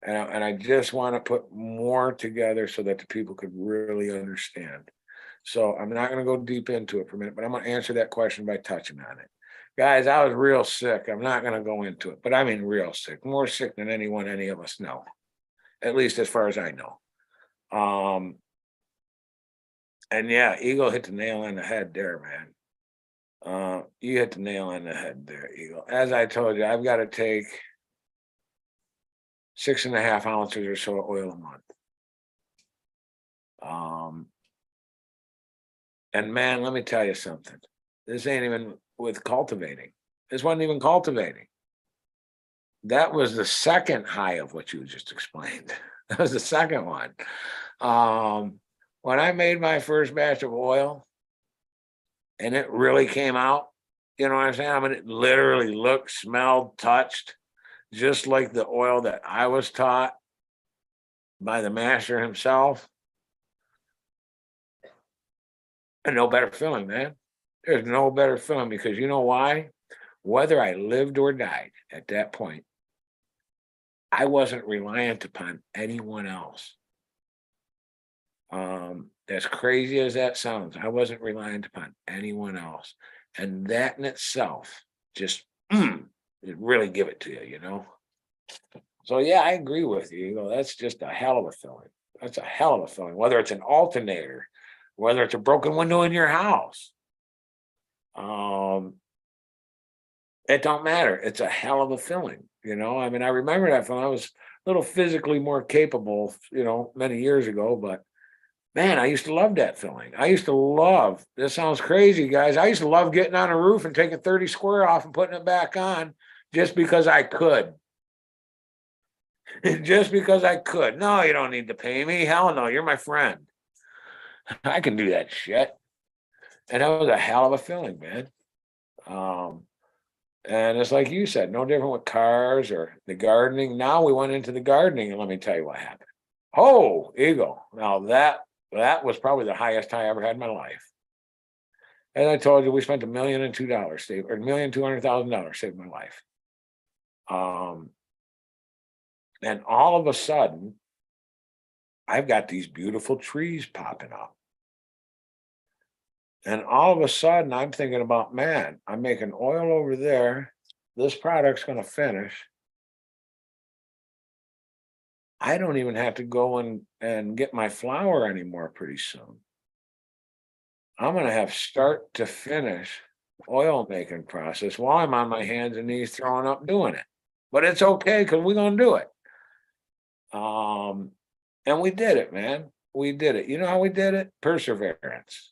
And I just want to put more together so that the people could really understand. So I'm not going to go deep into it for a minute, but I'm going to answer that question by touching on it. Guys, I was real sick. I'm not going to go into it, but I mean real sick, more sick than any of us know, at least as far as I know. And yeah, Eagle hit the nail on the head there, man. You hit the nail on the head there, Eagle. As I told you, I've got to take 6.5 ounces or so of oil a month. And man, let me tell you something. This ain't even with cultivating. This wasn't even cultivating. That was the second high of what you just explained. That was the second one. When I made my first batch of oil and it really came out, you know what I'm saying? I mean, it literally looked, smelled, touched, just like the oil that I was taught by the master himself. And no better feeling, man. There's no better feeling because you know why? Whether I lived or died at that point, I wasn't reliant upon anyone else. As crazy as that sounds, I wasn't reliant upon anyone else. And that in itself just it really give it to you, you know? So yeah, I agree with you. You know, that's just a hell of a feeling. That's a hell of a feeling, whether it's an alternator, whether it's a broken window in your house. It don't matter. It's a hell of a feeling, you know. I mean, I remember that when I was a little physically more capable, you know, many years ago, but man, I used to love that feeling. I used to love, this sounds crazy, guys. I used to love getting on a roof and taking 30 square off and putting it back on just because I could. Just because I could. No, you don't need to pay me. Hell no, you're my friend. I can do that shit. And that was a hell of a feeling, man. Um, and it's like you said, no different with cars or the gardening. Now we went into the gardening, and let me tell you what happened. Oh, Eagle. Now that was probably the highest high I ever had in my life. As I told you, we spent $1,002 save or $1,200,000 saved my life. And all of a sudden, I've got these beautiful trees popping up. And all of a sudden, I'm thinking about, man, I'm making oil over there. This product's going to finish. I don't even have to go and get my flour anymore pretty soon. I'm going to have start to finish oil making process while I'm on my hands and knees throwing up doing it. But it's okay because we're going to do it. And we did it, man. We did it. You know how we did it? Perseverance.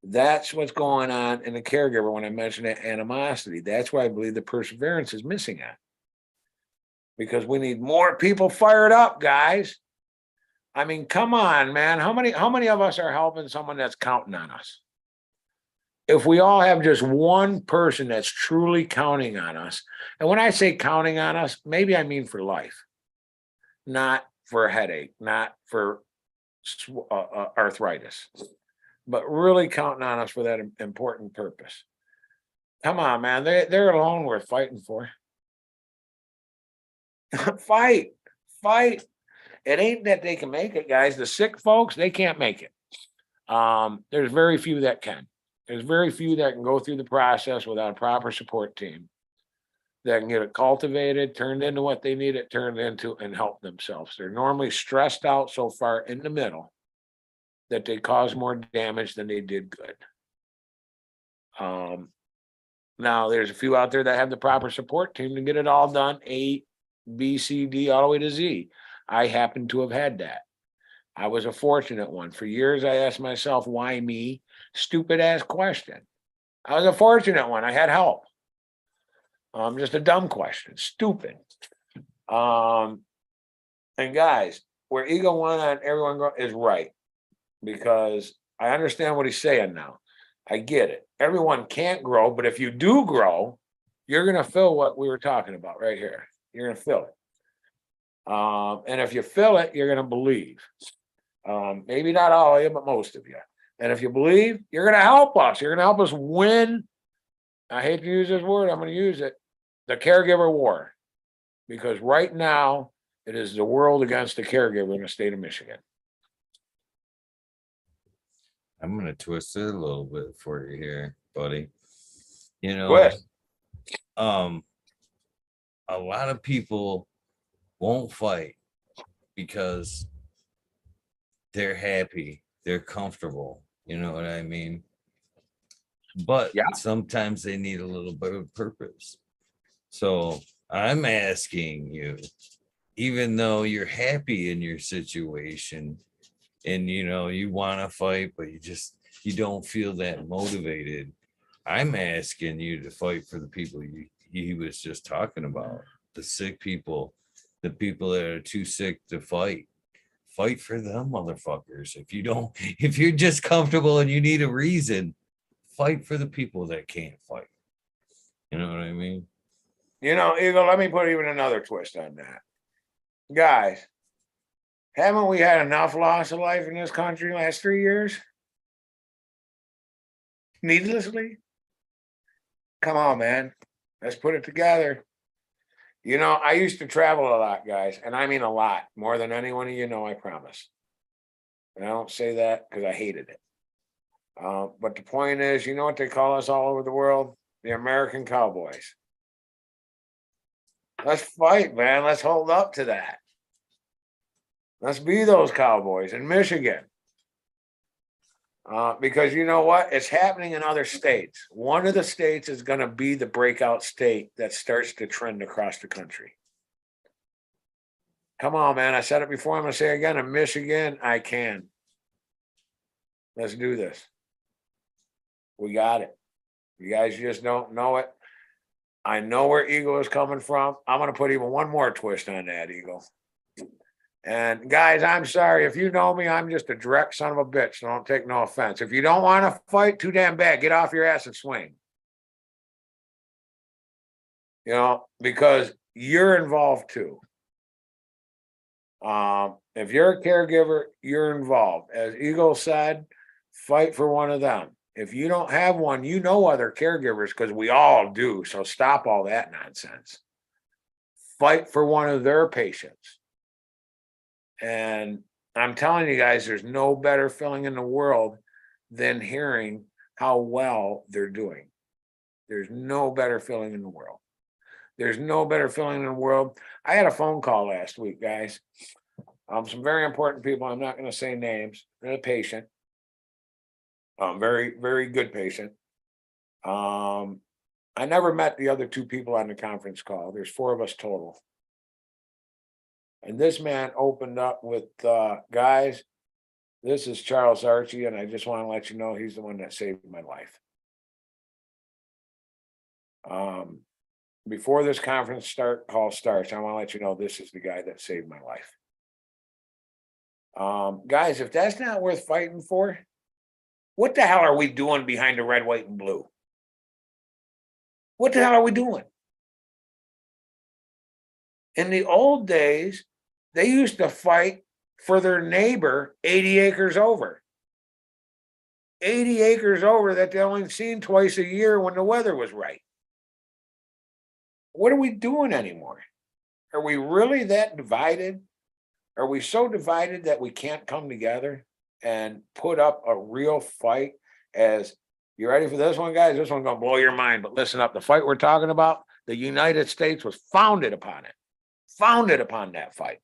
That's what's going on in the caregiver when I mentioned that animosity. That's why I believe the perseverance is missing at. Because we need more people fired up, guys. I mean, come on, man. How many of us are helping someone that's counting on us? If we all have just one person that's truly counting on us, and when I say counting on us, maybe I mean for life, not for a headache, not for arthritis, but really counting on us for that important purpose. Come on, man. They're alone worth fighting for. Fight, fight. It ain't that they can make it, guys. The sick folks, they can't make it. There's very few that can. There's very few that can go through the process without a proper support team that can get it cultivated, turned into what they need it turned into, and help themselves. They're normally stressed out so far in the middle that they cause more damage than they did good. Now there's a few out there that have the proper support team to get it all done, A, B, C, D, all the way to Z. I happen to have had that. I was a fortunate one. For years, I asked myself, why me? Stupid ass question. I was a fortunate one. I had help. Just a dumb question. Stupid. And guys, where ego won on everyone is right, because I understand what he's saying now. I get it. Everyone can't grow, but if you do grow, you're going to feel what we were talking about right here. You're going to feel it. And if you feel it, you're going to believe. Maybe not all of you, but most of you. And if you believe, you're going to help us. You're going to help us win. I hate to use this word. I'm going to use it. The caregiver war. Because right now, it is the world against the caregiver in the state of Michigan. I'm going to twist it a little bit for you here, buddy. You know, Twist. A lot of people won't fight because they're happy, they're comfortable. You know what I mean? But Yeah. sometimes they need a little bit of purpose. So I'm asking you, even though you're happy in your situation and you want to fight, but you don't feel that motivated, I'm asking you to fight for the people he was just talking about, the sick people, the people that are too sick to fight. Fight for them motherfuckers. If you're just comfortable and you need a reason, fight for the people that can't fight. You know what I mean? Eagle, let me put even another twist on that. Guys, haven't we had enough loss of life in this country last 3 years? Needlessly? Come on, man. Let's put it together. I used to travel a lot, guys, and I mean a lot, more than any one of you know, I promise. And I don't say that because I hated it. But the point is, you know what they call us all over the world? The American cowboys. Let's fight, man. Let's hold up to that. Let's be those cowboys in Michigan. Because you know what? It's happening in other states. One of the states is going to be the breakout state that starts to trend across the country. Come on, man. I said it before. I'm going to say it again. In Michigan, I can. Let's do this. We got it. You guys just don't know it. I know where ego is coming from. I'm going to put even one more twist on that, ego. And guys, I'm sorry. If you know me, I'm just a direct son of a bitch. So don't take no offense. If you don't want to fight, too damn bad. Get off your ass and swing. Because you're involved too. If you're a caregiver, you're involved. As Eagle said, fight for one of them. If you don't have one, you know other caregivers, because we all do. So stop all that nonsense. Fight for one of their patients. And I'm telling you guys, there's no better feeling in the world than hearing how well they're doing. There's no better feeling in the world. There's no better feeling in the world. I had a phone call last week, guys. Some very important people. I'm not going to say names. They're a patient. Very, very good patient. I never met the other two people on the conference call. There's 4 of us total. And this man opened up with, guys, this is Charles Archie, and I just want to let you know he's the one that saved my life. Before this conference call starts, I want to let you know this is the guy that saved my life. Guys, if that's not worth fighting for, what the hell are we doing behind the red, white, and blue? What the hell are we doing? In the old days, they used to fight for their neighbor 80 acres over. 80 acres over that they only seen twice a year when the weather was right. What are we doing anymore? Are we really that divided? Are we so divided that we can't come together and put up a real fight? As you ready for this one, guys? This one's gonna blow your mind, but listen up. The fight we're talking about, the United States was founded upon it. Founded upon that fight.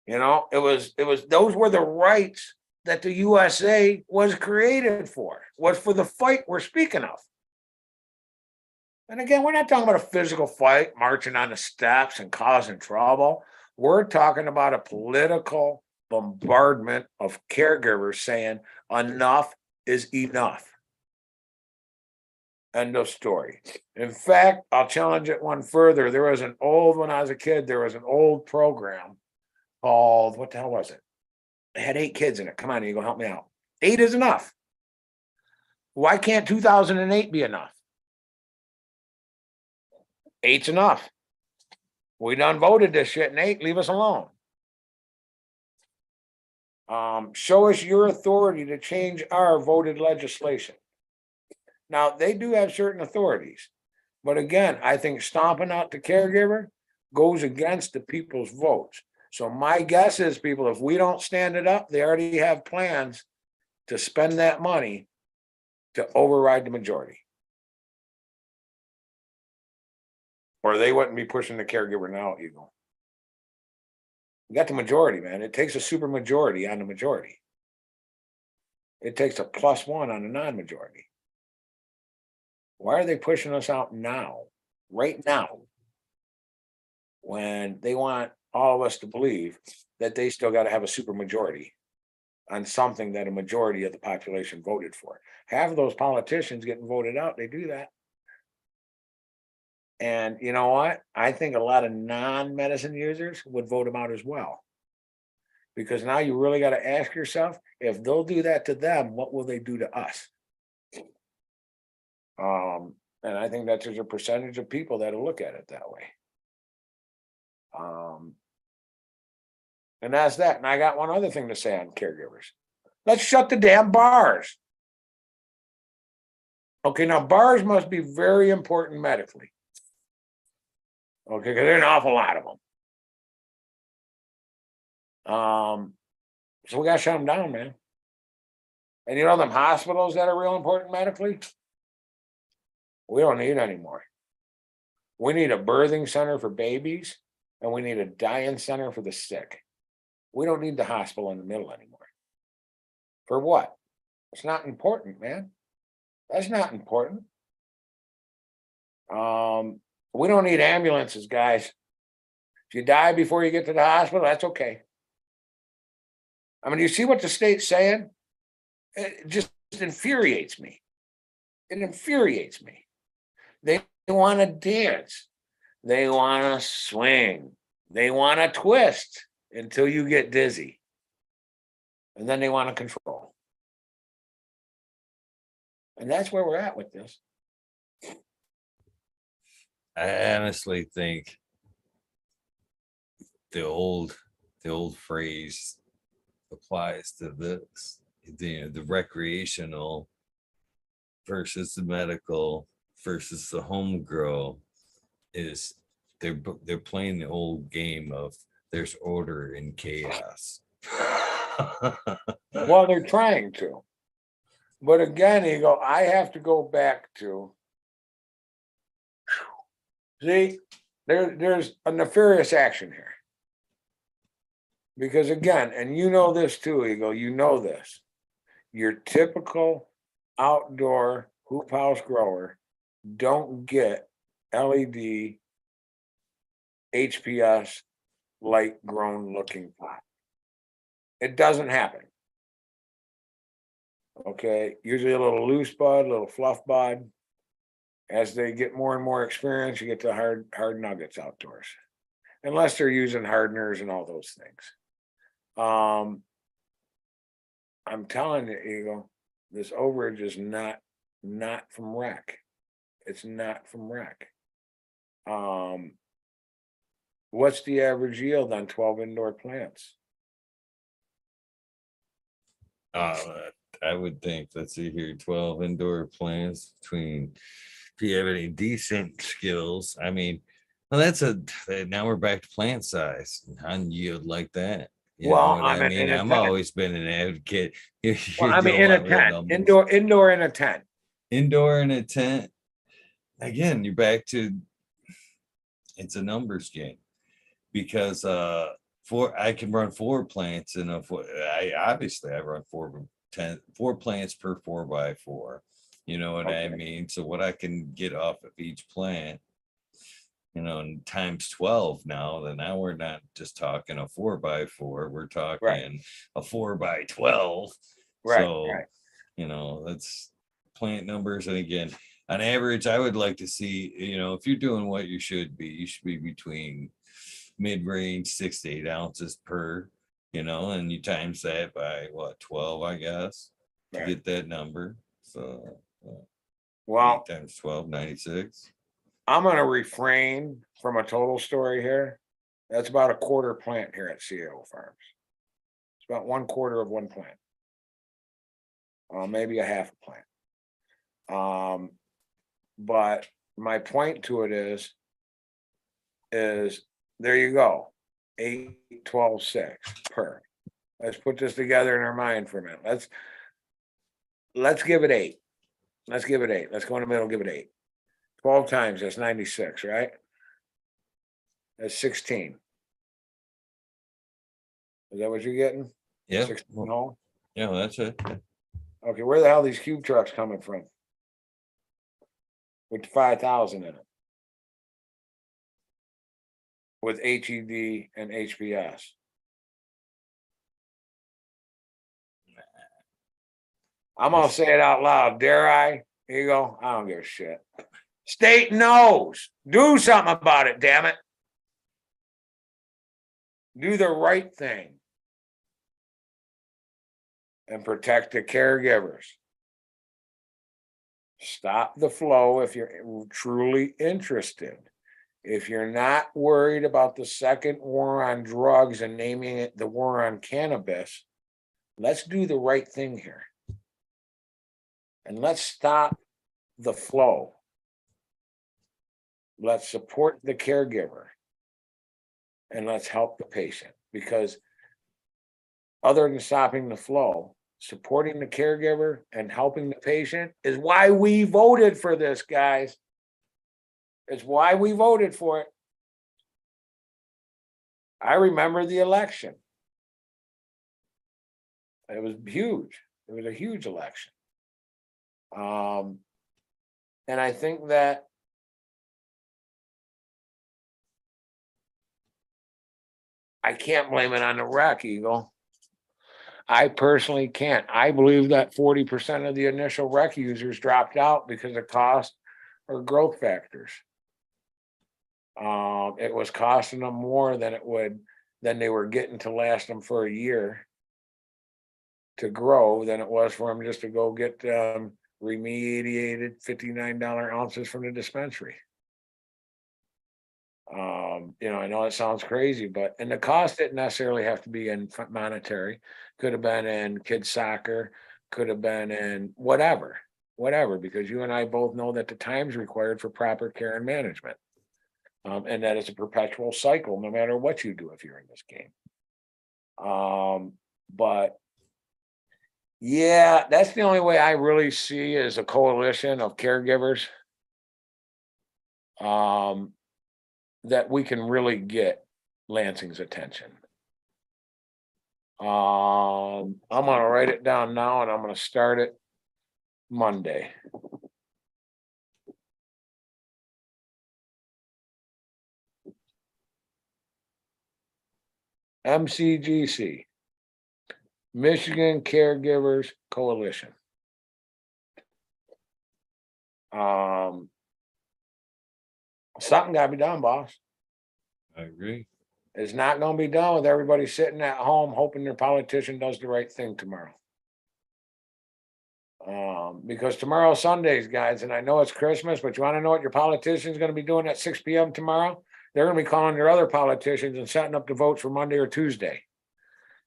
It was those were the rights that the USA was created for, was for the fight we're speaking of. And again, we're not talking about a physical fight, marching on the steps and causing trouble. We're talking about a political bombardment of caregivers saying enough is enough. End of story. In fact, I'll challenge it one further. There was when I was a kid, there was an old program called, what the hell was it? It had 8 kids in it. Come on, you go help me out. 8 is enough. Why can't 2008 be enough? 8's enough. We done voted this shit in 8. Leave us alone. Show us your authority to change our voted legislation. Now, they do have certain authorities. But again, I think stomping out the caregiver goes against the people's votes. So my guess is, people, if we don't stand it up, they already have plans to spend that money to override the majority. Or they wouldn't be pushing the caregiver now, you go. You got the majority, man. It takes a super majority on the majority. It takes a +1 on the non-majority. Why are they pushing us out now, right now, when they want all of us to believe that they still got to have a super majority on something that a majority of the population voted for? Half of those politicians getting voted out, they do that. And you know what? I think a lot of non-medicine users would vote them out as well. Because now you really got to ask yourself, if they'll do that to them, what will they do to us? And I think that there's a percentage of people that'll look at it that way. And that's that. And I got one other thing to say on caregivers. Let's shut the damn bars. Okay, now bars must be very important medically. Okay, because there's an awful lot of them. So we got to shut them down, man. And you know them hospitals that are real important medically? We don't need anymore. We need a birthing center for babies, and we need a dying center for the sick. We don't need the hospital in the middle anymore. For what? It's not important, man. That's not important. We don't need ambulances, guys. If you die before you get to the hospital, that's okay. I mean, you see what the state's saying? It just infuriates me. It infuriates me. They want to dance. They want to swing. They want to twist until you get dizzy. And then they want to control. And that's where we're at with this. I honestly think the old phrase applies to this. The recreational versus the medical versus the home grow is they're playing the old game of there's order in chaos. Well, they're trying to. But again, I have to go back to, see, there's a nefarious action here. Because again, and you know this too, you know this. Your typical outdoor hoop house grower don't get LED HPS light grown looking pot. It doesn't happen. Okay, usually a little loose bud, a little fluff bud. As they get more and more experience, you get the hard nuggets outdoors. Unless they're using hardeners and all those things. I'm telling you, this overage is not from rec. It's not from rec. What's the average yield on 12 indoor plants? I would think, let's see here, 12 indoor plants between, if you have any decent skills. I mean, well, now we're back to plant size and yield like that. You know what I mean? I'm always been an advocate. Well, I mean, in a tent, indoor in a tent. Indoor in a tent. Again, you're back to, it's a numbers game, because I can run 4 plants in a foot. I run 4 plants per 4x4. You know what I mean? So what I can get off of each plant, and times 12 now, then now we're not just talking a 4x4, we're Right. talking a 4x12. Right, So, right. that's plant numbers. And again, on average, I would like to see, if you're doing what you should be between mid-range 6 to 8 ounces per, and you times that by what, 12, I guess, to Right. get that number. So Well, 8 times 12, 96. I'm gonna refrain from a total story here. That's about a quarter plant here at CAO Farms. It's about 1/4 of one plant. Maybe a half a plant. But my point to it is there you go. 8, 12, 6 per. Let's put this together in our mind for a minute. Let's give it 8. Let's give it 8. Let's go in the middle, give it 8. 12 times, that's 96, right? That's 16. Is that what you're getting? Yeah. 16 hole? Yeah, that's it. Okay, where the hell are these cube trucks coming from? With 5,000 in it. With HED and HBS. I'm gonna say it out loud. Dare I? Here you go. I don't give a shit. State knows. Do something about it, damn it. Do the right thing. And protect the caregivers. Stop the flow if you're truly interested. If you're not worried about the second war on drugs and naming it the war on cannabis, let's do the right thing here. And let's stop the flow. Let's support the caregiver. And let's help the patient. Because other than stopping the flow, supporting the caregiver and helping the patient is why we voted for this, guys. It's why we voted for it. I remember the election. It was huge. It was a huge election. And I think that I can't blame it on the rec, Eagle. I personally can't. I believe that 40% of the initial rec users dropped out because of cost or growth factors. It was costing them more than they were getting to last them for a year to grow than it was for them just to go get remediated $59 ounces from the dispensary. I know it sounds crazy, and the cost didn't necessarily have to be in monetary. Could have been in kids soccer, could have been in whatever, because you and I both know that the time's required for proper care and management. And that it's a perpetual cycle, no matter what you do if you're in this game. But yeah, that's the only way I really see is a coalition of caregivers. That we can really get Lansing's attention. I'm gonna write it down now and I'm gonna start it Monday. MCGC, Michigan Caregivers Coalition. Something gotta be done, boss. I agree. It's not gonna be done with everybody sitting at home hoping their politician does the right thing tomorrow. Because tomorrow's Sundays, guys, and I know it's Christmas, but you want to know what your politician's going to be doing at 6 p.m. tomorrow? They're going to be calling their other politicians and setting up the votes for Monday or Tuesday,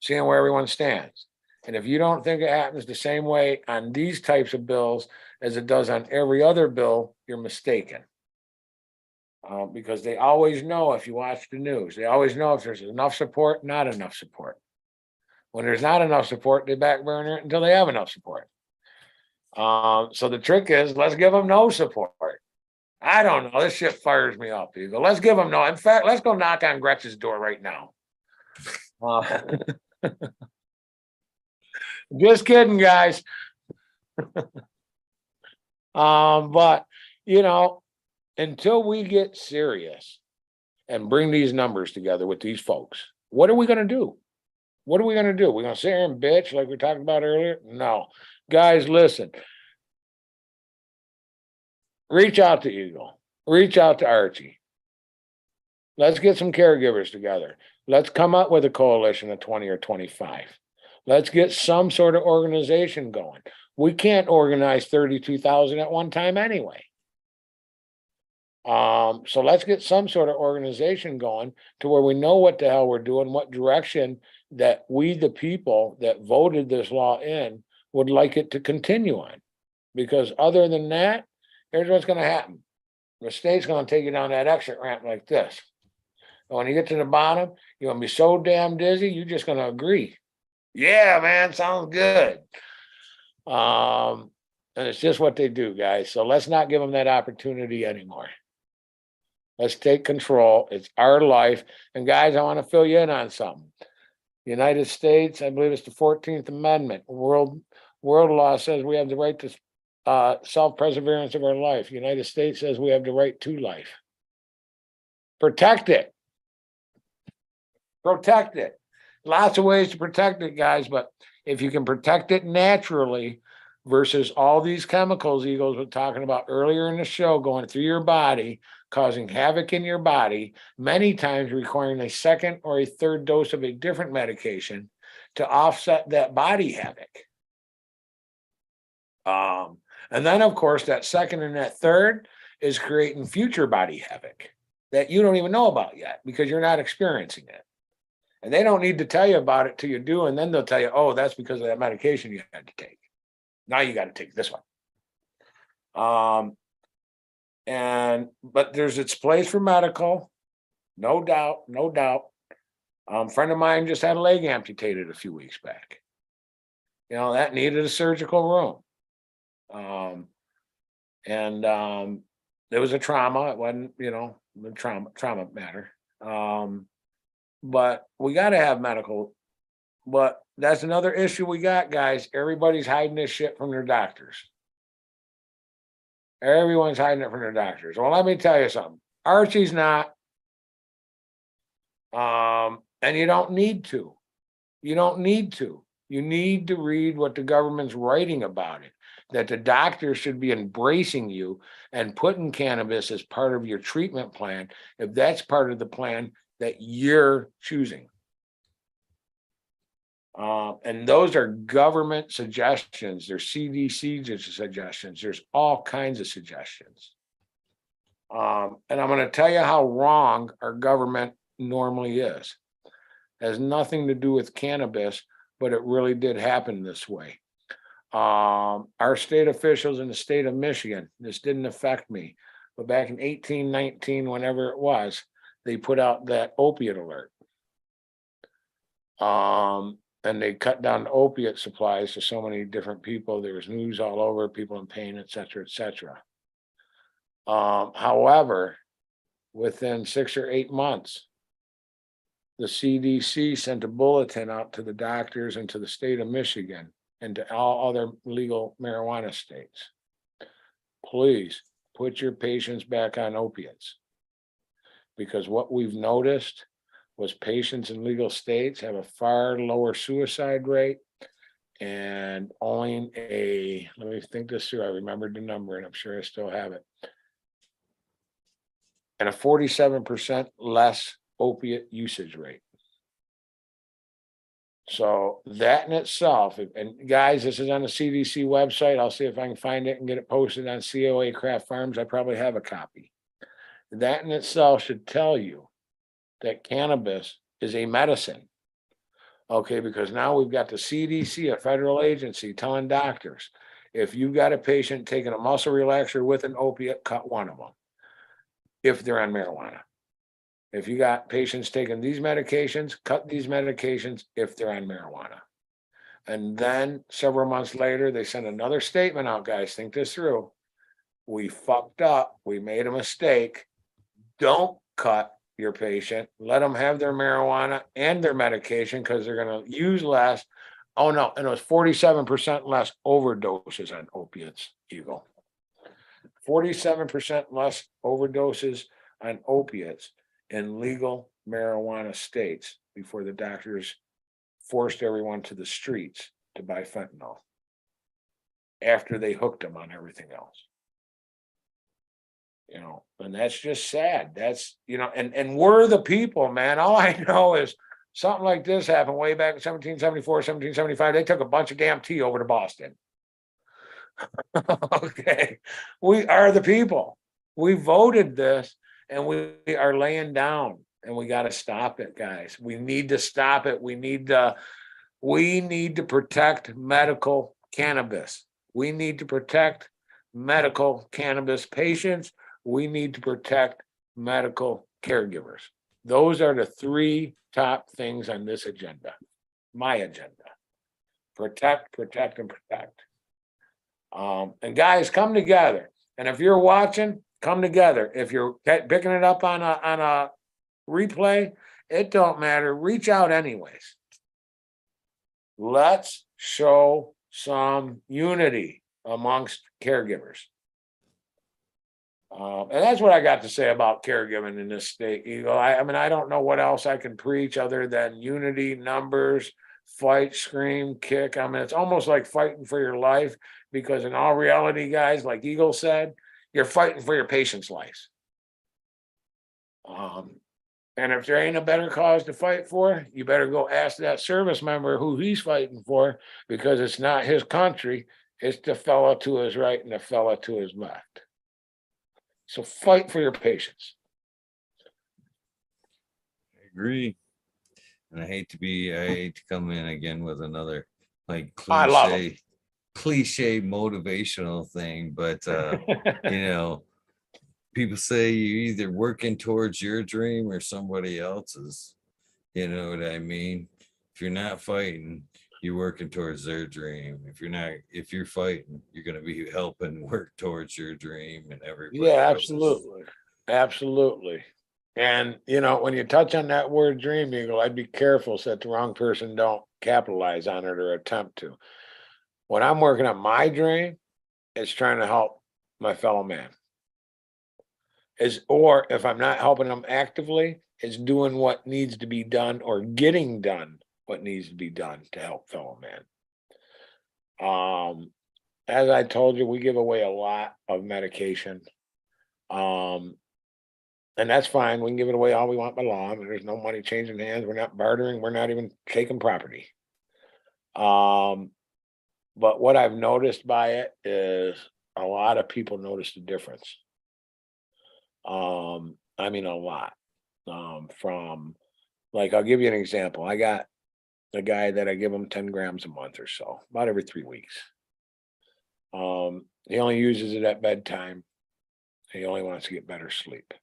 seeing where everyone stands. And if you don't think it happens the same way on these types of bills as it does on every other bill, you're mistaken. Because they always know, if you watch the news, they always know if there's enough support, not enough support. When there's not enough support, they backburner it until they have enough support. So the trick is, let's give them no support. I don't know. This shit fires me up, Eagle. Let's give them no. In fact, let's go knock on Gretchen's door right now. Just kidding, guys. But until we get serious and bring these numbers together with these folks, what are we going to do? What are we going to do? We're going to sit here and bitch like we talked about earlier? No. Guys, listen. Reach out to Eagle. Reach out to Archie. Let's get some caregivers together. Let's come up with a coalition of 20 or 25. Let's get some sort of organization going. We can't organize 32,000 at one time anyway. So let's get some sort of organization going to where we know what the hell we're doing, what direction that we, the people that voted this law in, would like it to continue on. Because other than that, here's what's going to happen. The state's going to take you down that exit ramp like this. And when you get to the bottom, you're going to be so damn dizzy, you're just going to agree. Yeah, man, sounds good. And it's just what they do, guys. So let's not give them that opportunity anymore. Let's take control. It's our life. And guys, I want to fill you in on something. United States, I believe it's the 14th Amendment. World law says we have the right to self-preservance of our life. United States says we have the right to life. Protect it. Protect it. Lots of ways to protect it, guys, but if you can protect it naturally versus all these chemicals Eagles were talking about earlier in the show going through your body, causing havoc in your body, many times requiring a second or a third dose of a different medication to offset that body havoc. And then, of course, that second and that third is creating future body havoc that you don't even know about yet because you're not experiencing it. And they don't need to tell you about it till you do, and then they'll tell you, oh, that's because of that medication you had to take. Now you got to take this one. But there's its place for medical, no doubt, no doubt. Friend of mine just had a leg amputated a few weeks back. You know, that needed a surgical room. There was a trauma. It wasn't, you know, the trauma matter. But we got to have medical. But that's another issue we got, guys. Everybody's hiding this shit from their doctors. Everyone's hiding it from their doctors. Well, let me tell you something. Archie's not. And you don't need to. You don't need to. You need to read what the government's writing about it, that the doctor should be embracing you and putting cannabis as part of your treatment plan, if that's part of the plan that you're choosing. And those are government suggestions. There's CDC suggestions. There's all kinds of suggestions. And I'm going to tell you how wrong our government normally is. It has nothing to do with cannabis, but it really did happen this way. Our state officials in the state of Michigan, this didn't affect me, but back in 1819, whenever it was, they put out that opiate alert. And they cut down the opiate supplies to so many different people. There was news all over, people in pain, et cetera, et cetera. However, within 6 or 8 months, the CDC sent a bulletin out to the doctors and to the state of Michigan and to all other legal marijuana states. Please put your patients back on opiates. Because what we've noticed was patients in legal states have a far lower suicide rate and only let me think this through. I remembered the number and I'm sure I still have it. And a 47% less opiate usage rate. So that in itself, and guys, this is on the CDC website. I'll see if I can find it and get it posted on COA Craft Farms. I probably have a copy. That in itself should tell you that cannabis is a medicine. Okay, because now we've got the CDC, a federal agency, telling doctors, if you've got a patient taking a muscle relaxer with an opiate, cut one of them if they're on marijuana. If you got patients taking these medications, cut these medications if they're on marijuana. And then several months later, they sent another statement out, guys, think this through. We fucked up. We made a mistake. Don't cut your patient. Let them have their marijuana and their medication because they're going to use less. Oh, no. And it was 47% less overdoses on opiates, Eagle. 47% less overdoses on opiates in legal marijuana states before the doctors forced everyone to the streets to buy fentanyl after they hooked them on everything else. You know, and that's just sad. That's, you know, and we're the people, man. All I know is something like this happened way back in 1774, 1775. They took a bunch of damn tea over to Boston. Okay, we are the people. We voted this, and we are laying down, and we got to stop it, guys. We need to stop it. We need to protect medical cannabis. We need to protect medical cannabis patients. We need to protect medical caregivers. Those are the three top things on this agenda, my agenda. Protect, protect, and protect. And guys, come together. And if you're watching, come together. If you're picking it up on a replay, it don't matter. Reach out anyways. Let's show some unity amongst caregivers. And that's what I got to say about caregiving in this state, Eagle. I mean, I don't know what else I can preach other than unity, numbers, fight, scream, kick. I mean, it's almost like fighting for your life, because in all reality, guys, like Eagle said, you're fighting for your patient's life. And if there ain't a better cause to fight for, you better go ask that service member who he's fighting for, because it's not his country. It's the fella to his right and the fella to his left. So fight for your patients. I agree. And I hate to come in again with another like I love 'em. cliche motivational thing, but you know, people say you're either working towards your dream or somebody else's. You know what I mean? If you're not fighting, you're working towards their dream. If you're fighting, you're going to be helping work towards your dream and everybody. Yeah, absolutely. Absolutely. And, you know, when you touch on that word dream, Eagle, I'd be careful so that the wrong person don't capitalize on it or attempt to. When I'm working on my dream, it's trying to help my fellow man. Or if I'm not helping them actively, it's doing what needs to be done or getting done what needs to be done to help fellow man. As I told you, we give away a lot of medication. And that's fine. We can give it away all we want by law. I mean, there's no money changing hands. We're not bartering. We're not even taking property. But what I've noticed by it is a lot of people notice the difference. I mean, a lot. From, like, I'll give you an example. I got a guy that I give him 10 grams a month or so, about every 3 weeks. He only uses it at bedtime. He only wants to get better sleep.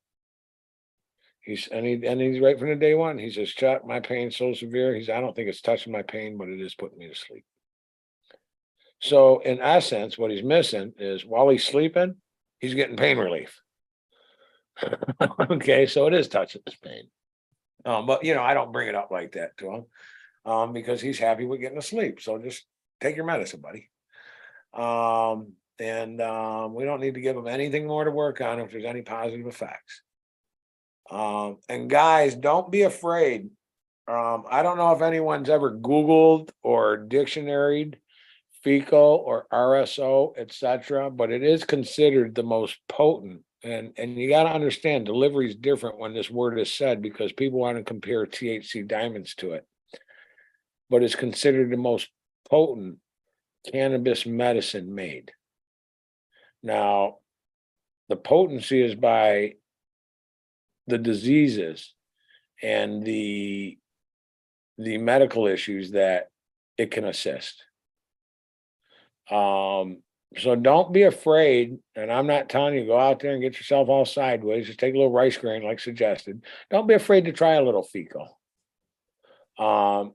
He's right from the day one. He says, Chuck, my pain's so severe. I don't think it's touching my pain, but it is putting me to sleep. So in essence, what he's missing is while he's sleeping, he's getting pain relief. Okay, so it is touching his pain. But you know, I don't bring it up like that to him, because he's happy with getting to sleep. So just take your medicine, buddy. We don't need to give him anything more to work on if there's any positive effects. And guys, don't be afraid. I don't know if anyone's ever Googled or dictionaried fecal or RSO, etc., but it is considered the most potent. And you got to understand, delivery is different when this word is said, because people want to compare THC diamonds to it. But it's considered the most potent cannabis medicine made. Now, the potency is by the diseases and the medical issues that it can assist. So don't be afraid, and I'm not telling you go out there and get yourself all sideways. Just take a little rice grain like suggested. Don't be afraid to try a little fecal.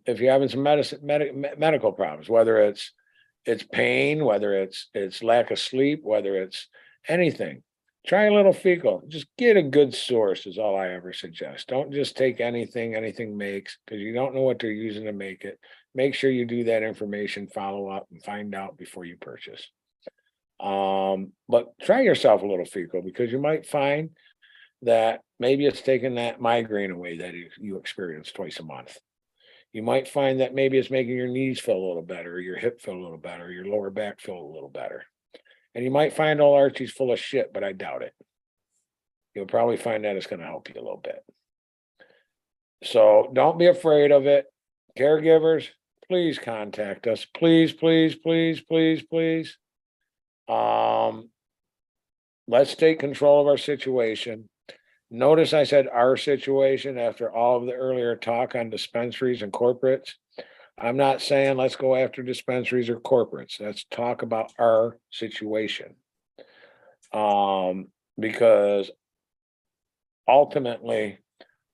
If you're having some medical problems, whether it's pain, whether it's lack of sleep, whether it's anything, try a little fecal. Just get a good source is all I ever suggest. Don't just take anything makes, because you don't know what they're using to make it. Make sure you do that information follow up and find out before you purchase. But try yourself a little, Fico, because you might find that maybe it's taking that migraine away that you experience twice a month. You might find that maybe it's making your knees feel a little better, your hip feel a little better, your lower back feel a little better. And you might find old Archie's full of shit, but I doubt it. You'll probably find that it's going to help you a little bit. So don't be afraid of it. Caregivers, please contact us. Please, please, please, please, please. Let's take control of our situation. Notice I said our situation after all of the earlier talk on dispensaries and corporates. I'm not saying let's go after dispensaries or corporates. Let's talk about our situation. Because ultimately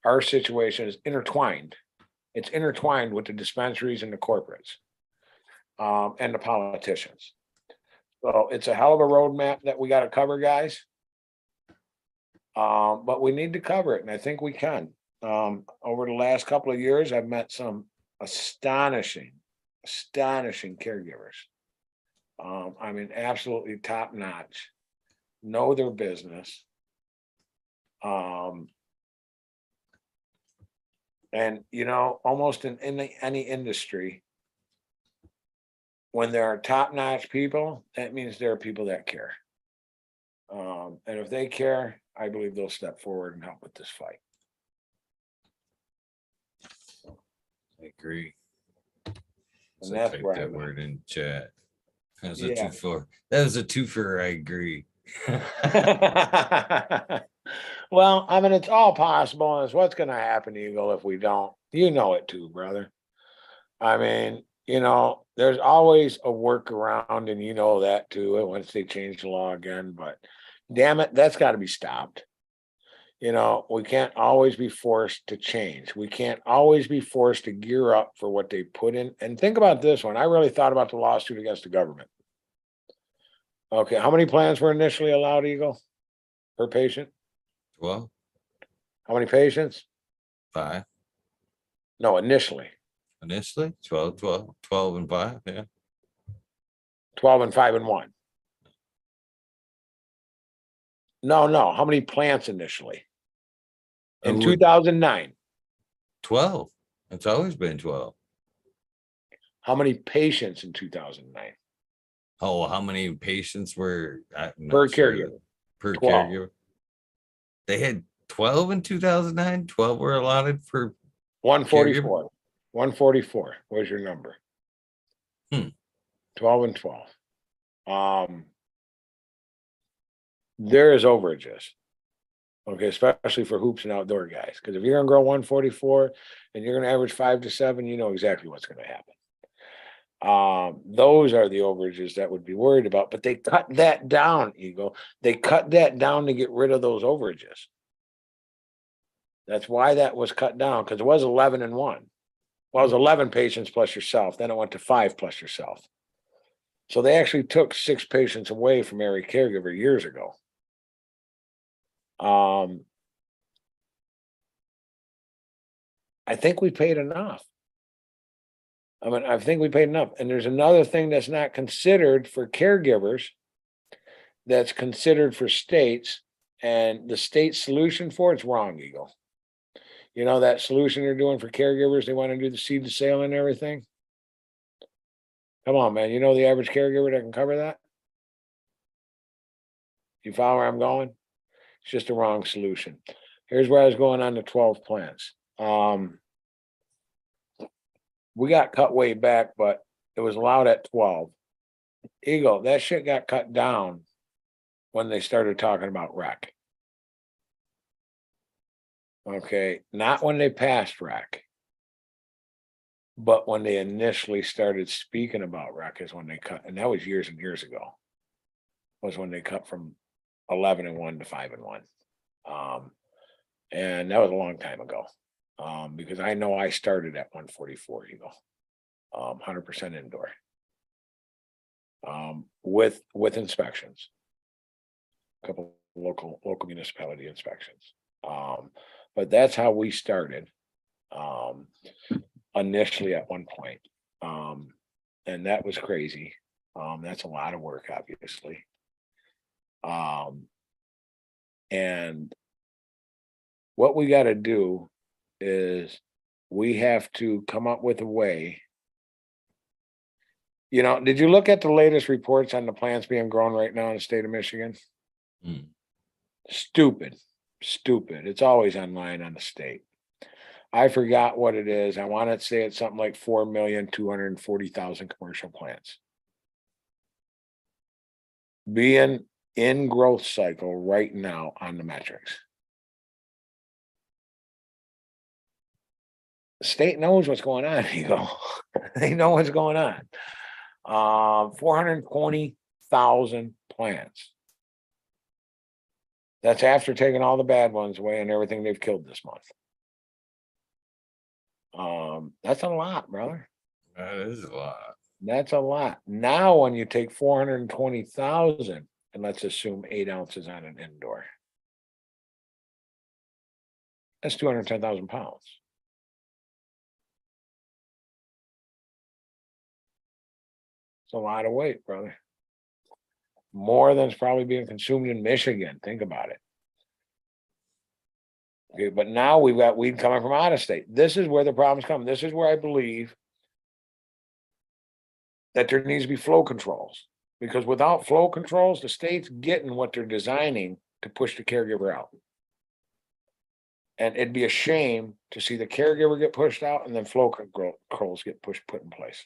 our situation is intertwined. It's intertwined with the dispensaries and the corporates, and the politicians. So it's a hell of a roadmap that we got to cover, guys. But we need to cover it, and I think we can. Over the last couple of years, I've met some astonishing caregivers. I mean, absolutely top notch, know their business. And you know, almost in any industry, when there are top notch people, that means there are people that care. And if they care, I believe they'll step forward and help with this fight. I agree. And So that's type where that I'm word in chat. That was a Yeah. 2-4. That was a 2-for. I agree. Well, I mean, it's all possible, and it's what's going to happen, Eagle, if we don't. You know it too, brother. I mean, you know, there's always a workaround, and you know that too. Once they change the law again, but damn it, that's got to be stopped. You know, we can't always be forced to change. We can't always be forced to gear up for what they put in. And think about this one. I really thought about the lawsuit against the government. Okay, how many plants were initially allowed, Eagle, per patient? Well, How many patients? 5 No, initially. initially. 12 and 5. Yeah. 12 and 5 and 1. No. How many plants initially? In 2009. 12. It's always been 12. How many patients in 2009? Oh, how many patients were Per caregiver. per 12. caregiver? They had 12 in 2009. 12 were allotted for 144. 144 was your number. 12 and 12. There is overages. Okay, especially for hoops and outdoor guys. Because if you're gonna grow 144 and you're gonna average 5 to 7, you know exactly what's gonna happen. Those are the overages that would be worried about, but they cut that down, Eagle. They cut that down to get rid of those overages. That's why that was cut down, because it was 11 and 1. Well, it was 11 patients plus yourself. Then it went to 5 plus yourself. So they actually took 6 patients away from every caregiver years ago. I think we paid enough. I mean, I think we paid enough. And there's another thing that's not considered for caregivers, that's considered for states, and the state solution for it's wrong, Eagle. You know that solution they're doing for caregivers, they want to do the seed to sale and everything. Come on, man. You know the average caregiver that can cover that? You follow where I'm going? It's just a wrong solution. Here's where I was going on the 12 plants. We got cut way back, but it was allowed at 12. Eagle, that shit got cut down when they started talking about rec. Okay, not when they passed rec, but when they initially started speaking about rec is when they cut, and that was years and years ago, was when they cut from 11 and 1 to 5 and 1. And that was a long time ago. Because I know I started at 144, Eagle, 100% indoor, with inspections, a couple local municipality inspections. But that's how we started, initially at one point. And that was crazy. That's a lot of work, obviously. And what we got to do is we have to come up with a way. Did you look at the latest reports on the plants being grown right now in the state of Michigan? Mm. Stupid. It's always online on the state. I forgot what it is. I want to say it's something like 4,240,000 commercial plants being in growth cycle right now on the metrics. The state knows what's going on. They know what's going on. 420,000 plants. That's after taking all the bad ones away and everything they've killed this month. That's a lot, brother. That is a lot. That's a lot. Now, when you take 420,000, and let's assume 8 ounces on an indoor, that's 210,000 pounds. It's a lot of weight, brother. More than's probably being consumed in Michigan. Think about it. Okay, but now we've got weed coming from out of state. This is where the problems come. This is where I believe that there needs to be flow controls, because without flow controls, the state's getting what they're designing to push the caregiver out. And it'd be a shame to see the caregiver get pushed out and then flow controls get put in place.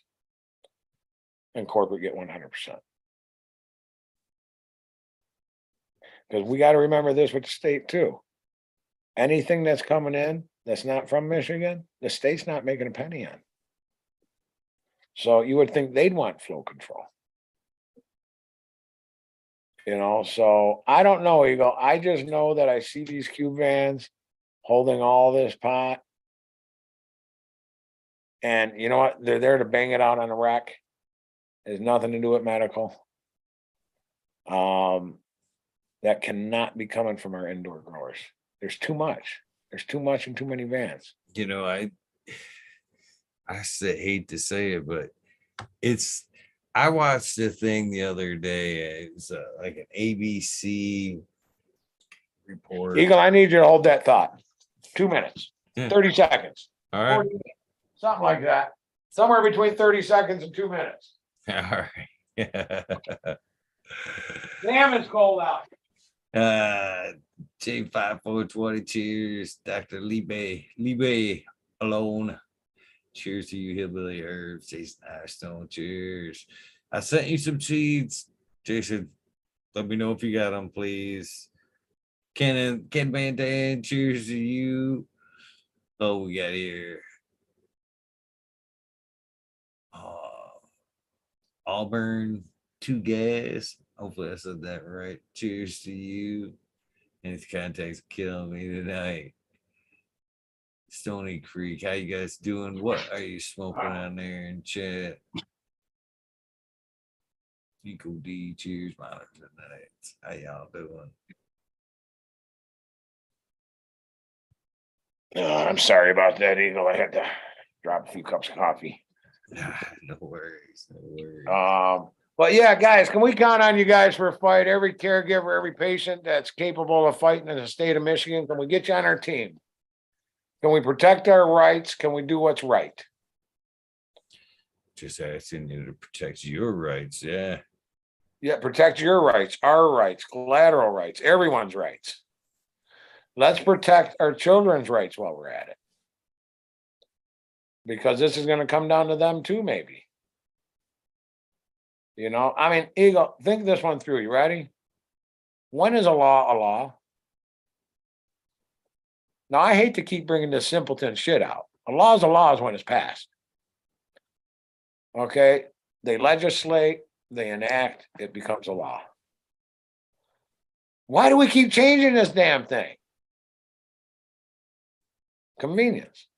And corporate get 100%. Because we got to remember this with the state too. Anything that's coming in that's not from Michigan, the state's not making a penny on. So you would think they'd want flow control. So I don't know, Eagle. I just know that I see these cube vans holding all this pot. And you know what? They're there to bang it out on a rack. There's nothing to do with medical. That cannot be coming from our indoor growers. There's too much. There's too much and too many vans. I hate to say it, but I watched a thing the other day. It was like an ABC report. Eagle, I need you to hold that thought. 2 minutes, 30 seconds. All right. 40 minutes, something like that. Somewhere between 30 seconds and 2 minutes. All right. Damn, it's cold out. J5420, cheers. Dr. Libe alone. Cheers to you, hillbilly herbs. Jason Ashstone, cheers. I sent you some seeds. Jason, let me know if you got them, please. Ken Van Dan, cheers to you. Oh, we got here. Auburn, 2 gas. Hopefully I said that right. Cheers to you. And his contacts kill me tonight. Stony Creek, how you guys doing? What are you smoking on there in chat? Nico D, cheers, monitor tonight. How y'all doing? I'm sorry about that, Eagle. I had to drop a few cups of coffee. No worries. But yeah, guys, can we count on you guys for a fight? Every caregiver, every patient that's capable of fighting in the state of Michigan, can we get you on our team? Can we protect our rights? Can we do what's right? Just asking you to protect your rights. Yeah. Yeah, protect your rights, our rights, collateral rights, everyone's rights. Let's protect our children's rights while we're at it. Because this is going to come down to them too, maybe. Eagle, think this one through. You ready? When is a law a law? Now, I hate to keep bringing this simpleton shit out. A law is when it's passed. Okay? They legislate, they enact, it becomes a law. Why do we keep changing this damn thing? Convenience.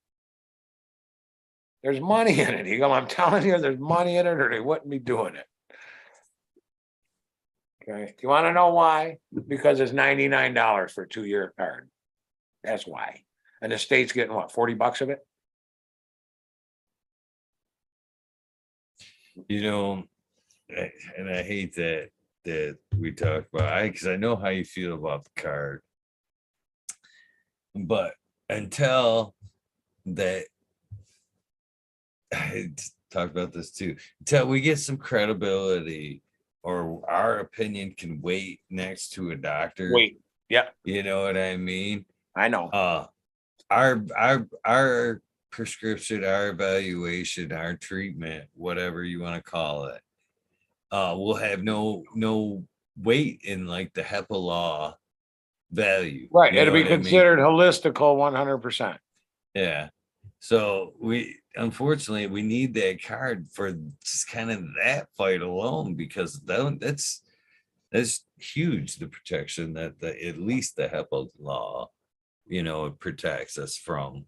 There's money in it, Eagle. I'm telling you, there's money in it, or they wouldn't be doing it. Okay. You want to know why? Because it's $99 for a 2-year card. That's why. And the state's getting what, $40 of it? And I hate that that we talked about. Because I know how you feel about the card, but until that, I talked about this too. Until we get some credibility, or our opinion can wait next to a doctor. Wait, yeah, You know what I mean? I know. Our prescription, our evaluation, our treatment, whatever you want to call it, will have no weight in like the HEPA law value. Right, You know it'll be what I mean? considered holistical 100%. Yeah. So we unfortunately we need that card for just kind of that fight alone, because that's huge, the protection that at least the HEPA law, it protects us from,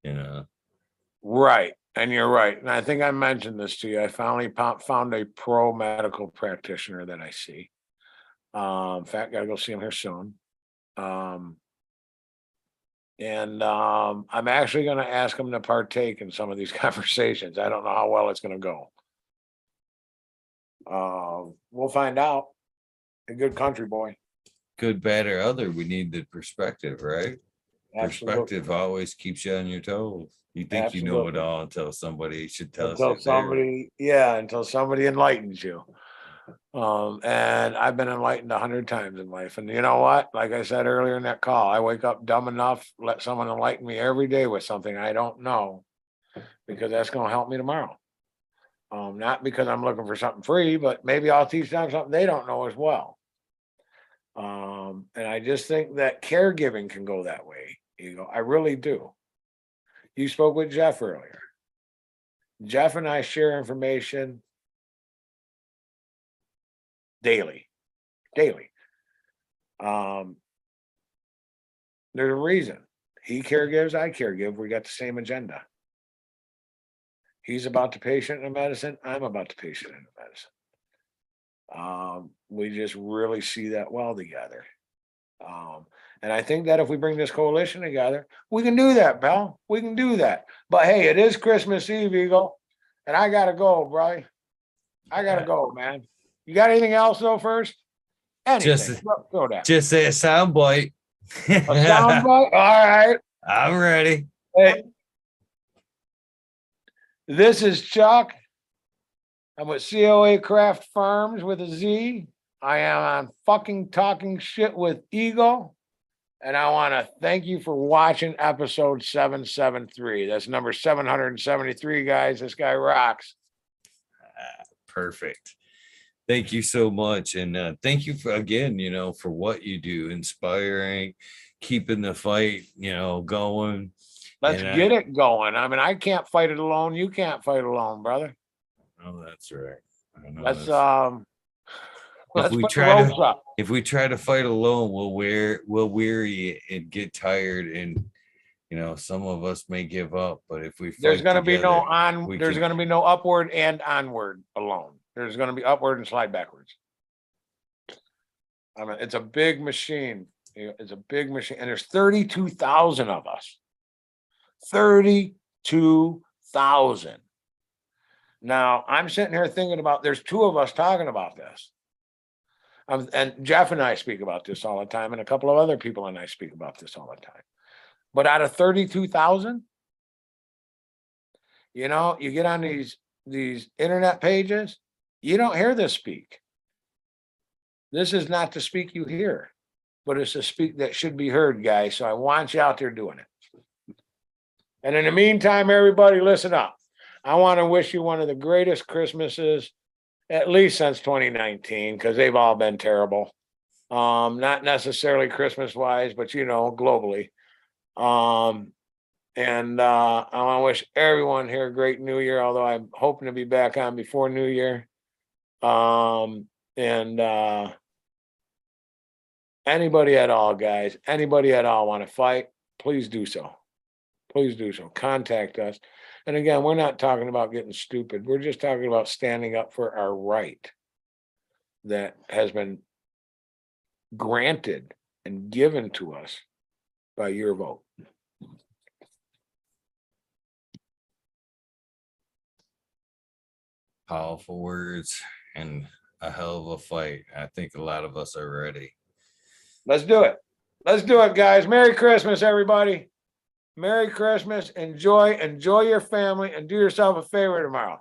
you know. Right, and you're right, and I think I mentioned this to you. I finally found a pro medical practitioner that I see. In fact, gotta go see him here soon. Um, and I'm actually gonna ask him to partake in some of these conversations. I don't know how well it's gonna go. We'll find out. A good country boy. Good, bad, or other, we need the perspective, right? Absolutely. Perspective always keeps you on your toes. You think you know it Absolutely. all until somebody should tell Until you they're somebody, yeah, until somebody enlightens you. And I've been enlightened 100 times in life. And you know what? Like I said earlier in that call, I wake up dumb enough, let someone enlighten me every day with something I don't know, because that's going to help me tomorrow. Not because I'm looking for something free, but maybe I'll teach them something they don't know as well. And I just think that caregiving can go that way. I really do. You spoke with Jeff earlier. Jeff and I share information daily. Um, there's a reason. He caregives, I caregive. We got the same agenda. He's about the patient and the medicine. I'm about the patient and the medicine. We just really see that well together. And I think that if we bring this coalition together, we can do that, pal. We can do that. But hey, it is Christmas Eve, Eagle, and I gotta go, bro. I gotta go, man. You got anything else though? First, anything? Go down. just say a sound bite. A sound bite. All right. I'm ready. Hey, this is Chuck. I'm with COA Craft Farms with a Z. I am on fucking talking shit with Eagle. And I want to thank you for watching episode 773. That's number 773, guys. This guy rocks. Perfect. Thank you so much. And thank you for what you do, inspiring, keeping the fight, going. Let's get it going. I mean, I can't fight it alone. You can't fight alone, brother. Oh, that's right. I know Let's if we try to fight alone, we'll weary and get tired, and some of us may give up. But if we fight there's gonna be no upward and onward alone. There's gonna be upward and slide backwards. I mean, it's a big machine. It's a big machine, and there's 32,000 of us. 32,000. Now I'm sitting here thinking about, there's two of us talking about this. And Jeff and I speak about this all the time, and a couple of other people and I speak about this all the time. But out of 32,000, you get on these internet pages, you don't hear this speak. This is not the speak you hear, but it's a speak that should be heard, guys. So I want you out there doing it. And in the meantime, everybody listen up. I want to wish you one of the greatest Christmases, at least since 2019, because they've all been terrible. Not necessarily Christmas wise, but globally. And I want to wish everyone here a great New Year, although I'm hoping to be back on before New Year. Anybody at all, guys, anybody at all want to fight, please do so. Please do so. Contact us. And again, we're not talking about getting stupid. We're just talking about standing up for our right that has been granted and given to us by your vote. Powerful words. And a hell of a fight. I think a lot of us are ready. Let's do it. Let's do it, guys. Merry Christmas, everybody. Merry Christmas. Enjoy your family, and do yourself a favor tomorrow.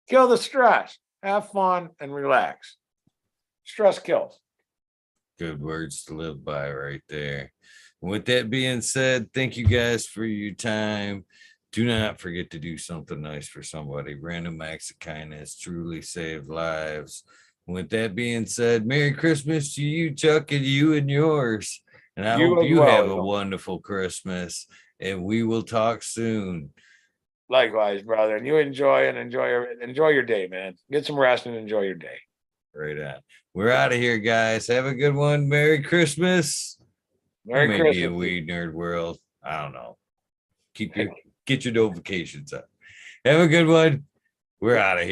Kill the stress. Have fun and relax. Stress kills. Good words to live by right there. And with that being said, thank you guys for your time. Do not forget to do something nice for somebody. Random acts of kindness truly save lives. And with that being said, Merry Christmas to you, Chuck, and you and yours. And I You hope as you have a well. wonderful Christmas. And we will talk soon. Likewise, brother. And you enjoy your day, man. Get some rest and enjoy your day. Right on. We're out of here, guys. Have a good one. Merry Christmas. Merry Maybe Christmas. a weed nerd world. I don't know. Get your notifications up. Have a good one. We're out of here.